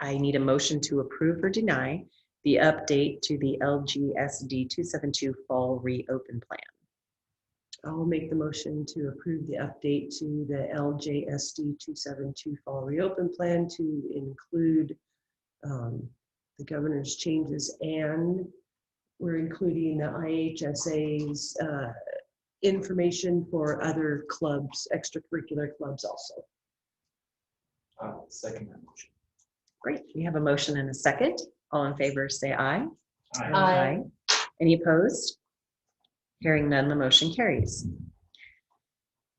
I need a motion to approve or deny the update to the LJSD 272 Fall Reopen Plan. I'll make the motion to approve the update to the LJSD 272 Fall Reopen Plan to include the governor's changes, and we're including the IHSA's information for other clubs, extracurricular clubs also. Second that motion. Great, we have a motion and a second. All in favor, say aye. Aye. Any opposed? Hearing none, the motion carries.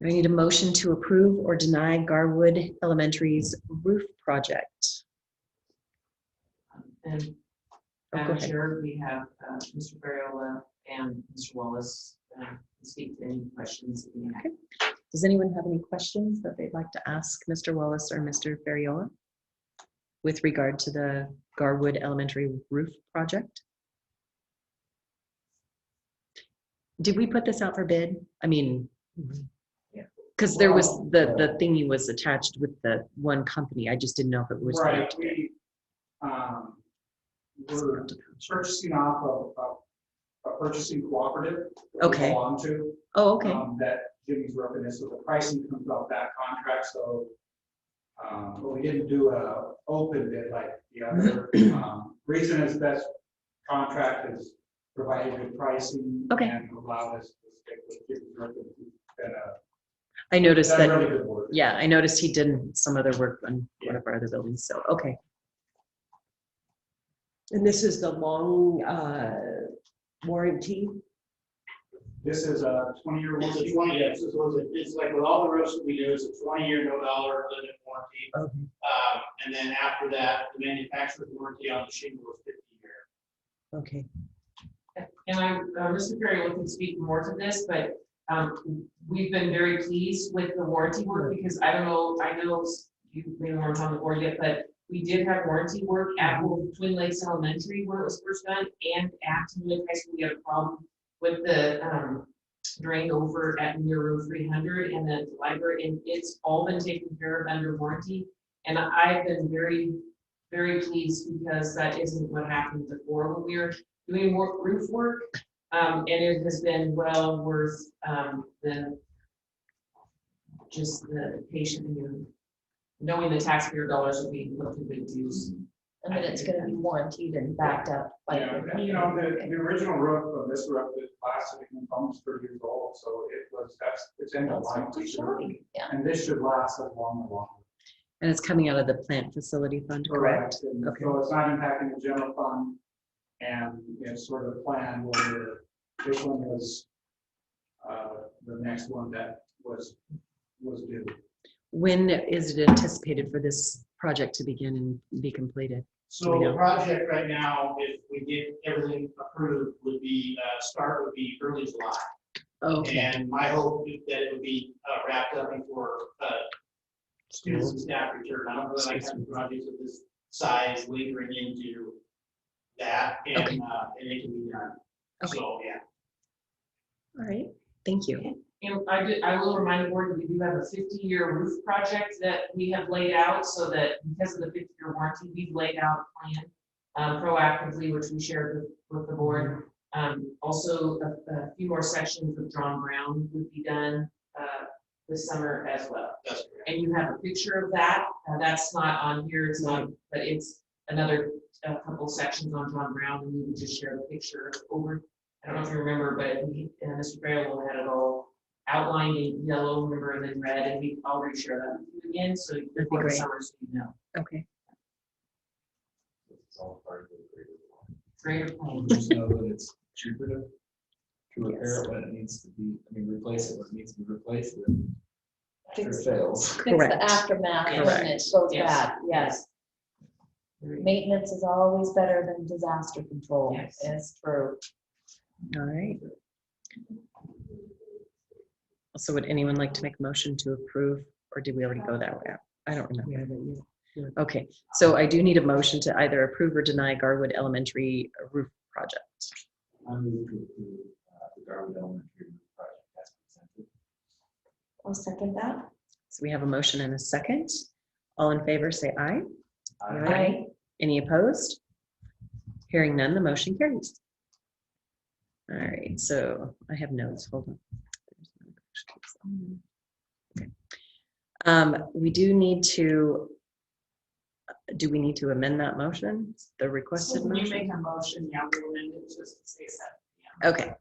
I need a motion to approve or deny Garwood Elementary's roof project. And Oh, go Madam ahead. Chair, we have Mr. Variola and Mr. Wallace speak to any questions that you have. Does anyone have any questions that they'd like to ask Mr. Wallace or Mr. Ferriola with regard to the Garwood Elementary roof project? Did we put this out for bid? I mean, because there was the thingy was attached with the one company. I just didn't know if it was. Right, we're purchasing off of a purchasing cooperative. that we Okay. belong to, Oh, okay. that Jimmy's working this, so the pricing comes off that contract, so. But we didn't do a open bid like the other. Reason is that contract has provided good pricing. Okay. And allowed us to stick with Jimmy's working. I noticed that. Really good work. Yeah, I noticed he did some other work on one of our other buildings. So, okay. And this is the long warranty. This is a 20-year warranty. It's a 20, yes, it's like with all the roofs that we do, it's a 20-year, no dollar limit warranty. Okay. And then after that, the manufacturer's warranty on the shingle is 50 year. Okay. And Mr. Perry can speak more to this, but we've been very pleased with the warranty work because I know you may weren't on the board yet, but we did have warranty work at both Twin Lakes Elementary where it was first done and at Timberlake High School. We had a problem with the drain over at near room 300 and then the library, and it's all been taken care of under warranty. And I've been very, very pleased because that isn't what happened before when we were doing roof work. And it has been well worth just the patient and knowing the taxpayer dollars will be put to good use. And then it's gonna be warranted and backed up. Yeah, and you know, the original roof of this roof is plastic and almost 30 years old, so it's in the line. Yeah. And this should last a long. And it's coming out of the plant facility fund, correct? And Okay. so it's not impacting the general fund, and it's sort of a plan where this one was the next one that was due. When is it anticipated for this project to begin and be completed? So the project right now, if we get everything approved, would be, start would be early July. Okay. And my hope is that it would be wrapped up before students and staff return. I don't really like having projects of this size lingering into that, and Okay. and it can be done. Okay. So, yeah. All right. Thank you. And I will remind the board, we do have a 50-year roof project that we have laid out so that because of the 50-year warranty, we've laid out a plan proactively, which we shared with the board. Also, a few more sections of John Brown would be done this summer as well. That's correct. And you have a picture of that. That's not on here, it's not, but it's another couple sections on John Brown, and we would just share the picture over. I don't know if you remember, but Mr. Barrow had it all outlined in yellow, remember, and then red, and I'll reshare that with you again, so That'd be before the great. summer, so you know. Okay. It's all part of the greater plan. Greater plan. Just know that it's cheaper to repair it when it needs to be, I mean, replace it when it needs to be replaced, then after it fails. Fix the Correct. aftermath when it Correct. goes Yes. bad, yes. Maintenance is always better than disaster control, Yes. is true. All right. So would anyone like to make a motion to approve, or did we already go that way? I don't remember. Okay, so I do need a motion to either approve or deny Garwood Elementary roof project. I move to approve the Garwood Elementary project as presented. I'll second that. So we have a motion and a second. All in favor, say aye. Aye. Any opposed? Hearing none, the motion carries. All right, so I have notes, hold on. Okay. We do need to, do we need to amend that motion? The requested So when you motion? make a motion, yeah, we'll amend it just to say 7 p.m. Okay,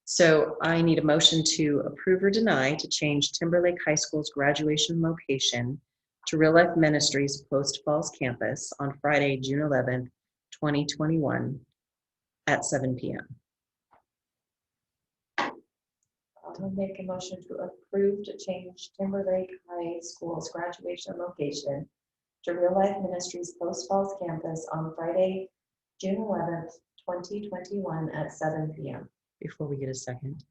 so I need a motion to approve or deny to change Timberlake High School's graduation location to Real Life Ministries Post Falls campus on Friday, June 11th, 2021 at 7 p.m. I'll make a motion to approve to change Timberlake High School's graduation location to Real Life Ministries Post Falls campus on Friday, June 11th, 2021 at 7 p.m. Before we get a second,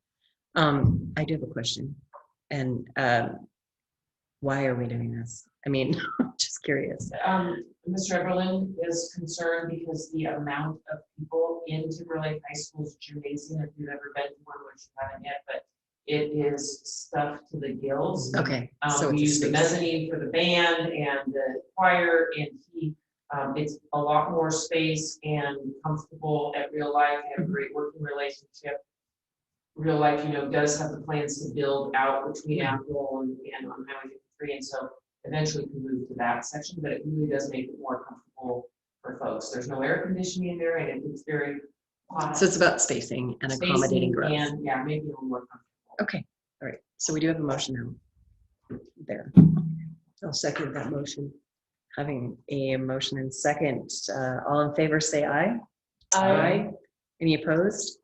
I do have a question. And why are we doing this? I mean, just curious. Mr. Everland is concerned because the amount of people in Timberlake High School's gymnasium, if you've ever been to one, which you haven't yet, but it is stuffed to the gills. Okay, so We it's use a the space. mezzanine for the band and the choir, and it's a lot more space and comfortable at Real Life. They have a great working relationship. Real Life, does have the plans to build out between Apple and on Highway 53, and so eventually can move to that section, but it really does make it more comfortable for folks. There's no air conditioning in there, and it's very hot. So it's about spacing and accommodating growth. And yeah, maybe a little more comfortable. Okay, all right. So we do have a motion now. There. I'll second that motion. Having a motion and second, all in favor say aye. Aye. Any opposed?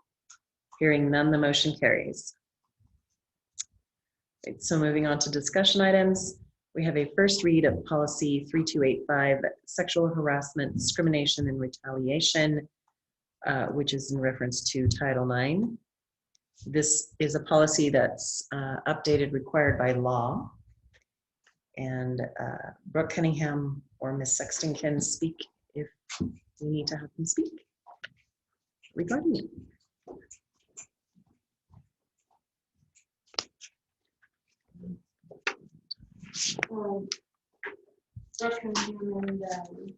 Hearing none, the motion carries. Right, so moving on to discussion items, we have a first read of policy 3285, sexual harassment, discrimination, and retaliation, which is in reference to Title IX. This is a policy that's updated, required by law. And Brooke Cunningham or Ms. Sexton can speak if we need to have them speak regarding it. Brooke Cunningham and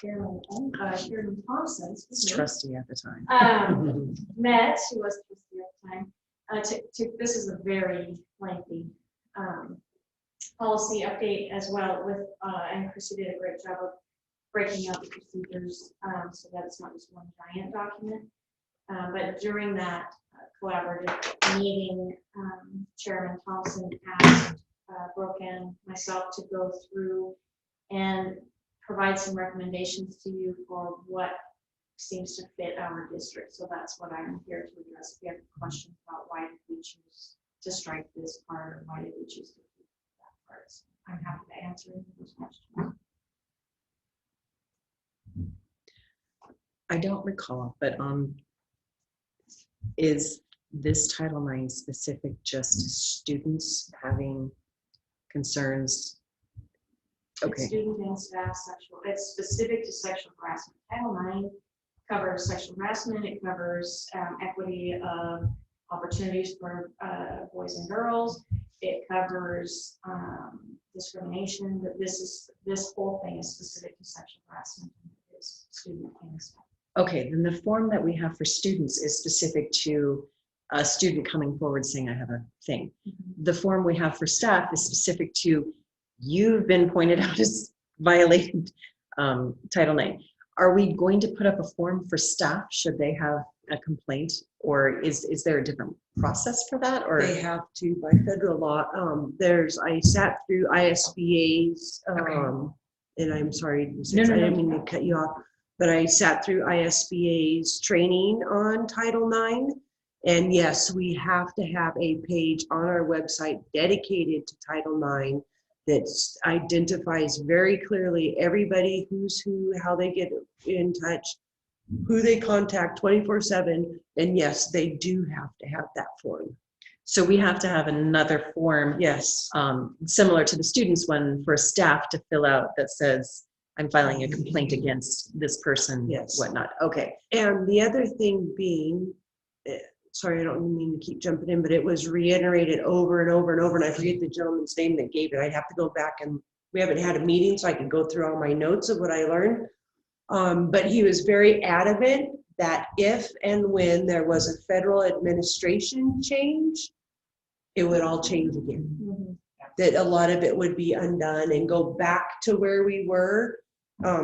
Chairman Thompson, It's trustee at the time. met, who was trustee at the time, this is a very lengthy policy update as well with, and Chrissy did a great job of breaking out the procedures so that it's not just one giant document. But during that collaborative meeting, Chairman Thompson asked Brooke and myself to go through and provide some recommendations to you for what seems to fit our district. So that's what I'm here to address. If you have questions about why did we choose to strike this part, or why did we choose to keep that part, so I'm happy to answer those questions. I don't recall, but is this Title IX specific just to students having concerns? It's Okay, student and staff sexual, it's specific to sexual harassment. Title IX covers sexual harassment, it covers equity of opportunities for boys and girls, it covers discrimination, but this whole thing is specific to sexual harassment. It is student and staff. okay, then the form that we have for students is specific to a student coming forward saying, I have a thing. The form we have for staff is specific to, you've been pointed out as violated Title IX. Are we going to put up a form for staff should they have a complaint, or is there a different process for that? Or They have to by federal law. I sat through ISBA's, Okay. and I'm sorry, No, I no, didn't no. mean to cut you off. but I sat through ISBA's training on Title IX. And yes, we have to have a page on our website dedicated to Title IX that identifies very clearly everybody who's who, how they get in touch, who they contact 24/7. And yes, they do have to have that form. So we have to have another form, Yes. similar to the students one, for staff to fill out that says, I'm filing a complaint against this person, Yes. whatnot. Okay. And the other thing being, sorry, I don't mean to keep jumping in, but it was reiterated over and over and over, and I forget the gentleman's name that gave it. I'd have to go back, and we haven't had a meeting, so I can go through all my notes of what I learned. But he was very adamant that if and when there was a federal administration change, it would all change again. That a lot of it would be undone and go back to where we were.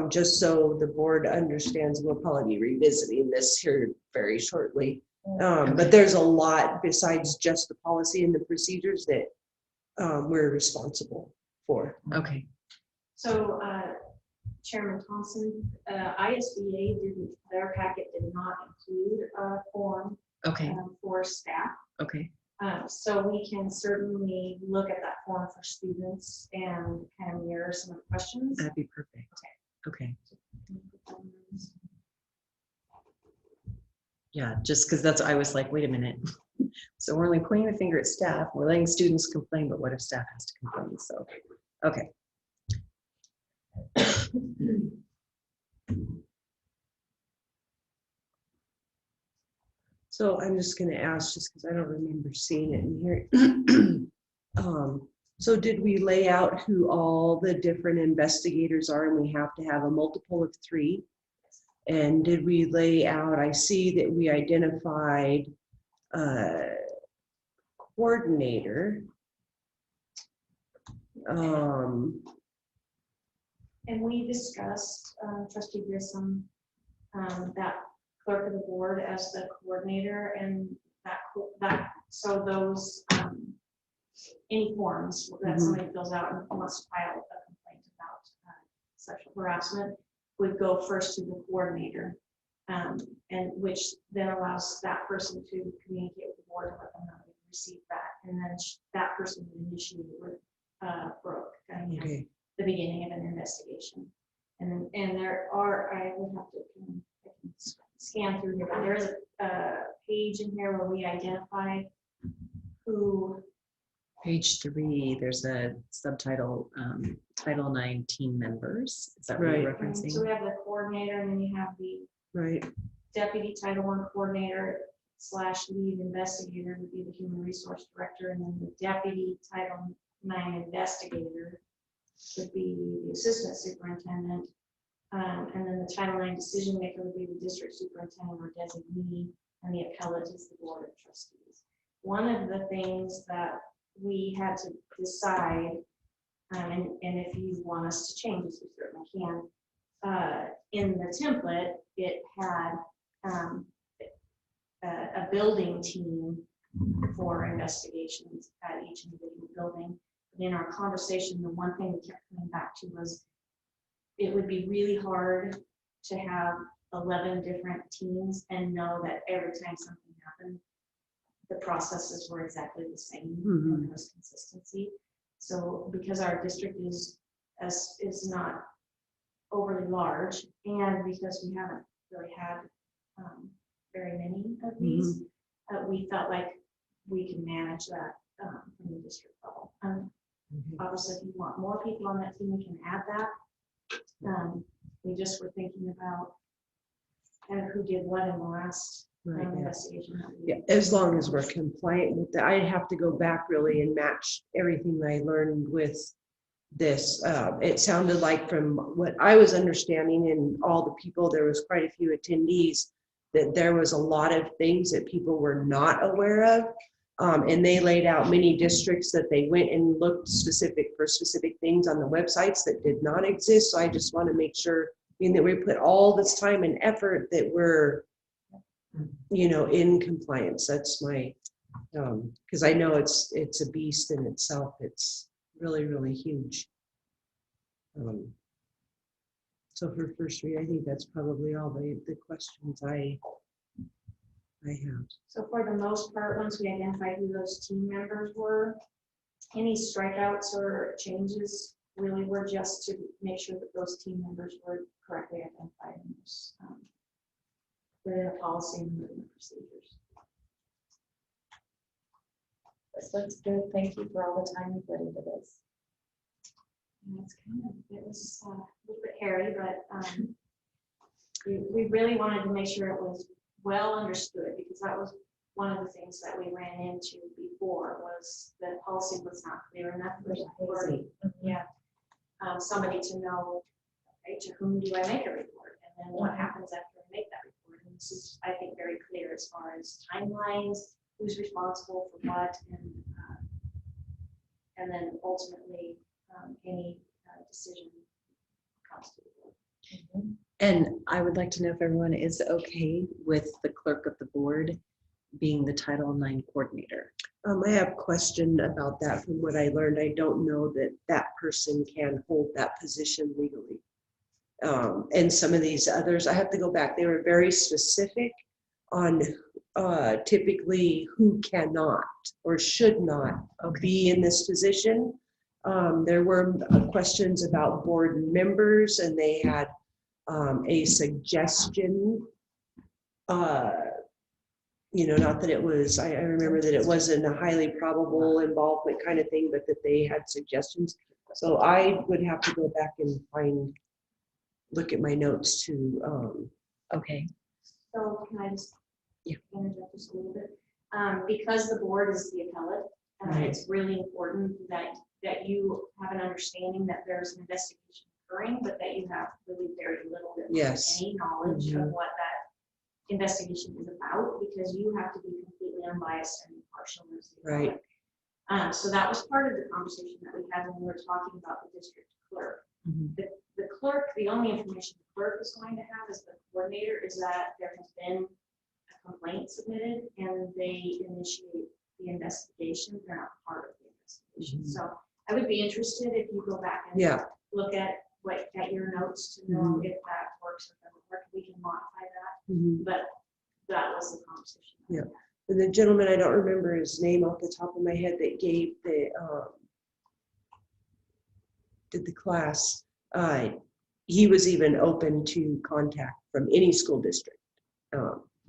Just so the board understands, we'll probably be revisiting this here very shortly. But there's a lot besides just the policy and the procedures that we're responsible for. Okay. So, Chairman Thompson, ISBA their packet did not include a form Okay. For staff. Okay. So we can certainly look at that form for students and kind of mirror some of the questions. That'd be perfect. Okay. Yeah, just because I was like, wait a minute. So we're only pointing the finger at staff. We're letting students complain, but what if staff has to complain? So, okay. So I'm just going to ask, just because I don't remember seeing it in here. So did we lay out who all the different investigators are, and we have to have a multiple of 3? And did we lay out, I see that we identified coordinator. And we discussed, Trustee Grissom, that clerk of the board as the coordinator, and so those, any forms that somebody fills out and wants to file a complaint about sexual harassment would go first to the coordinator, and which then allows that person to communicate with the board and let them know they receive that, and then that person would initiate with Brooke, Okay. the beginning of an investigation. And there are, I would have to I can scan through here, but there's a page in here where we identify who. Page 3, there's a subtitle, Title IX team members. Is that what Right. you're referencing? So we have the coordinator, and then you have the Right. deputy Title I coordinator / lead investigator would be the human resource director, and then the deputy Title IX investigator would be the assistant superintendent, and then the Title IX decision maker would be the district superintendent or designee, and the appellate is the board of trustees. One of the things that we had to decide, and if you want us to change this, we certainly can. In the template, it had a building team for investigations at each individual building. In our conversation, the one thing we kept coming back to was it would be really hard to have 11 different teams and know that every time something happened, the processes were exactly the same and there was consistency. So because our district is not overly large, and because we haven't really had very many of these, we felt like we can manage that from the district level. Obviously, if you want more people on that team, we can add that. We just were thinking about kind of who did what in the last investigation. Yeah, as long as we're compliant with that. I'd have to go back really and match everything I learned with this. It sounded like, from what I was understanding and all the people, there was quite a few attendees, that there was a lot of things that people were not aware of. And they laid out many districts that they went and looked for specific things on the websites that did not exist. So I just want to make sure, that we put all this time and effort that we're, in compliance. That's my, because I know it's a beast in itself. It's really, really huge. So for first read, I think that's probably all the questions I have. So for the most part, once we identified who those team members were, any strikeouts or changes really were just to make sure that those team members were correctly identified in this, within the policy and within the procedures. That's good. Thank you for all the time you put into this. And it's it was a little bit hairy, but we really wanted to make sure it was well understood, because that was one of the things that we ran into before, was the policy was not clear enough for somebody to know, okay, to whom do I make a report, and then what happens after I make that report. And this is, I think, very clear as far as timelines, who's responsible for what, and then ultimately any decision comes to the board. And I would like to know if everyone is okay with the clerk of the board being the Title IX coordinator. I have a question about that. From what I learned, I don't know that that person can hold that position legally. And some of these others, I have to go back. They were very specific on typically who cannot or should not be in this position. There were questions about board members, and they had a suggestion, not that it was, I remember that it wasn't a highly probable involvement kind of thing, but that they had suggestions. So I would have to go back and look at my notes to, Okay. So can I just Yeah. interject just a little bit? Because the board is the appellate, Right. it's really important that you have an understanding that there's an investigation occurring, but that you have really very little, if Yes. any knowledge of what that investigation is about, because you have to be completely unbiased and impartial as the Right. appellate. So that was part of the conversation that we had when we were talking about the district clerk. Mhm. The clerk, the only information the clerk is going to have as the coordinator is that there has been a complaint submitted and they initiate the investigation. They're not part of the investigation. So I would be interested if you go back and Yeah. look at your notes to know if that works, if that would work. We can modify that, but that was the conversation. Yeah. And the gentleman, I don't remember his name off the top of my head, that gave did the class, he was even open to contact from any school district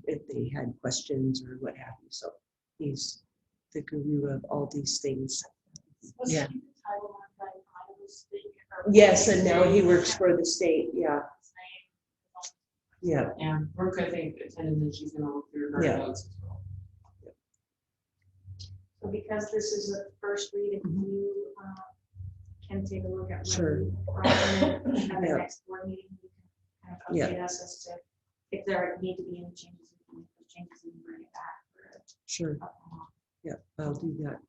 if they had questions or what have you. So he's the guru of all these things. Yeah. Yes, and now he works for the state. Yeah. Yeah. And Brooke, I think, attended, and she's gonna look through her Yeah. notes as well. So because this is a first read, if you can take a look at what Sure. we brought in at the Yeah. next board meeting, you can kind of Yeah. update us as to if there need to be any changes, we can make those changes and bring it back for it. Sure. Yeah, I'll do that.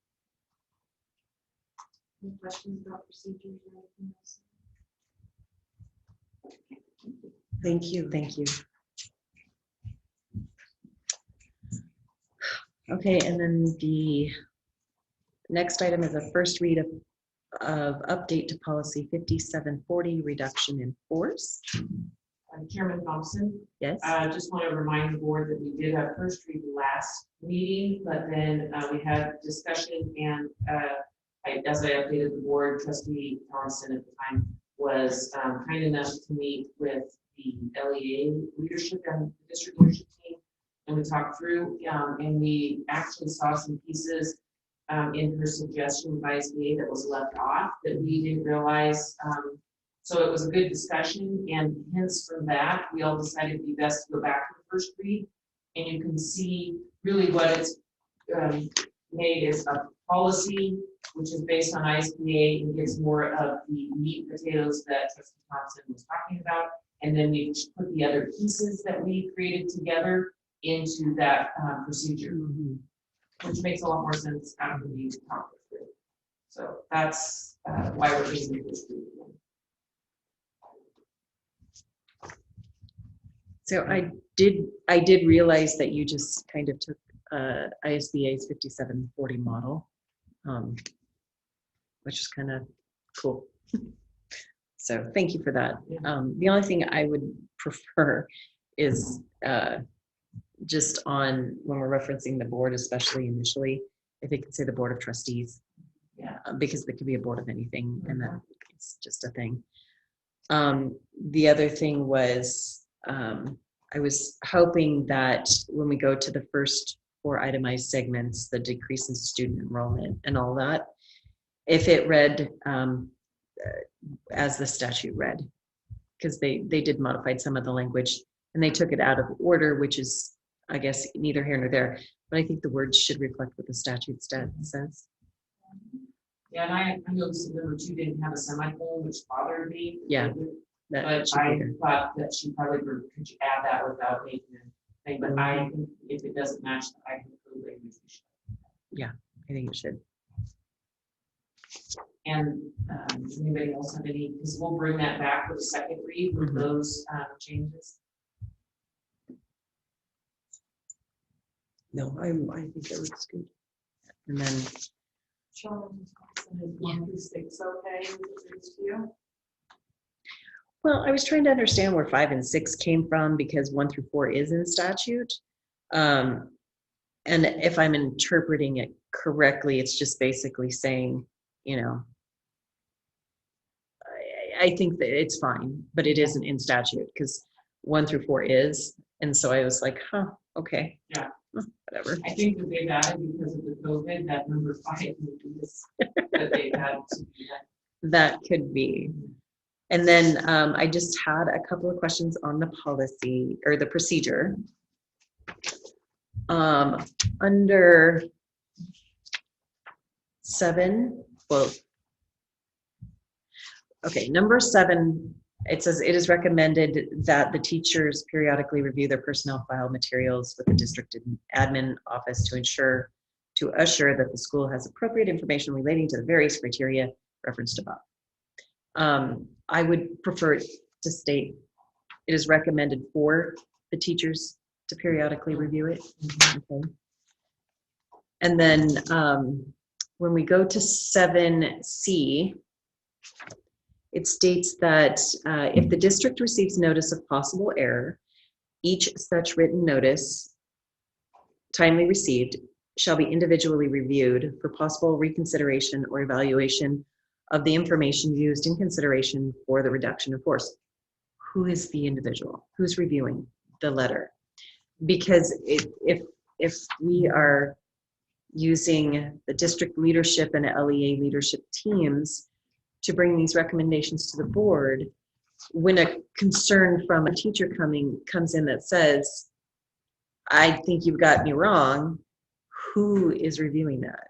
Any questions about procedures or anything else? Thank you. Thank you. Okay, and then the next item is a first read of update to policy 5740, reduction in force. Chairman Thompson, Yes. just want to remind the board that we did have first read last meeting, but then we had discussion, and as I updated the board, Trustee Thompson at the time was kind enough to meet with the LEA leadership and the district leadership team, and we talked through, and we actually saw some pieces in her suggestion by SBA that was left off that we didn't realize. So it was a good discussion, and hence from that, we all decided it'd be best to go back to the first read, and you can see really what it's made is a policy, which is based on ISBA and gives more of the meat and potatoes that Trustee Thompson was talking about. And then we put the other pieces that we created together into that procedure, which makes a lot more sense after we talk it through. So that's why we're using this group. So I did realize that you just kind of took ISBA's 5740 model, which is kind of cool. So thank you for that. The only thing I would prefer is just on when we're referencing the board, especially initially, if they could say the Board of Trustees. Yeah. Because it could be a board of anything, and then it's just a thing. The other thing was, I was hoping that when we go to the first 4 itemized segments, the decrease in student enrollment and all that, if it read as the statute read, because they did modify some of the language and they took it out of order, which is, I guess, neither here nor there. But I think the words should reflect what the statute says. Yeah, and I noticed that number 2 didn't have a semicolon, which bothered me. Yeah, But that should be I there. thought that she probably could you add that without making a thing, but I think if it doesn't match, I can prove it. I think it should. And does anybody else have any, because we'll bring that back for the second read with those changes. No, I think that looks good. And then Sean, is 1 through 6 okay? Is it to you? well, I was trying to understand where 5 and 6 came from because 1 through 4 is in statute. And if I'm interpreting it correctly, it's just basically saying, you know, I think that it's fine, but it isn't in statute because 1 through 4 is. And so I was like, huh, okay. Yeah. Whatever. I think that they've added because of the COVID, that number 5 would be this, that they had to do that. That could be. And then I just had a couple of questions on the policy or the procedure. Under 7, well, okay, number 7, it says it is recommended that the teachers periodically review their personnel file materials with the district admin office to assure that the school has appropriate information relating to the various criteria referenced above. I would prefer to state it is recommended for the teachers to periodically review it. Okay. And then when we go to 7C, it states that if the district receives notice of possible error, each such written notice, timely received, shall be individually reviewed for possible reconsideration or evaluation of the information used in consideration for the reduction of force. Who is the individual? Who's reviewing the letter? Because if we are using the district leadership and LEA leadership teams to bring these recommendations to the board, when a concern from a teacher comes in that says, I think you've got me wrong, who is reviewing that?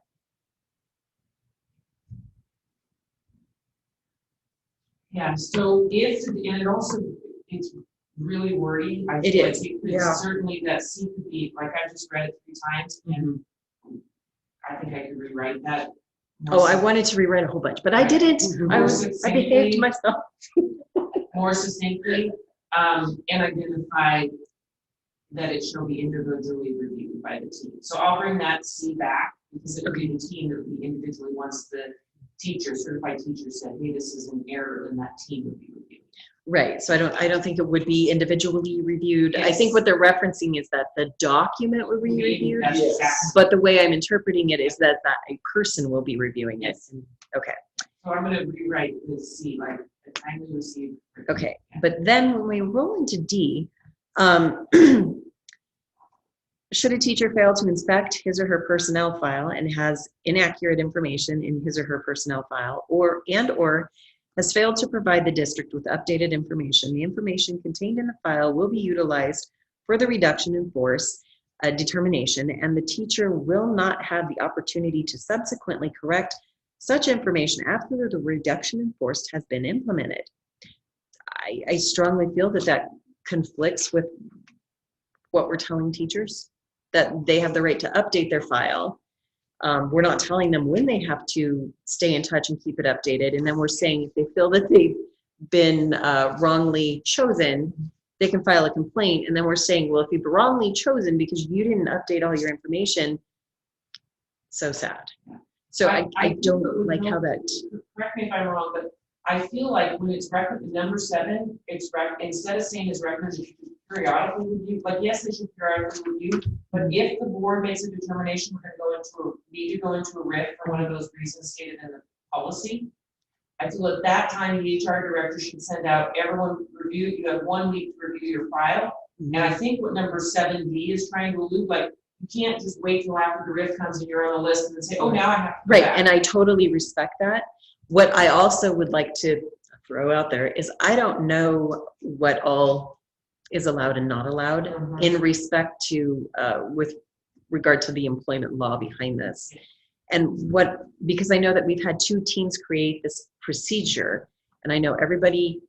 Yeah, so if, and it also, it's really wordy. I It feel is, like it could yeah. certainly, that C could be, like I just read it 3 times and I think I could rewrite that. Oh, I wanted to rewrite a whole bunch, but I didn't. I behaved myself. More succinctly, and identify that it shall be individually reviewed by the team. So I'll bring that C back because it would be the team that would be individually, once the teacher, certified teacher said, hey, this is an error, then that team would be reviewed. Right, so I don't think it would be individually reviewed. Yes. I think what they're referencing is that the document will be reviewed, That's exactly. but the way I'm interpreting it is that a person will be reviewing it. Yes. Okay. So I'm gonna rewrite this C, like the timely received. Okay, but then when we roll into D, should a teacher fail to inspect his or her personnel file and has inaccurate information in his or her personnel file, or has failed to provide the district with updated information, the information contained in the file will be utilized for the reduction in force determination, and the teacher will not have the opportunity to subsequently correct such information after the reduction in force has been implemented. I strongly feel that conflicts with what we're telling teachers, that they have the right to update their file. We're not telling them when they have to stay in touch and keep it updated. And then we're saying if they feel that they've been wrongly chosen, they can file a complaint. And then we're saying, well, if you've been wrongly chosen because you didn't update all your information, so sad. So I don't like how that. Correct me if I'm wrong, but I feel like when it's number 7, instead of saying is recommended, you should periodically review, like, yes, they should periodically review, but if the board makes a determination, we're gonna need to go into a RIF for one of those reasons stated in the policy. I feel at that time, the HR director should send out, everyone review, you have 1 week to review your file. And I think what number 7D is trying to allude, like, you can't just wait till after the RIF comes and you're on the list and then say, oh, now I have to. Right, and I totally respect that. What I also would like to throw out there is I don't know what all is allowed and not allowed in respect to, with regard to the employment law behind this. And because I know that we've had 2 teams create this procedure, and I know everybody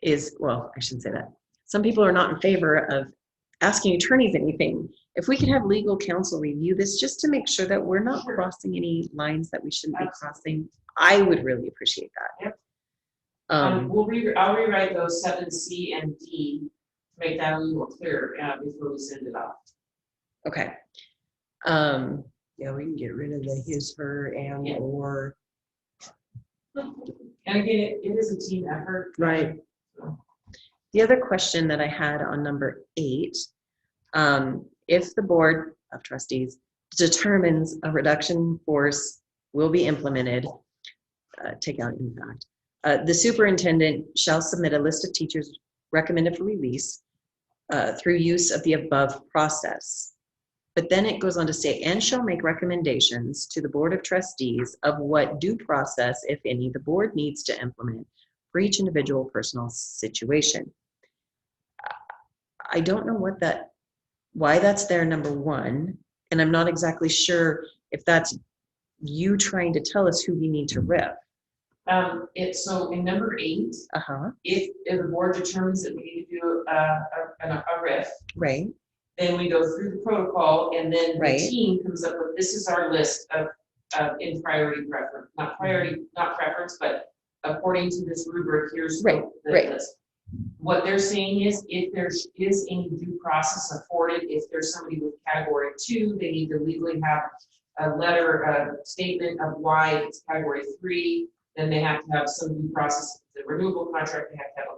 is, well, I shouldn't say that. Some people are not in favor of asking attorneys anything. If we could have legal counsel review this just to make sure that we're not crossing any lines that we shouldn't be crossing, I would really appreciate that. Yep. Um, I'll rewrite those 7C and D to make that a little more clear before we send it off. Okay. Yeah, we can get rid of the his, her, and, Yeah. or. And again, it is a team effort. Right. So, The other question that I had on number 8, if the Board of Trustees determines a reduction force will be implemented, take out impact, the superintendent shall submit a list of teachers recommended for release through use of the above process. But then it goes on to say, and shall make recommendations to the Board of Trustees of what due process, if any, the board needs to implement for each individual personal situation. I don't know why that's there, number 1, and I'm not exactly sure if that's you trying to tell us who we need to RIF. So in number 8, if the board determines that we need to do a RIF, right, then we go through the protocol, and then right. the team comes up with, this is our list of in priority preference, not preference, but according to this rubric, here's the list. What they're saying is, if there is any due process afforded, if there's somebody with category 2, they need to legally have a letter, a statement of why it's category 3, then they have to have some due process. The renewable contract, they have to have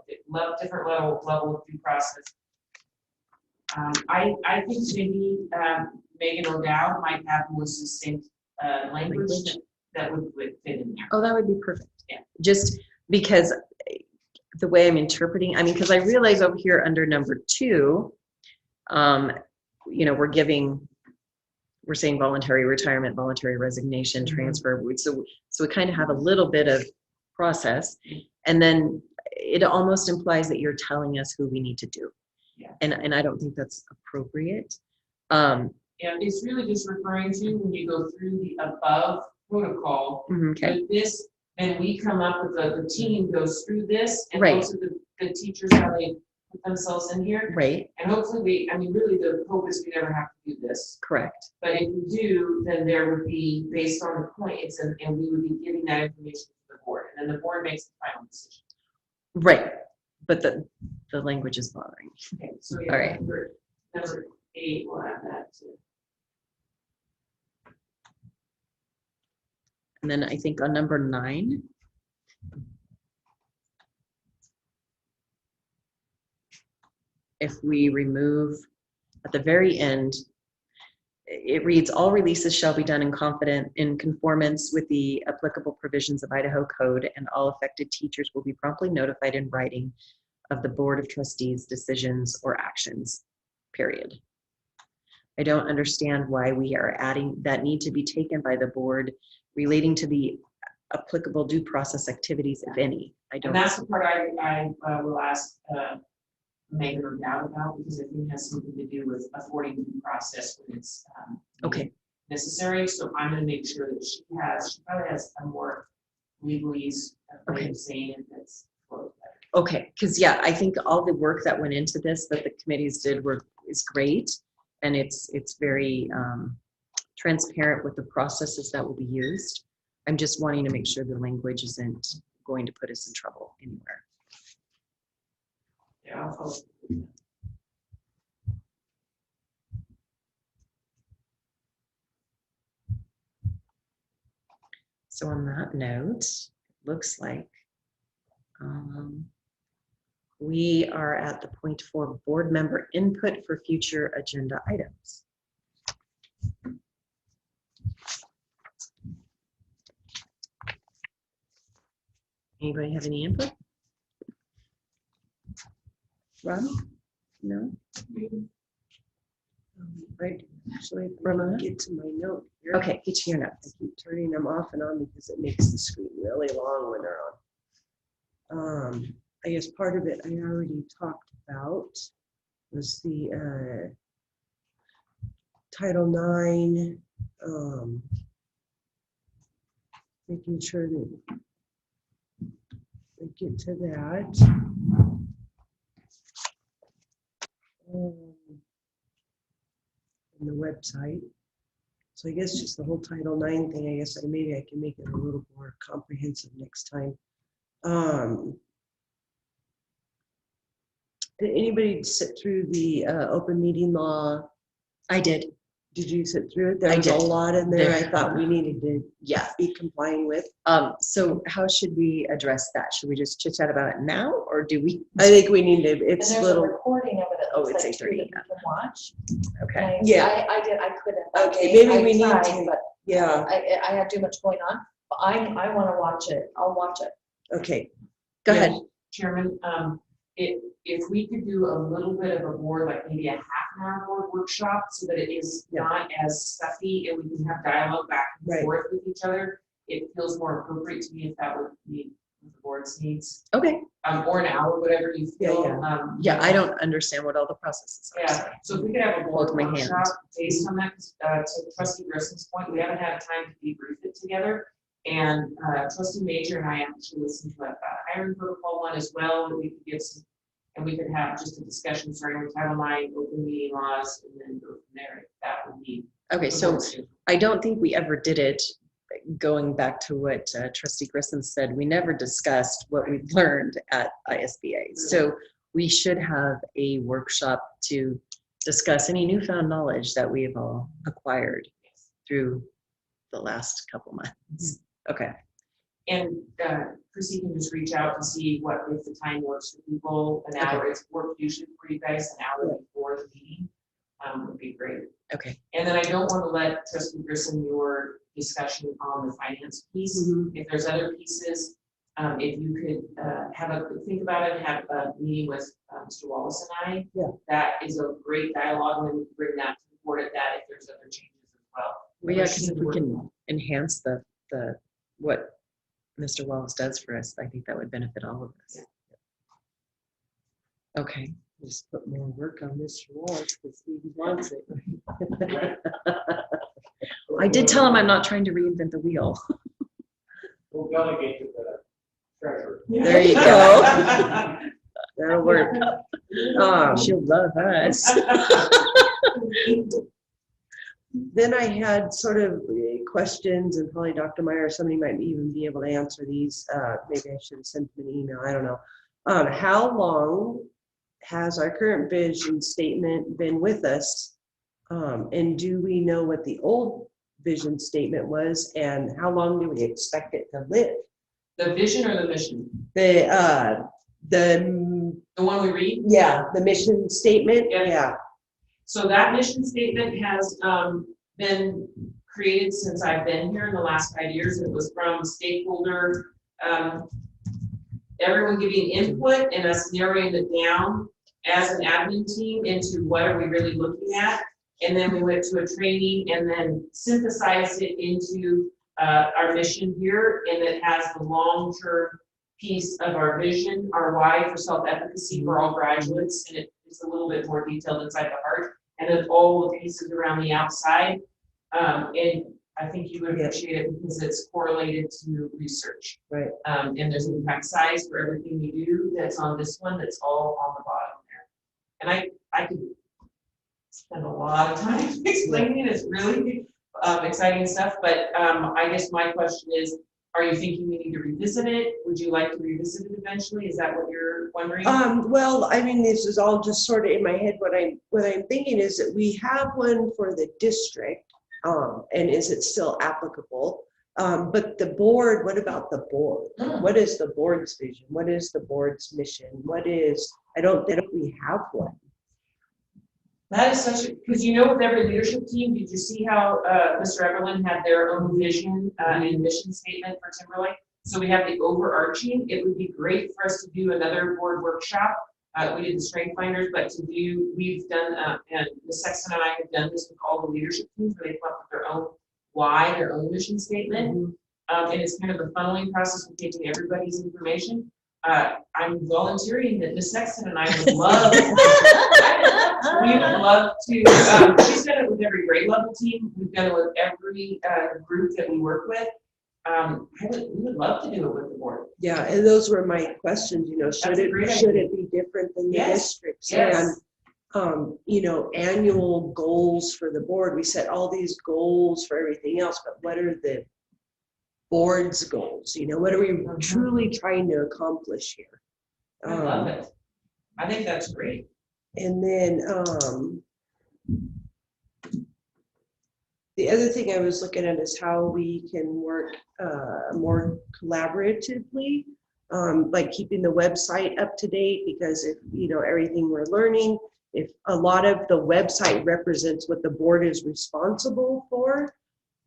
a different level of due process. I think maybe Megan O'Dowd might have more succinct language that would fit in there. Oh, that would be perfect. Yeah. Just because the way I'm interpreting, I mean, because I realize over here under number 2, we're saying voluntary retirement, voluntary resignation, transfer. So we kind of have a little bit of process, and then it almost implies that you're telling us who we need to do. Yeah. And I don't think that's appropriate. Yeah, it's really just referring to when you go through the above protocol. Okay. With this, and we come up with the team goes through this, and Right. those are the teachers how they put themselves in here. Right. And hopefully really the hope is we never have to do this. Correct. But if we do, then there would be, based on the points, and we would be giving that information to the board, and then the board makes the final decision. Right. But the language is bothering. Okay, so yeah, All right. number 8, we'll add that too. And then I think on number 9, if we remove at the very end, it reads, all releases shall be done in conformance with the applicable provisions of Idaho Code, and all affected teachers will be promptly notified in writing of the Board of Trustees' decisions or actions, period. I don't understand why we are adding that need to be taken by the board relating to the applicable due process activities, if any. I don't. And that's the part I will ask Megan O'Dowd about, because I think it has something to do with affording due process when it's Okay. necessary. So I'm going to make sure that she probably has a more legalese way of saying it that's better. Okay, because yeah, I think all the work that went into this that the committees did is great, and it's very transparent with the processes that will be used. I'm just wanting to make sure the language isn't going to put us in trouble anywhere. Yeah. So on that note, looks like we are at the point for board member input for future agenda items. Anybody have any input? Rob? No? Right, actually, Ramona? get to my note here. Okay, get to your I notes. keep turning them off and on because it makes the screen really long when they're on. I guess part of it I already talked about was the Title IX, making sure that we get to that. On the website. So I guess just the whole Title IX thing, I guess maybe I can make it a little more comprehensive next time. Did anybody sit through the open meeting law? I did. Did you sit through it? There I was a did. lot in there I There- thought we needed to Yeah. be complying with. So how should we address that? Should we just chit chat about it now, or do we? I think we need to, And it's there's a little, recording of it that Oh, looks it's like too that 8:30, you can watch. Okay. And Yeah. I couldn't. Okay, maybe I we need tried, to- But yeah, I had too much going on, but I wanna watch it, I'll watch it. okay. Go Yeah, ahead. Chairman, if we could do a little bit of a board, like maybe a half an hour board workshop, so that it is Yeah. not as stuffy and we can have dialogue back and Right. forth with each other, it feels more appropriate to me if that would meet the board's needs. Okay. Or an hour, whatever you feel. Yeah, Yeah, I don't understand what all the processes are. Yeah, so if we could have a board Hold my hand. workshop based on that, to Trustee Grissom's point, we haven't had time to debrief it together. And Trustee Major and I actually listened to a hiring protocol one as well, that we could give some, and we could have just a discussion starting with Title IX, open meeting laws, and then go from there, if that would be. Okay, so I don't think we ever did it. Going back to what Trustee Grissom said, we never discussed what we learned at ISBA. So we should have a workshop to discuss any newfound knowledge that we have all acquired through the last couple months. Okay. And Chrissy can just reach out and see what, if the time works for people, an hour, it's worked usually for you guys, an hour before the meeting, would be great. Okay. And then I don't want to let Trustee Grissom, your discussion on the finance piece, if there's other pieces, if you could think about it, and have a meeting with Mr. Wallace and I. Yeah. That is a great dialogue, and then we can bring that to the board at that if there's other changes as well. Well, yeah, because if we can enhance the what Mr. Wallace does for us, I think that would benefit all of us. Yeah. Okay. Just put more work on Mr. Wallace because he wants it. I did tell him I'm not trying to reinvent the wheel. We'll delegate to the treasurer. There you go. That'll work. She'll love us. Then I had sort of questions, and probably Dr. Meyer or somebody might even be able to answer these. Maybe I should have sent them an email, I don't know. How long has our current vision statement been with us? And do we know what the old vision statement was, and how long do we expect it to live? The vision or the mission? The one we read? Yeah, the mission statement, Yeah. yeah. So that mission statement has been created since I've been here in the last 5 years. It was from stakeholder, everyone giving input and us narrowing it down as an admin team into what are we really looking at. And then we went to a training and then synthesized it into our mission here, and it has the long-term piece of our vision, our why for self-efficacy for all graduates, and it's a little bit more detailed inside the heart, and then all the pieces around the outside. And I think you would appreciate it because it's correlated to research. Right. And there's an impact size for everything we do that's on this one, that's all on the bottom there. And I could spend a lot of time explaining it. It's really exciting stuff, but I guess my question is, are you thinking we need to revisit it? Would you like to revisit it eventually? Is that what you're wondering? Well, I mean, this is all just sort of in my head. What I'm thinking is that we have one for the district, and is it still applicable? But the board, what about the board? What is the board's vision? What is the board's mission? I don't think we have one. That is such a, because with every leadership team, did you see how Mr. Everland had their own vision and mission statement for Timberlake? So we have the overarching. It would be great for us to do another board workshop. We did the strength finders, but we've done, and Ms. Sexton and I have done this with all the leadership teams where they come up with their own why, their own mission statement. And it's kind of a funneling process of taking everybody's information. I'm volunteering that Ms. Sexton and I would love, we would love to, she's done it with every grade level team. We've done it with every group that we work with. We would love to do it with the board. Yeah, and those were my questions, should it be different than the districts? Yes. And, annual goals for the board. We set all these goals for everything else, but what are the board's goals? What are we truly trying to accomplish here? I love it. I think that's great. And then the other thing I was looking at is how we can work more collaboratively, like keeping the website up to date, because if everything we're learning, if a lot of the website represents what the board is responsible for,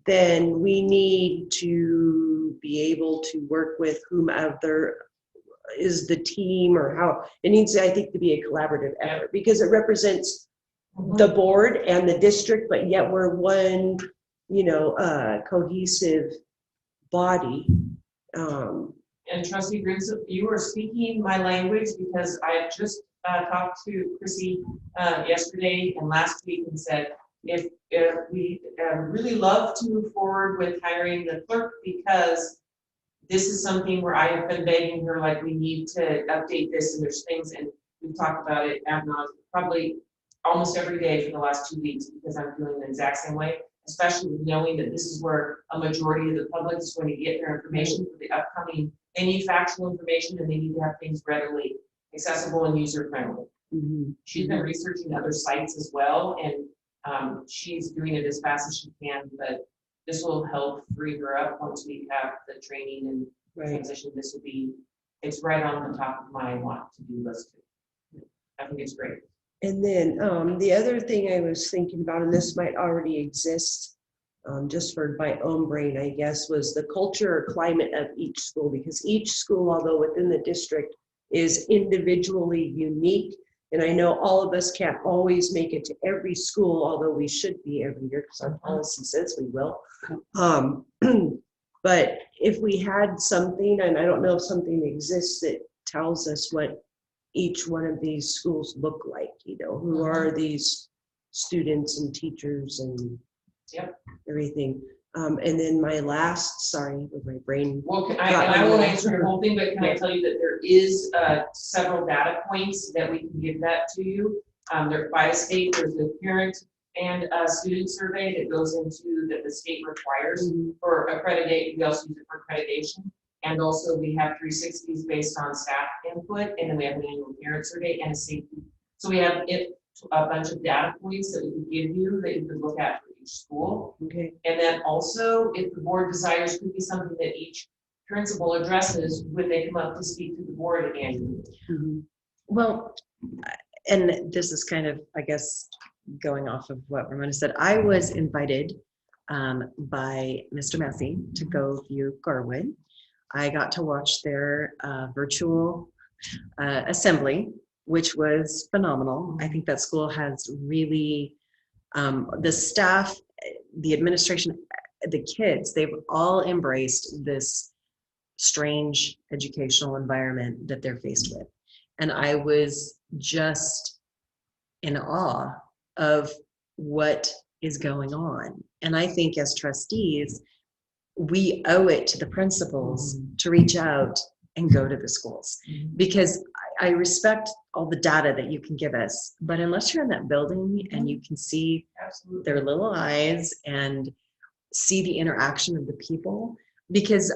then we need to be able to work with whomever is the team, or how it needs, I think, to be a collaborative effort, because it represents the board and the district, but yet we're one, cohesive body. And Trustee Griggs, you are speaking my language, because I just talked to Chrissy yesterday and last week and said, if we really love to move forward with hiring the clerk, because this is something where I have been begging her, like, we need to update this, and there's things, and we've talked about it ad nauseam, probably almost every day for the last 2 weeks, because I'm feeling the exact same way, especially with knowing that this is where a majority of the public is going to get their information for the upcoming. They need factual information, and they need to have things readily accessible and user-friendly. She's been researching other sites as well, and she's doing it as fast as she can, but this will help free her up once we have the training and transition. It's right on the top of my want to do list. I think it's great. And then the other thing I was thinking about, and this might already exist, just for my own brain, I guess, was the culture or climate of each school, because each school, although within the district, is individually unique. And I know all of us can't always make it to every school, although we should be every year, because our policy says we will. But if we had something, and I don't know if something exists that tells us what each one of these schools look like, who are these students and teachers and everything. And then my last, sorry, with my brain. Well, I won't answer your whole thing, but can I tell you that there is several data points that we can give that to you. They're by state. There's a parent and a student survey that goes into that the state requires for accreditation. We also use it for accreditation. And also we have 360s based on staff input, and then we have an annual parent survey and a safety. So we have a bunch of data points that we can give you that you can look at for each school. Okay. And then also, if the board desires, could be something that each principal addresses when they come up to speak to the board annually. Well, and this is kind of, I guess, going off of what Ramona said. I was invited by Mr. Massey to go view Garwood. I got to watch their virtual assembly, which was phenomenal. I think that school has really, the staff, the administration, the kids, they've all embraced this strange educational environment that they're faced with. And I was just in awe of what is going on. And I think as trustees, we owe it to the principals to reach out and go to the schools, because I respect all the data that you can give us, but unless you're in that building and you can see their little eyes and see the interaction of the people, because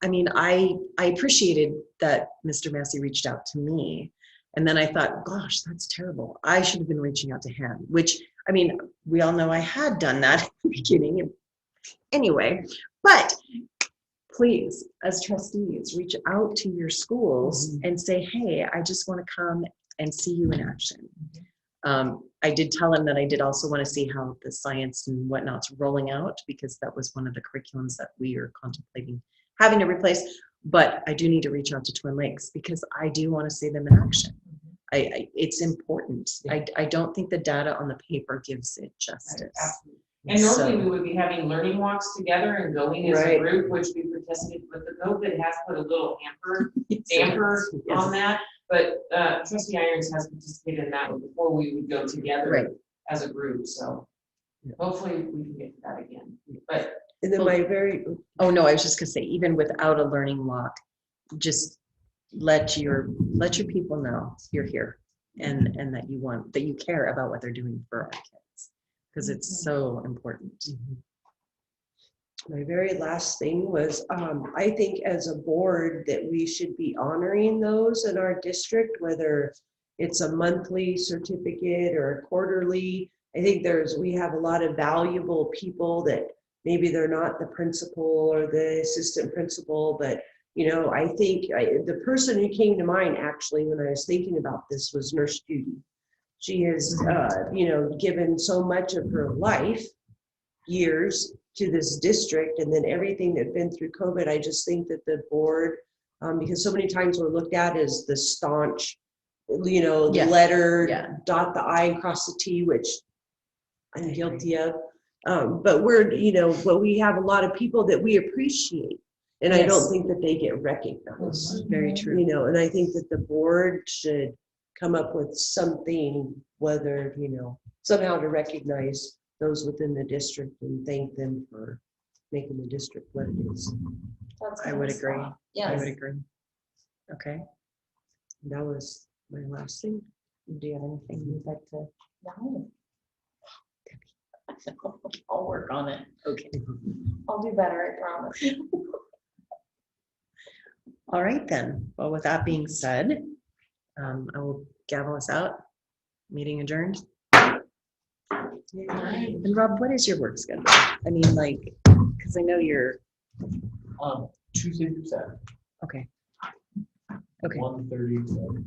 I mean, I appreciated that Mr. Massey reached out to me, and then I thought, gosh, that's terrible. I should have been reaching out to him, which, I mean, we all know I had done that at the beginning. Anyway, but please, as trustees, reach out to your schools and say, hey, I just want to come and see you in action. I did tell him that I did also want to see how the science and whatnot's rolling out, because that was one of the curriculums that we are contemplating having to replace. But I do need to reach out to Twin Lakes because I do want to see them in action. It's important. I don't think the data on the paper gives it justice. Absolutely. And normally we would be having learning walks together and going as a group, which we protested, but the COVID has put a little damper on that. But Trustee Irons has participated in that one before we would go together as a group. So hopefully we can get to that again. But and then oh no, I was just gonna say, even without a learning walk, just let your people know you're here and that you care about what they're doing for our kids, because it's so important. My very last thing was, I think as a board that we should be honoring those in our district, whether it's a monthly certificate or a quarterly. I think we have a lot of valuable people that maybe they're not the principal or the assistant principal, but I think the person who came to mind actually when I was thinking about this was Nurse Judy. She has, given so much of her life, years, to this district, and then everything that's been through COVID. I just think that the board, because so many times we're looked at as the staunch, letter, dot the I and cross the T, which I'm guilty of. But but we have a lot of people that we appreciate. And I don't think that they get recognized. Very true. And I think that the board should come up with something, whether, somehow to recognize those within the district and thank them for making the district what it is. I would agree. Yes. I would agree. Okay. That was my last thing. Do you have anything you'd like to? No. I'll work on it. Okay. I'll do better, I promise. All right then. Well, with that being said, I will gavel us out. Meeting adjourned. And Rob, what is your work schedule? I mean, because I know you're. Tuesday through Saturday. Okay. 1:30 to